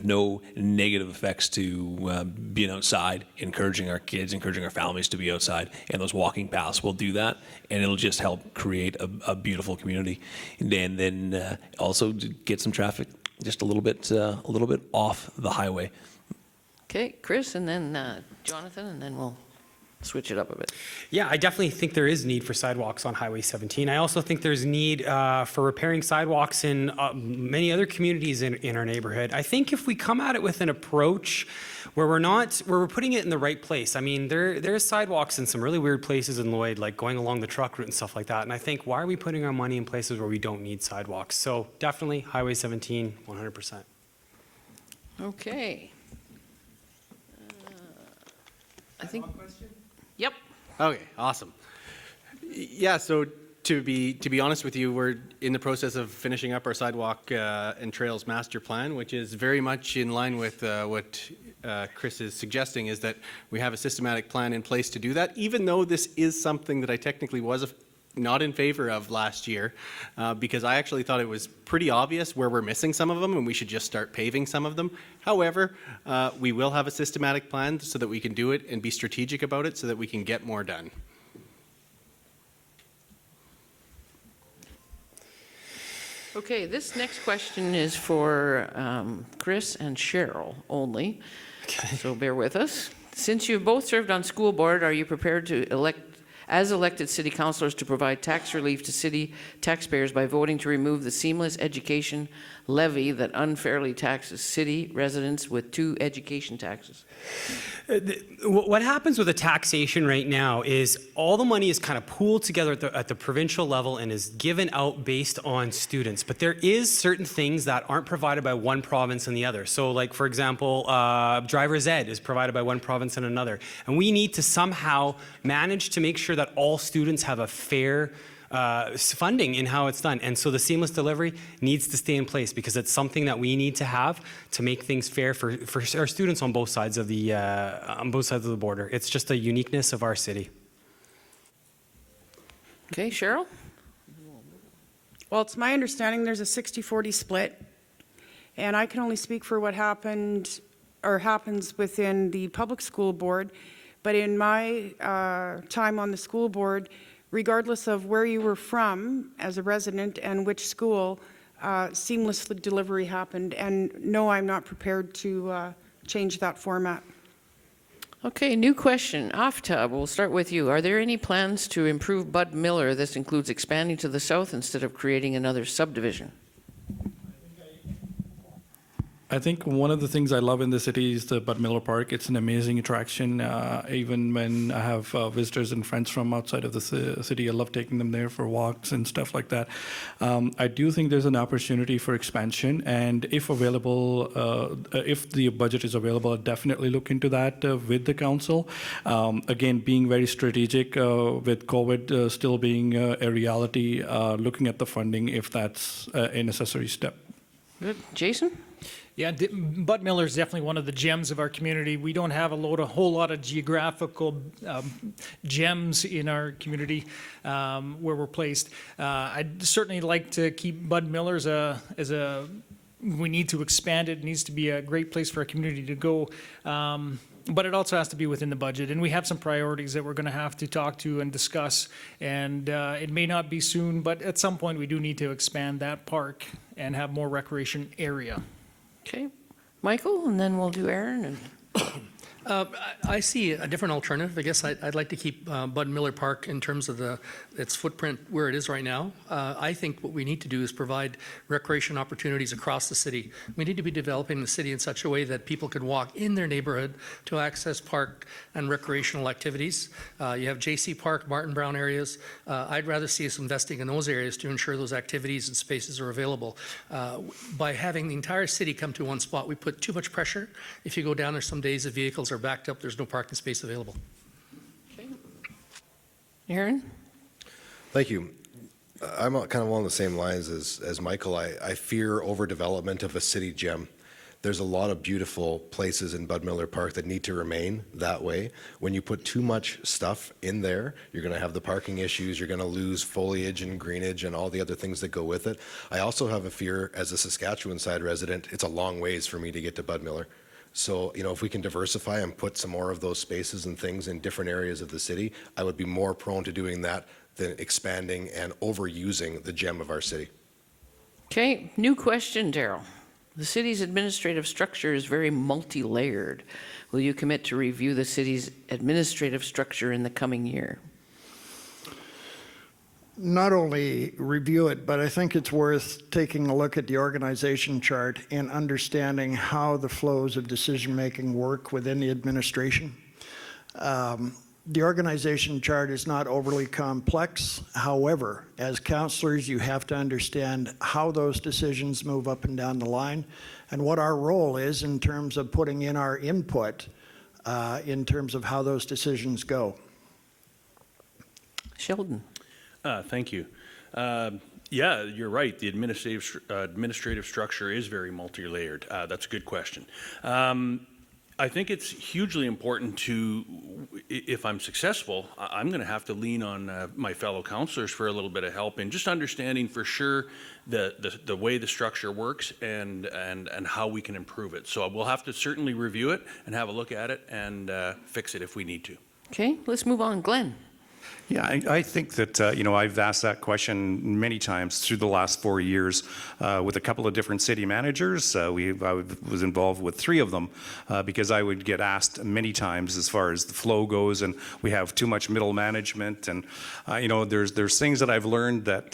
no negative effects to being outside, encouraging our kids, encouraging our families to be outside. And those walking paths will do that, and it'll just help create a beautiful community. And then also get some traffic just a little bit off the highway. Okay, Chris, and then Jonathan, and then we'll switch it up a bit. Yeah, I definitely think there is need for sidewalks on Highway 17. I also think there's need for repairing sidewalks in many other communities in our neighborhood. I think if we come at it with an approach where we're putting it in the right place. I mean, there's sidewalks in some really weird places in Lloyd, like going along the truck route and stuff like that. And I think, why are we putting our money in places where we don't need sidewalks? So definitely Highway 17, 100%. Okay. I think. Yep. Okay, awesome. Yeah, so to be honest with you, we're in the process of finishing up our sidewalk and trails master plan, which is very much in line with what Chris is suggesting, is that we have a systematic plan in place to do that, even though this is something that I technically was not in favor of last year, because I actually thought it was pretty obvious where we're missing some of them and we should just start paving some of them. However, we will have a systematic plan so that we can do it and be strategic about it so that we can get more done. Okay, this next question is for Chris and Cheryl only, so bear with us. Since you've both served on school board, are you prepared to as elected city councillors to provide tax relief to city taxpayers by voting to remove the seamless education levy that unfairly taxes city residents with 2 education taxes? What happens with the taxation right now is all the money is kind of pooled together at the provincial level and is given out based on students. But there is certain things that aren't provided by one province and the other. So like, for example, driver's ed is provided by one province and another. And we need to somehow manage to make sure that all students have a fair funding in how it's done. And so the seamless delivery needs to stay in place because it's something that we need to have to make things fair for our students on both sides of the border. It's just a uniqueness of our city. Okay, Cheryl? Well, it's my understanding there's a 60-40 split, and I can only speak for what happened or happens within the public school board, but in my time on the school board, regardless of where you were from as a resident and which school, seamless delivery happened, and no, I'm not prepared to change that format. Okay, new question. Aftab, we'll start with you. Are there any plans to improve Bud Miller? This includes expanding to the south instead of creating another subdivision. I think one of the things I love in the city is the Bud Miller Park. It's an amazing attraction. Even when I have visitors and friends from outside of the city, I love taking them there for walks and stuff like that. I do think there's an opportunity for expansion, and if available, if the budget is available, I'll definitely look into that with the council. Again, being very strategic with COVID still being a reality, looking at the funding if that's a necessary step. Good. Jason? Yeah, Bud Miller is definitely one of the gems of our community. We don't have whole lot of geographical gems in our community where we're placed. I'd certainly like to keep Bud Miller as a. We need to expand it. It needs to be a great place for our community to go. But it also has to be within the budget, and we have some priorities that we're going to have to talk to and discuss. And it may not be soon, but at some point we do need to expand that park and have more recreation area. Okay. Michael, and then we'll do Aaron. And I see a different alternative. I guess I'd like to keep Bud Miller Park in terms of its footprint where it is right now. I think what we need to do is provide recreation opportunities across the city. We need to be developing the city in such a way that people can walk in their neighborhood to access park and recreational activities. You have JC Park, Martin Brown areas. I'd rather see us investing in those areas to ensure those activities and spaces are available. By having the entire city come to one spot, we put too much pressure. If you go down there some days, the vehicles are backed up, there's no parking space available. Okay. Aaron? Thank you. I'm kind of along the same lines as Michael. I fear overdevelopment of a city gem. There's a lot of beautiful places in Bud Miller Park that need to remain that way. When you put too much stuff in there, you're going to have the parking issues, you're going to lose foliage and greenage and all the other things that go with it. I also have a fear, as a Saskatchewan side resident, it's a long ways for me to get to Bud Miller. So, if we can diversify and put some more of those spaces and things in different areas of the city, I would be more prone to doing that than expanding and overusing the gem of our city. Okay, new question, Daryl. The city's administrative structure is very multi-layered. Will you commit to review the city's administrative structure in the coming year? Not only review it, but I think it's worth taking a look at the organization chart and understanding how the flows of decision-making work within the administration. The organization chart is not overly complex. However, as councillors, you have to understand how those decisions move up and down the line and what our role is in terms of putting in our input in terms of how those decisions go. Sheldon. Thank you. Yeah, you're right. The administrative structure is very multi-layered. That's a good question. I think it's hugely important to, if I'm successful, I'm going to have to lean on my fellow councillors for a little bit of help in just understanding for sure the way the structure works and how we can improve it. So we'll have to certainly review it and have a look at it and fix it if we need to. Okay, let's move on. Glenn. Yeah, I think that, I've asked that question many times through the last 4 years with a couple of different city managers. I was involved with 3 of them because I would get asked many times as far as the flow goes, and we have too much middle management. And, there's things that I've learned that,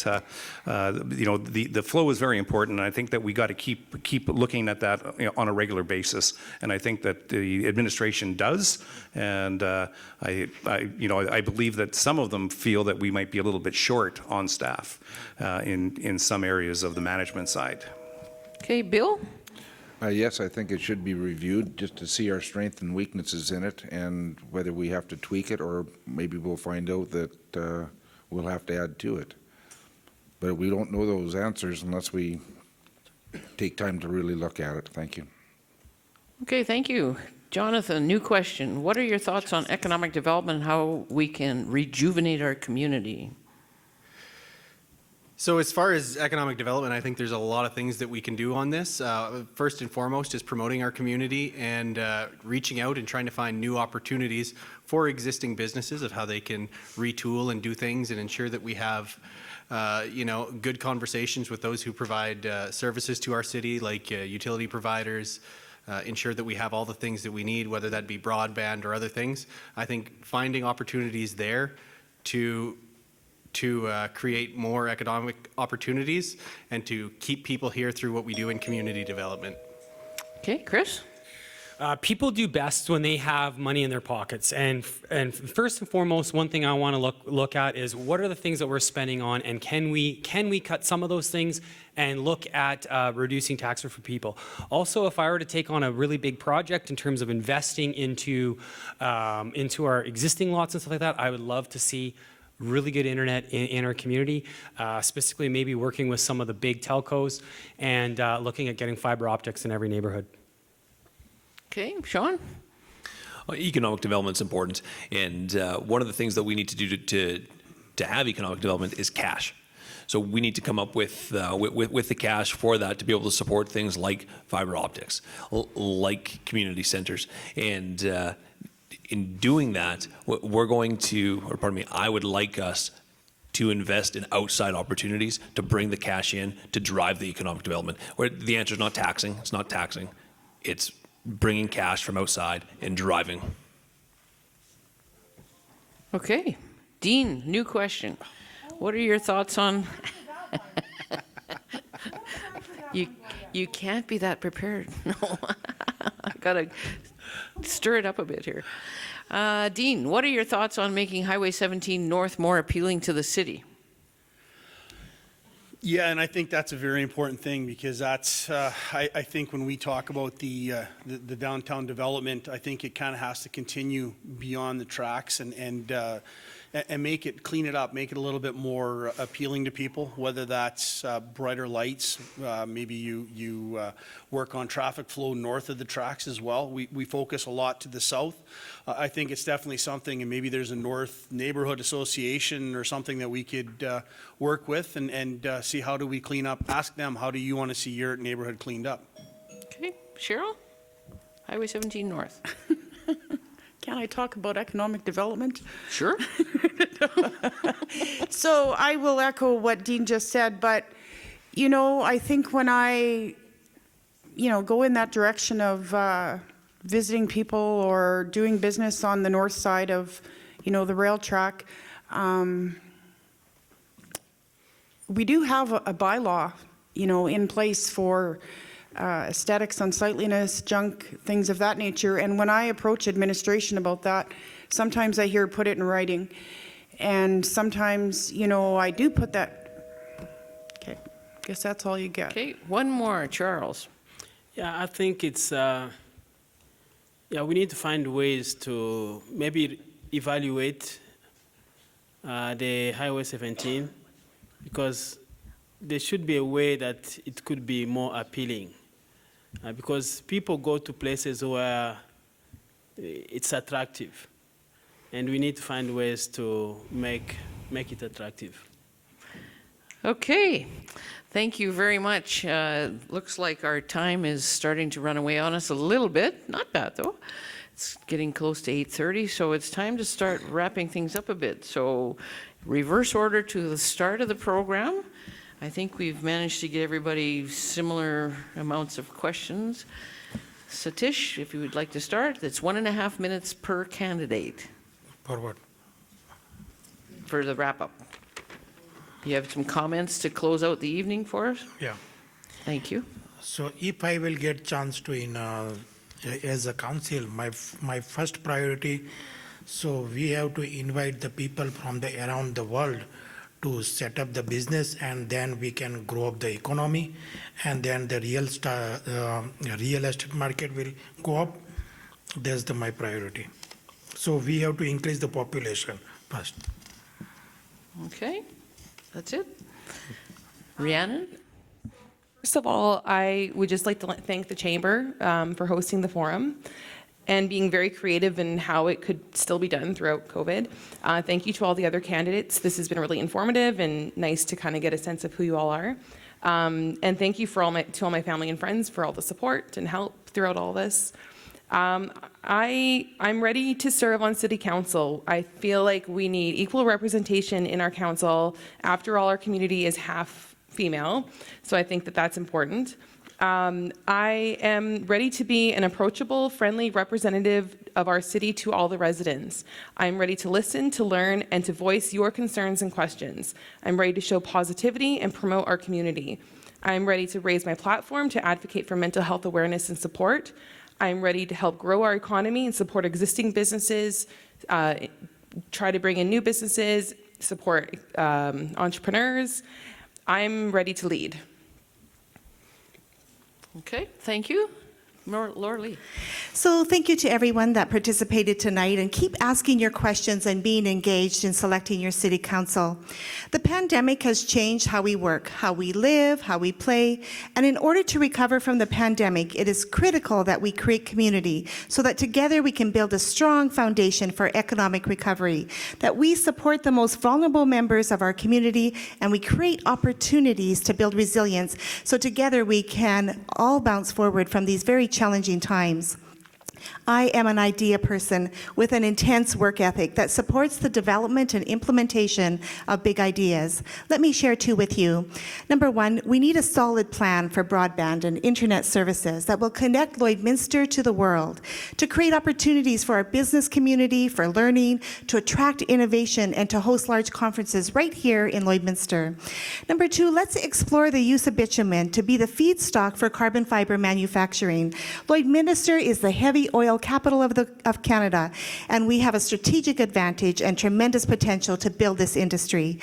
the flow is very important. And I think that we got to keep looking at that on a regular basis. And I think that the administration does. And I believe that some of them feel that we might be a little bit short on staff in some areas of the management side. Okay, Bill? Yes, I think it should be reviewed just to see our strengths and weaknesses in it and whether we have to tweak it or maybe we'll find out that we'll have to add to it. But we don't know those answers unless we take time to really look at it. Thank you. Okay, thank you. Jonathan, new question. What are your thoughts on economic development and how we can rejuvenate our community? So as far as economic development, I think there's a lot of things that we can do on this. First and foremost is promoting our community and reaching out and trying to find new opportunities for existing businesses of how they can retool and do things and ensure that we have good conversations with those who provide services to our city, like utility providers, ensure that we have all the things that we need, whether that be broadband or other things. I think finding opportunities there to create more economic opportunities and to keep people here through what we do in community development. Okay, Chris? People do best when they have money in their pockets. And first and foremost, one thing I want to look at is what are the things that we're spending on, and can we cut some of those things and look at reducing taxes for people. Also, if I were to take on a really big project in terms of investing into our existing lots and stuff like that, I would love to see really good internet in our community, specifically maybe working with some of the big telcos and looking at getting fiber optics in every neighborhood. Okay, Sean? Well, economic development's important, and one of the things that we need to do to have economic development is cash. So we need to come up with the cash for that to be able to support things like fiber optics, like community centers, and in doing that, we're going to, or pardon me, I would like us to invest in outside opportunities to bring the cash in to drive the economic development. Where the answer is not taxing, it's not taxing, it's bringing cash from outside and driving. Okay. Dean, new question. What are your thoughts on... You can't be that prepared. No. I gotta stir it up a bit here. Dean, what are your thoughts on making Highway 17 North more appealing to the city? Yeah, and I think that's a very important thing because that's, I think when we talk about the downtown development, I think it kind of has to continue beyond the tracks and make it, clean it up, make it a little bit more appealing to people, whether that's brighter lights, maybe you work on traffic flow north of the tracks as well. We focus a lot to the south. I think it's definitely something, and maybe there's a North Neighborhood Association or something that we could work with and see how do we clean up, ask them, how do you want to see your neighborhood cleaned up? Okay, Cheryl? Highway 17 North. Can I talk about economic development? Sure. So I will echo what Dean just said, but, I think when I, go in that direction of visiting people or doing business on the north side of, the rail track, we do have a bylaw, in place for aesthetics, unsightliness, junk, things of that nature. And when I approach administration about that, sometimes I hear put it in writing. And sometimes, I do put that. Okay, guess that's all you get. Okay, one more, Charles. Yeah, I think it's, we need to find ways to maybe evaluate the Highway 17 because there should be a way that it could be more appealing. Because people go to places where it's attractive, and we need to find ways to make it attractive. Okay, thank you very much. Looks like our time is starting to run away on us a little bit. Not bad, though. It's getting close to 8:30, so it's time to start wrapping things up a bit. So reverse order to the start of the program. I think we've managed to get everybody similar amounts of questions. Satish, if you would like to start, it's 1.5 minutes per candidate. For what? For the wrap-up. You have some comments to close out the evening for us? Yeah. Thank you. So if I will get chance to as a council, my first priority, so we have to invite the people from around the world to set up the business, and then we can grow up the economy, and then the real estate market will go up. That's my priority. So we have to increase the population first. Okay, that's it. Rhiannon? First of all, I would just like to thank the Chamber for hosting the forum. and being very creative in how it could still be done throughout COVID. Thank you to all the other candidates. This has been really informative and nice to kind of get a sense of who you all are. And thank you to all my family and friends for all the support and help throughout all this. I'm ready to serve on City Council. I feel like we need equal representation in our council. After all, our community is half female, so I think that that's important. I am ready to be an approachable, friendly representative of our city to all the residents. I'm ready to listen, to learn, and to voice your concerns and questions. I'm ready to show positivity and promote our community. I'm ready to raise my platform to advocate for mental health awareness and support. I'm ready to help grow our economy and support existing businesses, try to bring in new businesses, support entrepreneurs. I'm ready to lead. Okay, thank you. Laura Lee. So thank you to everyone that participated tonight, and keep asking your questions and being engaged in selecting your city council. The pandemic has changed how we work, how we live, how we play, and in order to recover from the pandemic, it is critical that we create community so that together we can build a strong foundation for economic recovery, that we support the most vulnerable members of our community, and we create opportunities to build resilience so together we can all bounce forward from these very challenging times. I am an idea person with an intense work ethic that supports the development and implementation of big ideas. Let me share two with you. Number one, we need a solid plan for broadband and internet services that will connect Lloydminster to the world, to create opportunities for our business community, for learning, to attract innovation, and to host large conferences right here in Lloydminster. Number two, let's explore the use of bitumen to be the feedstock for carbon fiber manufacturing. Lloydminster is the heavy oil capital of Canada, and we have a strategic advantage and tremendous potential to build this industry.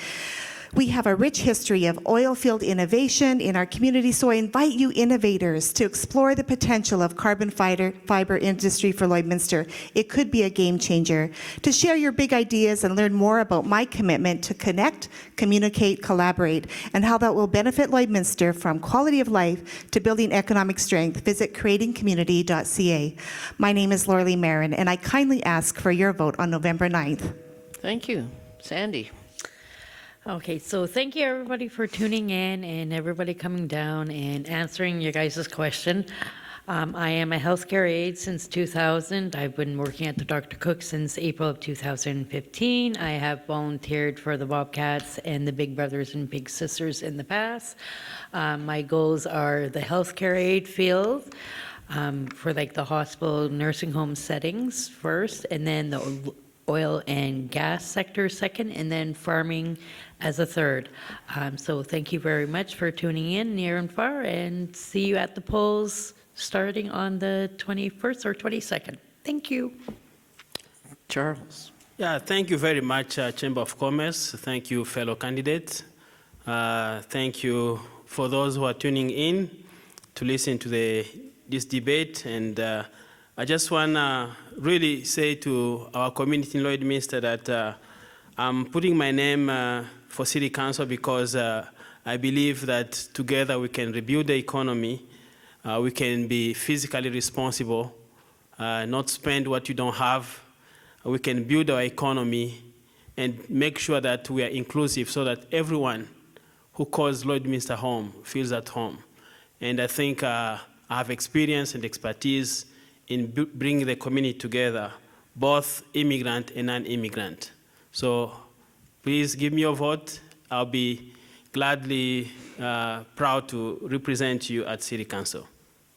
We have a rich history of oil field innovation in our community, so I invite you innovators to explore the potential of carbon fiber industry for Lloydminster. It could be a game changer. To share your big ideas and learn more about my commitment to connect, communicate, collaborate, and how that will benefit Lloydminster from quality of life to building economic strength, visit creatingcommunity.ca. My name is Laura Lee Marin, and I kindly ask for your vote on November 9th. Thank you. Sandy. Okay, so thank you everybody for tuning in and everybody coming down and answering your guys' question. I am a healthcare aide since 2000. I've been working at the Dr. Cook since April of 2015. I have volunteered for the Bobcats and the Big Brothers and Big Sisters in the past. My goals are the healthcare aide field, for like the hospital, nursing home settings first, and then the oil and gas sector second, and then farming as a third. So thank you very much for tuning in near and far, and see you at the polls starting on the 21st or 22nd. Thank you. Charles. Yeah, thank you very much, Chamber of Commerce. Thank you, fellow candidates. Thank you for those who are tuning in to listen to this debate. And I just want to really say to our community in Lloydminster that I'm putting my name for City Council because I believe that together we can rebuild the economy, we can be fiscally responsible, not spend what you don't have. We can build our economy and make sure that we are inclusive so that everyone who calls Lloydminster home feels at home. And I think I have experience and expertise in bringing the community together, both immigrant and non-immigrant. So please give me your vote. I'll be gladly proud to represent you at City Council.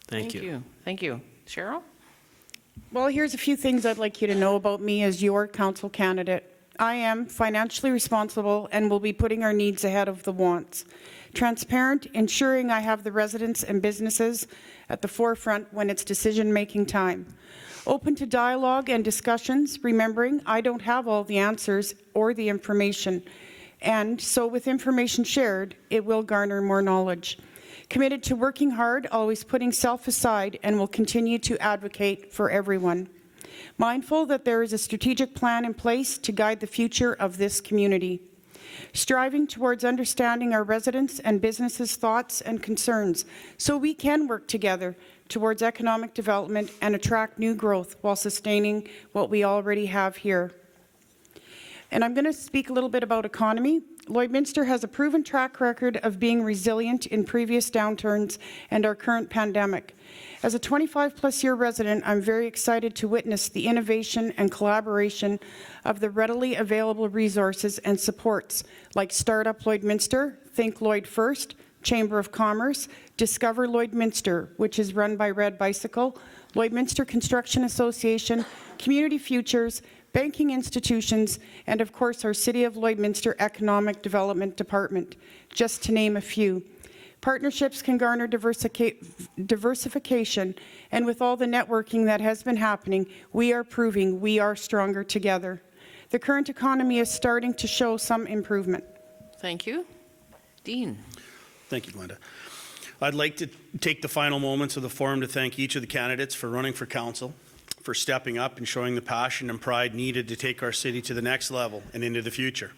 Thank you. Thank you. Cheryl? Well, here's a few things I'd like you to know about me as your council candidate. I am financially responsible and will be putting our needs ahead of the wants. Transparent, ensuring I have the residents and businesses at the forefront when it's decision-making time. Open to dialogue and discussions, remembering I don't have all the answers or the information. And so with information shared, it will garner more knowledge. Committed to working hard, always putting self aside, and will continue to advocate for everyone. Mindful that there is a strategic plan in place to guide the future of this community. Striving towards understanding our residents' and businesses' thoughts and concerns so we can work together towards economic development and attract new growth while sustaining what we already have here. And I'm going to speak a little bit about economy. Lloydminster has a proven track record of being resilient in previous downturns and our current pandemic. As a 25-plus year resident, I'm very excited to witness the innovation and collaboration of the readily available resources and supports like Startup Lloydminster, Think Lloyd First, Chamber of Commerce, Discover Lloydminster, which is run by Red Bicycle, Lloydminster Construction Association, Community Futures, banking institutions, and of course our City of Lloydminster Economic Development Department, just to name a few. Partnerships can garner diversification, and with all the networking that has been happening, we are proving we are stronger together. The current economy is starting to show some improvement. Thank you. Dean. Thank you, Glenda. I'd like to take the final moments of the forum to thank each of the candidates for running for council, for stepping up and showing the passion and pride needed to take our city to the next level and into the future.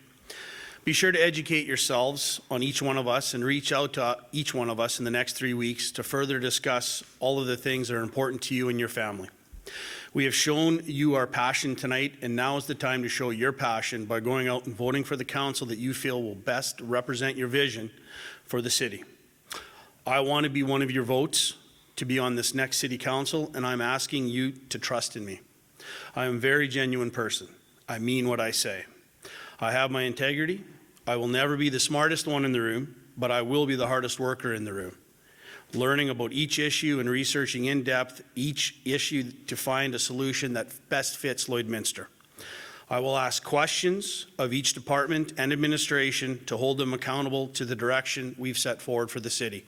Be sure to educate yourselves on each one of us and reach out to each one of us in the next 3 weeks to further discuss all of the things that are important to you and your family. We have shown you our passion tonight, and now is the time to show your passion by going out and voting for the council that you feel will best represent your vision for the city. I want to be one of your votes to be on this next city council, and I'm asking you to trust in me. I am a very genuine person. I mean what I say. I have my integrity. I will never be the smartest one in the room, but I will be the hardest worker in the room, learning about each issue and researching in depth each issue to find a solution that best fits Lloydminster. I will ask questions of each department and administration to hold them accountable to the direction we've set forward for the city.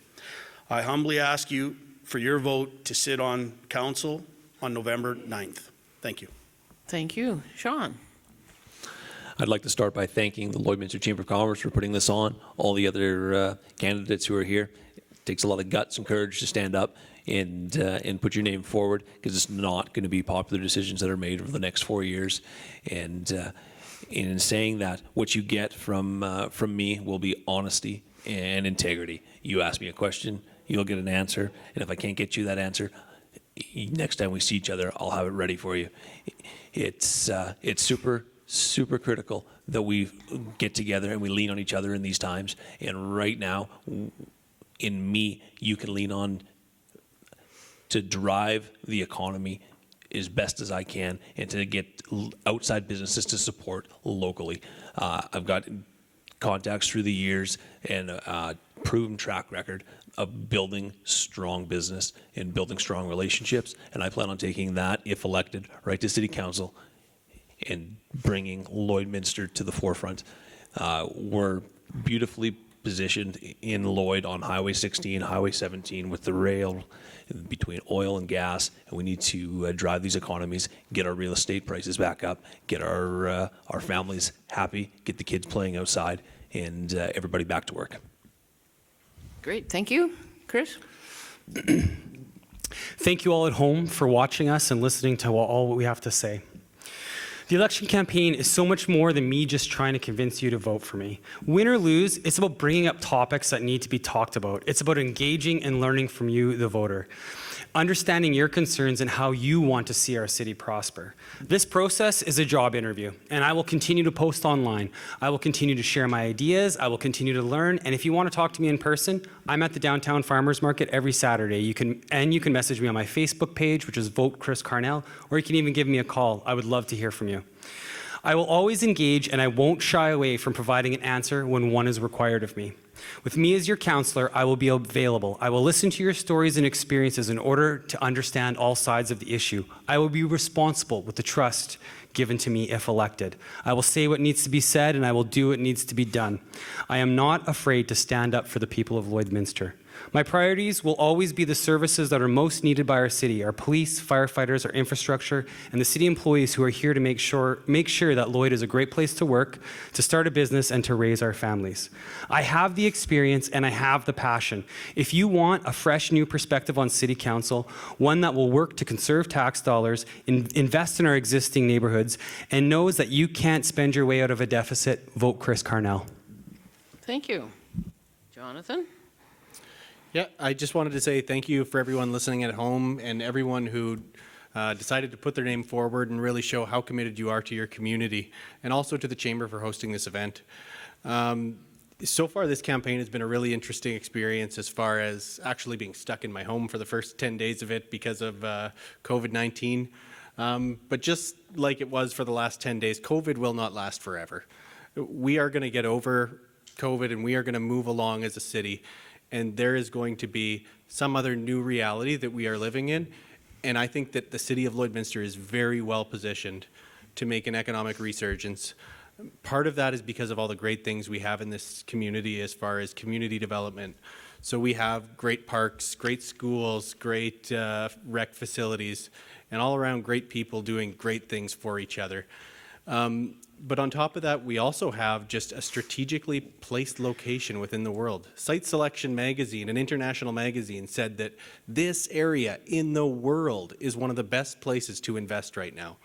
I humbly ask you for your vote to sit on council on November 9th. Thank you. Thank you. Sean. I'd like to start by thanking the Lloydminster Chamber of Commerce for putting this on, all the other candidates who are here. It takes a lot of guts and courage to stand up and put your name forward, because it's not going to be popular decisions that are made over the next 4 years. And in saying that, what you get from me will be honesty and integrity. You ask me a question, you'll get an answer, and if I can't get you that answer, next time we see each other, I'll have it ready for you. It's super critical that we get together and we lean on each other in these times. And right now, in me, you can lean on to drive the economy as best as I can and to get outside businesses to support locally. I've got contacts through the years and a proven track record of building strong business and building strong relationships, and I plan on taking that, if elected, right to City Council and bringing Lloydminster to the forefront. We're beautifully positioned in Lloyd on Highway 16, Highway 17 with the rail between oil and gas, and we need to drive these economies, get our real estate prices back up, get our families happy, get the kids playing outside, and everybody back to work. Great. Thank you. Chris? Thank you all at home for watching us and listening to all what we have to say. The election campaign is so much more than me just trying to convince you to vote for me. Win or lose, it's about bringing up topics that need to be talked about. It's about engaging and learning from you, the voter. Understanding your concerns and how you want to see our city prosper. This process is a job interview, and I will continue to post online. I will continue to share my ideas. I will continue to learn, and if you want to talk to me in person, I'm at the Downtown Farmers Market every Saturday. You can message me on my Facebook page, which is Vote Chris Carnell, or you can even give me a call. I would love to hear from you. I will always engage, and I won't shy away from providing an answer when one is required of me. With me as your counselor, I will be available. I will listen to your stories and experiences in order to understand all sides of the issue. I will be responsible with the trust given to me if elected. I will say what needs to be said, and I will do what needs to be done. I am not afraid to stand up for the people of Lloydminster. My priorities will always be the services that are most needed by our city, our police, firefighters, our infrastructure, and the city employees who are here to make sure that Lloyd is a great place to work, to start a business, and to raise our families. I have the experience and I have the passion. If you want a fresh new perspective on city council, one that will work to conserve tax dollars, invest in our existing neighborhoods, and knows that you can't spend your way out of a deficit, vote Chris Carnell. Thank you. Jonathan? Yeah, I just wanted to say thank you for everyone listening at home and everyone who decided to put their name forward and really show how committed you are to your community, and also to the Chamber for hosting this event. So far, this campaign has been a really interesting experience as far as actually being stuck in my home for the first 10 days of it because of COVID-19. But just like it was for the last 10 days, COVID will not last forever. We are going to get over COVID and we are going to move along as a city. And there is going to be some other new reality that we are living in. And I think that the city of Lloydminster is very well positioned to make an economic resurgence. Part of that is because of all the great things we have in this community as far as community development. So we have great parks, great schools, great rec facilities, and all around great people doing great things for each other. But on top of that, we also have just a strategically placed location within the world. Site Selection Magazine, an international magazine, said that this area in the world is one of the best places to invest right now.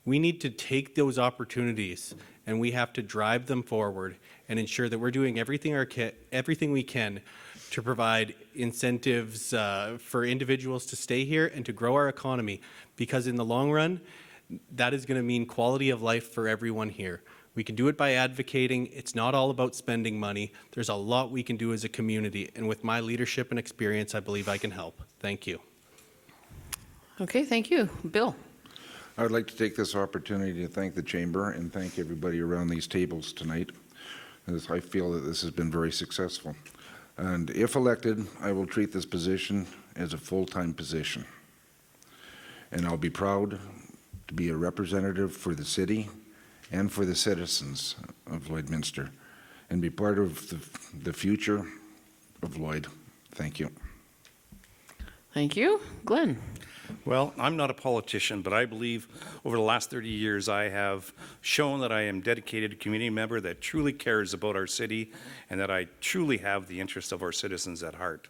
We need to take those opportunities and we have to drive them forward and ensure that we're doing everything we can to provide incentives for individuals to stay here and to grow our economy, because in the long run, that is going to mean quality of life for everyone here. We can do it by advocating. It's not all about spending money. There's a lot we can do as a community, and with my leadership and experience, I believe I can help. Thank you. Okay, thank you. Bill. I would like to take this opportunity to thank the Chamber and thank everybody around these tables tonight, as I feel that this has been very successful. And if elected, I will treat this position as a full-time position. And I'll be proud to be a representative for the city and for the citizens of Lloydminster and be part of the future of Lloyd. Thank you. Thank you. Glenn. Well, I'm not a politician, but I believe over the last 30 years I have shown that I am dedicated community member that truly cares about our city and that I truly have the interests of our citizens at heart.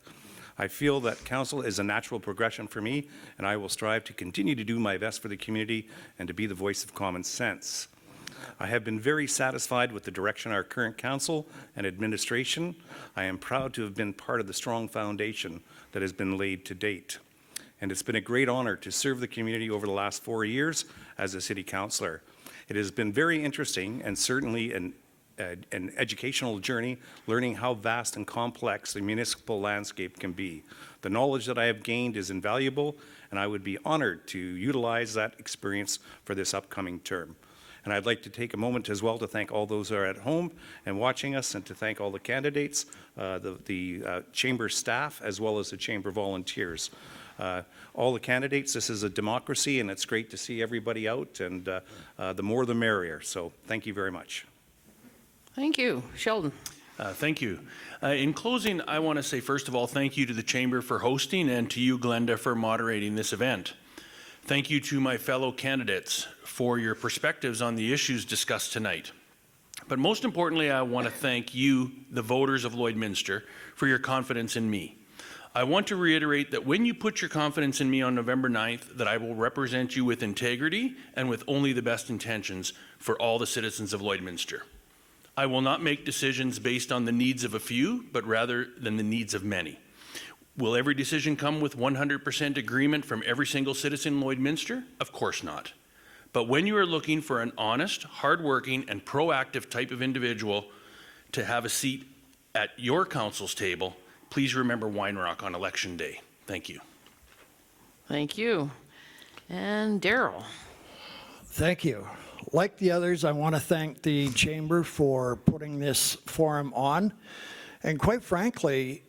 I feel that council is a natural progression for me, and I will strive to continue to do my best for the community and to be the voice of common sense. I have been very satisfied with the direction of our current council and administration. I am proud to have been part of the strong foundation that has been laid to date. And it's been a great honor to serve the community over the last 4 years as a city councillor. It has been very interesting and certainly an educational journey, learning how vast and complex the municipal landscape can be. The knowledge that I have gained is invaluable, and I would be honored to utilize that experience for this upcoming term. And I'd like to take a moment as well to thank all those who are at home and watching us, and to thank all the candidates, the Chamber staff, as well as the Chamber volunteers. All the candidates, this is a democracy, and it's great to see everybody out, and the more the merrier. So thank you very much. Thank you. Sheldon. Thank you. In closing, I want to say, first of all, thank you to the Chamber for hosting, and to you, Glenda, for moderating this event. Thank you to my fellow candidates for your perspectives on the issues discussed tonight. But most importantly, I want to thank you, the voters of Lloydminster, for your confidence in me. I want to reiterate that when you put your confidence in me on November 9th, that I will represent you with integrity and with only the best intentions for all the citizens of Lloydminster. I will not make decisions based on the needs of a few, but rather than the needs of many. Will every decision come with 100% agreement from every single citizen in Lloydminster? Of course not. But when you are looking for an honest, hardworking, and proactive type of individual to have a seat at your council's table, please remember Wine Rock on Election Day. Thank you. Thank you. And Daryl. Thank you. Like the others, I want to thank the Chamber for putting this forum on. And quite frankly,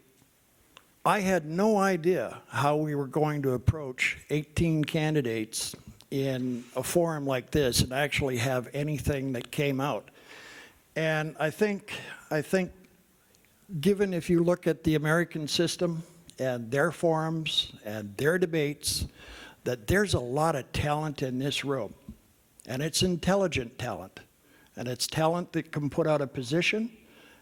I had no idea how we were going to approach 18 candidates in a forum like this and actually have anything that came out. And I think given if you look at the American system and their forums and their debates, that there's a lot of talent in this room. And it's intelligent talent. And it's talent that can put out a position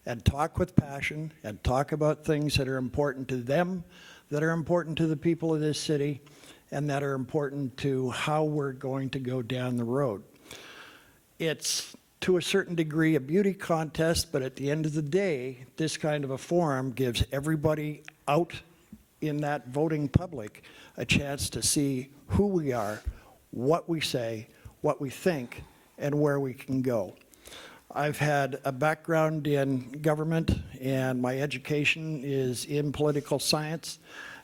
and talk with passion and talk about things that are important to them, that are important to the people of this city, and that are important to how we're going to go down the road. It's, to a certain degree, a beauty contest, but at the end of the day, this kind of a forum gives everybody out in that voting public a chance to see who we are, what we say, what we think, and where we can go. I've had a background in government, and my education is in political science.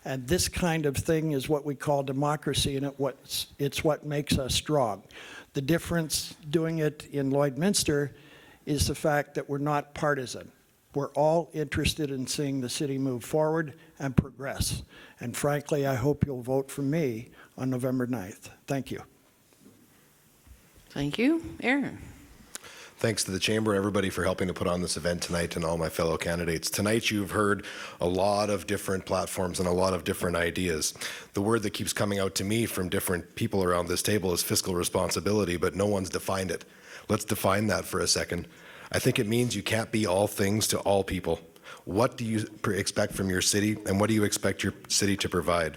And this kind of thing is what we call democracy, and it's what makes us strong. The difference doing it in Lloydminster is the fact that we're not partisan. We're all interested in seeing the city move forward and progress. And frankly, I hope you'll vote for me on November 9th. Thank you. Thank you. Aaron. Thanks to the Chamber, everybody, for helping to put on this event tonight, and all my fellow candidates. Tonight you've heard a lot of different platforms and a lot of different ideas. The word that keeps coming out to me from different people around this table is fiscal responsibility, but no one's defined it. Let's define that for a second. I think it means you can't be all things to all people. What do you expect from your city, and what do you expect your city to provide?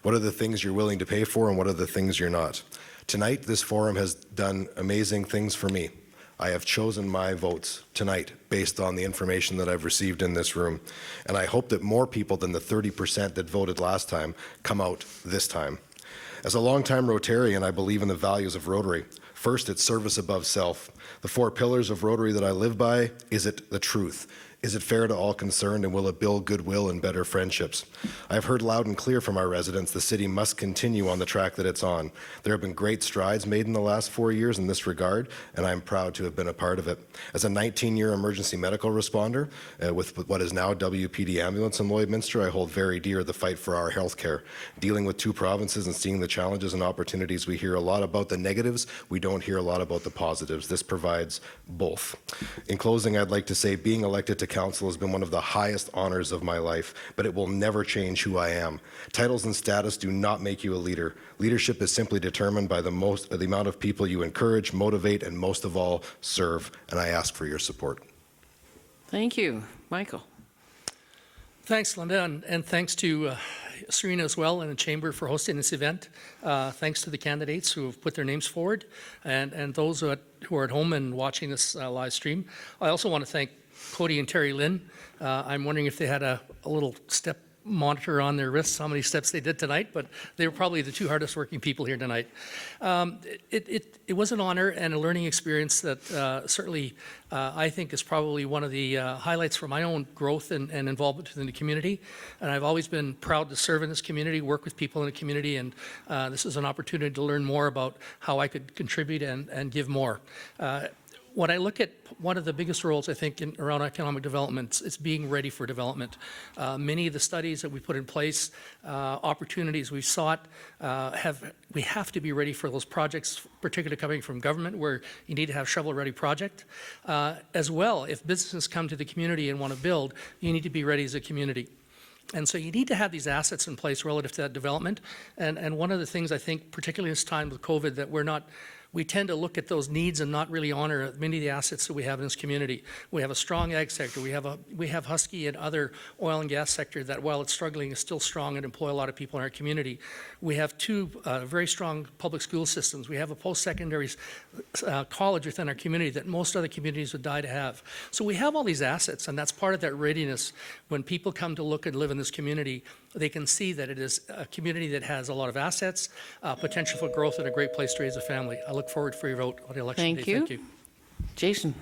What are the things you're willing to pay for, and what are the things you're not? Tonight, this forum has done amazing things for me. I have chosen my votes tonight based on the information that I've received in this room. And I hope that more people than the 30% that voted last time come out this time. As a longtime Rotarian, I believe in the values of Rotary. First, it's service above self. The 4 pillars of Rotary that I live by: is it the truth? Is it fair to all concerned, and will it build goodwill and better friendships? I've heard loud and clear from our residents the city must continue on the track that it's on. There have been great strides made in the last 4 years in this regard, and I'm proud to have been a part of it. As a 19-year emergency medical responder with what is now WPD Ambulance in Lloydminster, I hold very dear the fight for our health care. Dealing with 2 provinces and seeing the challenges and opportunities, we hear a lot about the negatives. We don't hear a lot about the positives. This provides both. In closing, I'd like to say being elected to council has been one of the highest honors of my life, but it will never change who I am. Titles and status do not make you a leader. Leadership is simply determined by the amount of people you encourage, motivate, and most of all, serve. And I ask for your support. Thank you. Michael. Thanks, Linda, and thanks to Serena as well and the Chamber for hosting this event. Thanks to the candidates who have put their names forward, and those who are at home and watching this live stream. I also want to thank Cody and Terry Lynn. I'm wondering if they had a little step monitor on their wrists, how many steps they did tonight, but they were probably the 2 hardest working people here tonight. It was an honor and a learning experience that certainly I think is probably one of the highlights for my own growth and involvement in the community. And I've always been proud to serve in this community, work with people in the community, and this is an opportunity to learn more about how I could contribute and give more. When I look at one of the biggest roles, I think, around economic development, it's being ready for development. Many of the studies that we put in place, opportunities we've sought, we have to be ready for those projects, particularly coming from government, where you need to have shovel-ready project. As well, if businesses come to the community and want to build, you need to be ready as a community. And so you need to have these assets in place relative to that development. And one of the things I think, particularly this time with COVID, that we tend to look at those needs and not really honor many of the assets that we have in this community. We have a strong ag sector. We have Husky and other oil and gas sector that, while it's struggling, is still strong and employ a lot of people in our community. We have 2 very strong public school systems. We have a post-secondary college within our community that most other communities would die to have. So we have all these assets, and that's part of that readiness. When people come to look and live in this community, they can see that it is a community that has a lot of assets, potential for growth, and a great place to raise a family. I look forward for your vote on election day. Thank you. Jason.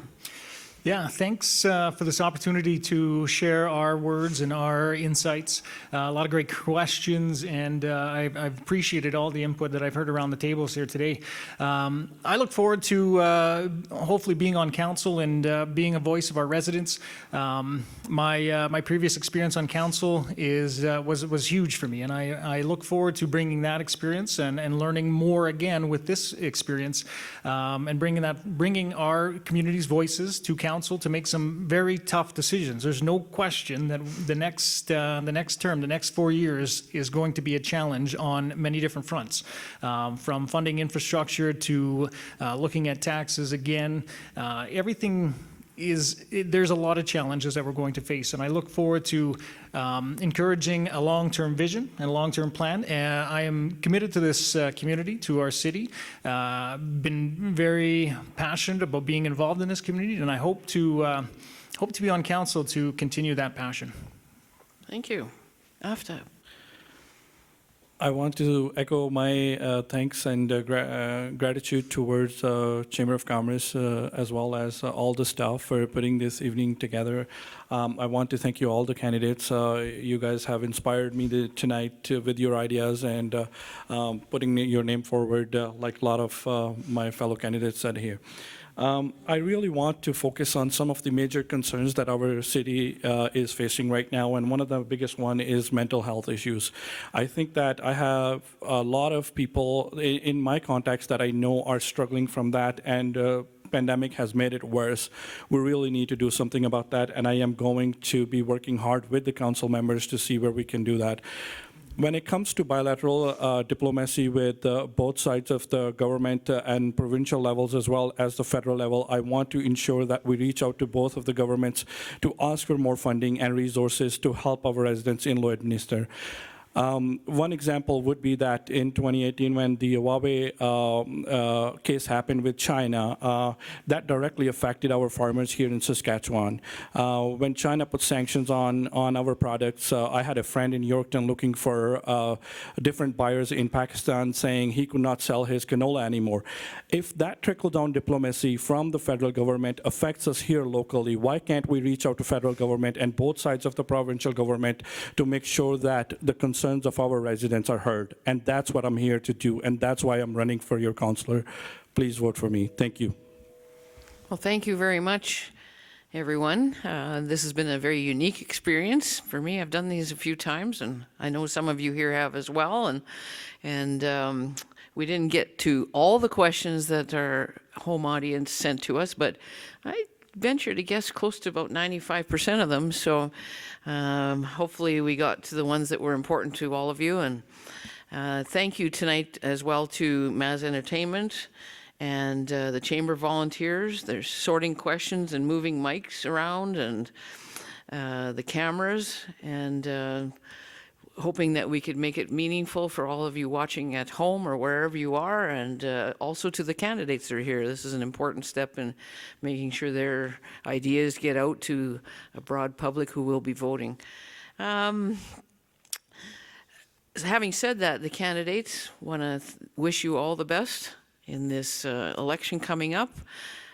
Yeah, thanks for this opportunity to share our words and our insights. A lot of great questions, and I've appreciated all the input that I've heard around the tables here today. I look forward to hopefully being on council and being a voice of our residents. My previous experience on council was huge for me, and I look forward to bringing that experience and learning more again with this experience, and bringing our community's voices to council to make some very tough decisions. There's no question that the next term, the next 4 years, is going to be a challenge on many different fronts, from funding infrastructure to looking at taxes again. There's a lot of challenges that we're going to face, and I look forward to encouraging a long-term vision and a long-term plan. I am committed to this community, to our city. Been very passionate about being involved in this community, and I hope to be on council to continue that passion. Thank you. Aftab. I want to echo my thanks and gratitude towards Chamber of Commerce as well as all the staff for putting this evening together. I want to thank you all the candidates. You guys have inspired me tonight with your ideas and putting your name forward like a lot of my fellow candidates said here. I really want to focus on some of the major concerns that our city is facing right now, and one of the biggest one is mental health issues. I think that I have a lot of people in my contacts that I know are struggling from that, and pandemic has made it worse. We really need to do something about that, and I am going to be working hard with the council members to see where we can do that. When it comes to bilateral diplomacy with both sides of the government and provincial levels as well as the federal level, I want to ensure that we reach out to both of the governments to ask for more funding and resources to help our residents in Lloydminster. One example would be that in 2018, when the Huawei case happened with China, that directly affected our farmers here in Saskatchewan. When China put sanctions on our products, I had a friend in Yorkton looking for different buyers in Pakistan saying he could not sell his canola anymore. If that trickle-down diplomacy from the federal government affects us here locally, why can't we reach out to federal government and both sides of the provincial government to make sure that the concerns of our residents are heard? And that's what I'm here to do, and that's why I'm running for your councillor. Please vote for me. Thank you. Well, thank you very much, everyone. This has been a very unique experience for me. I've done these a few times, and I know some of you here have as well. And we didn't get to all the questions that our home audience sent to us, but I venture to guess close to about 95% of them. So hopefully we got to the ones that were important to all of you. And thank you tonight as well to Maz Entertainment and the Chamber volunteers. They're sorting questions and moving mics around and the cameras, and hoping that we could make it meaningful for all of you watching at home or wherever you are, and also to the candidates that are here. This is an important step in making sure their ideas get out to a broad public who will be voting. Having said that, the candidates want to wish you all the best in this election coming up.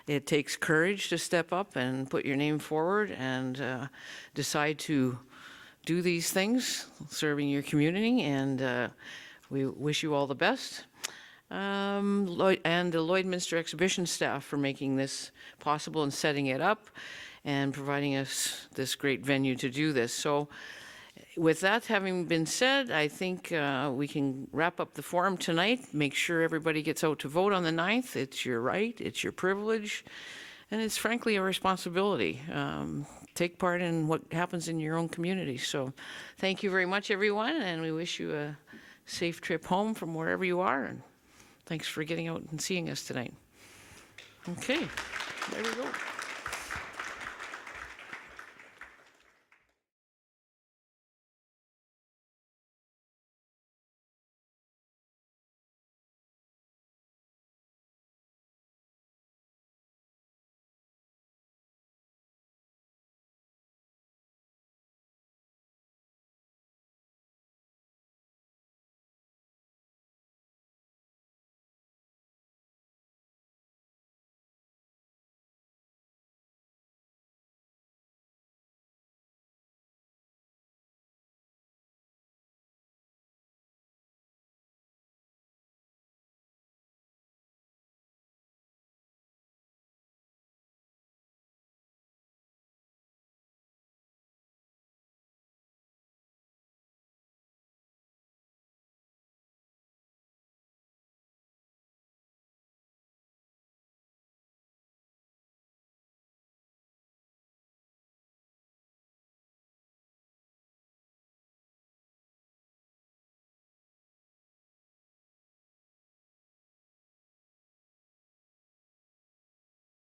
It takes courage to step up and put your name forward and decide to do these things, serving your community, and we wish you all the best. And the Lloydminster exhibition staff for making this possible and setting it up and providing us this great venue to do this. So with that having been said, I think we can wrap up the forum tonight. Make sure everybody gets out to vote on the 9th. It's your right, it's your privilege, and it's frankly a responsibility. Take part in what happens in your own community. So thank you very much, everyone, and we wish you a safe trip home from wherever you are, and thanks for getting out and seeing us tonight. Okay, there we go.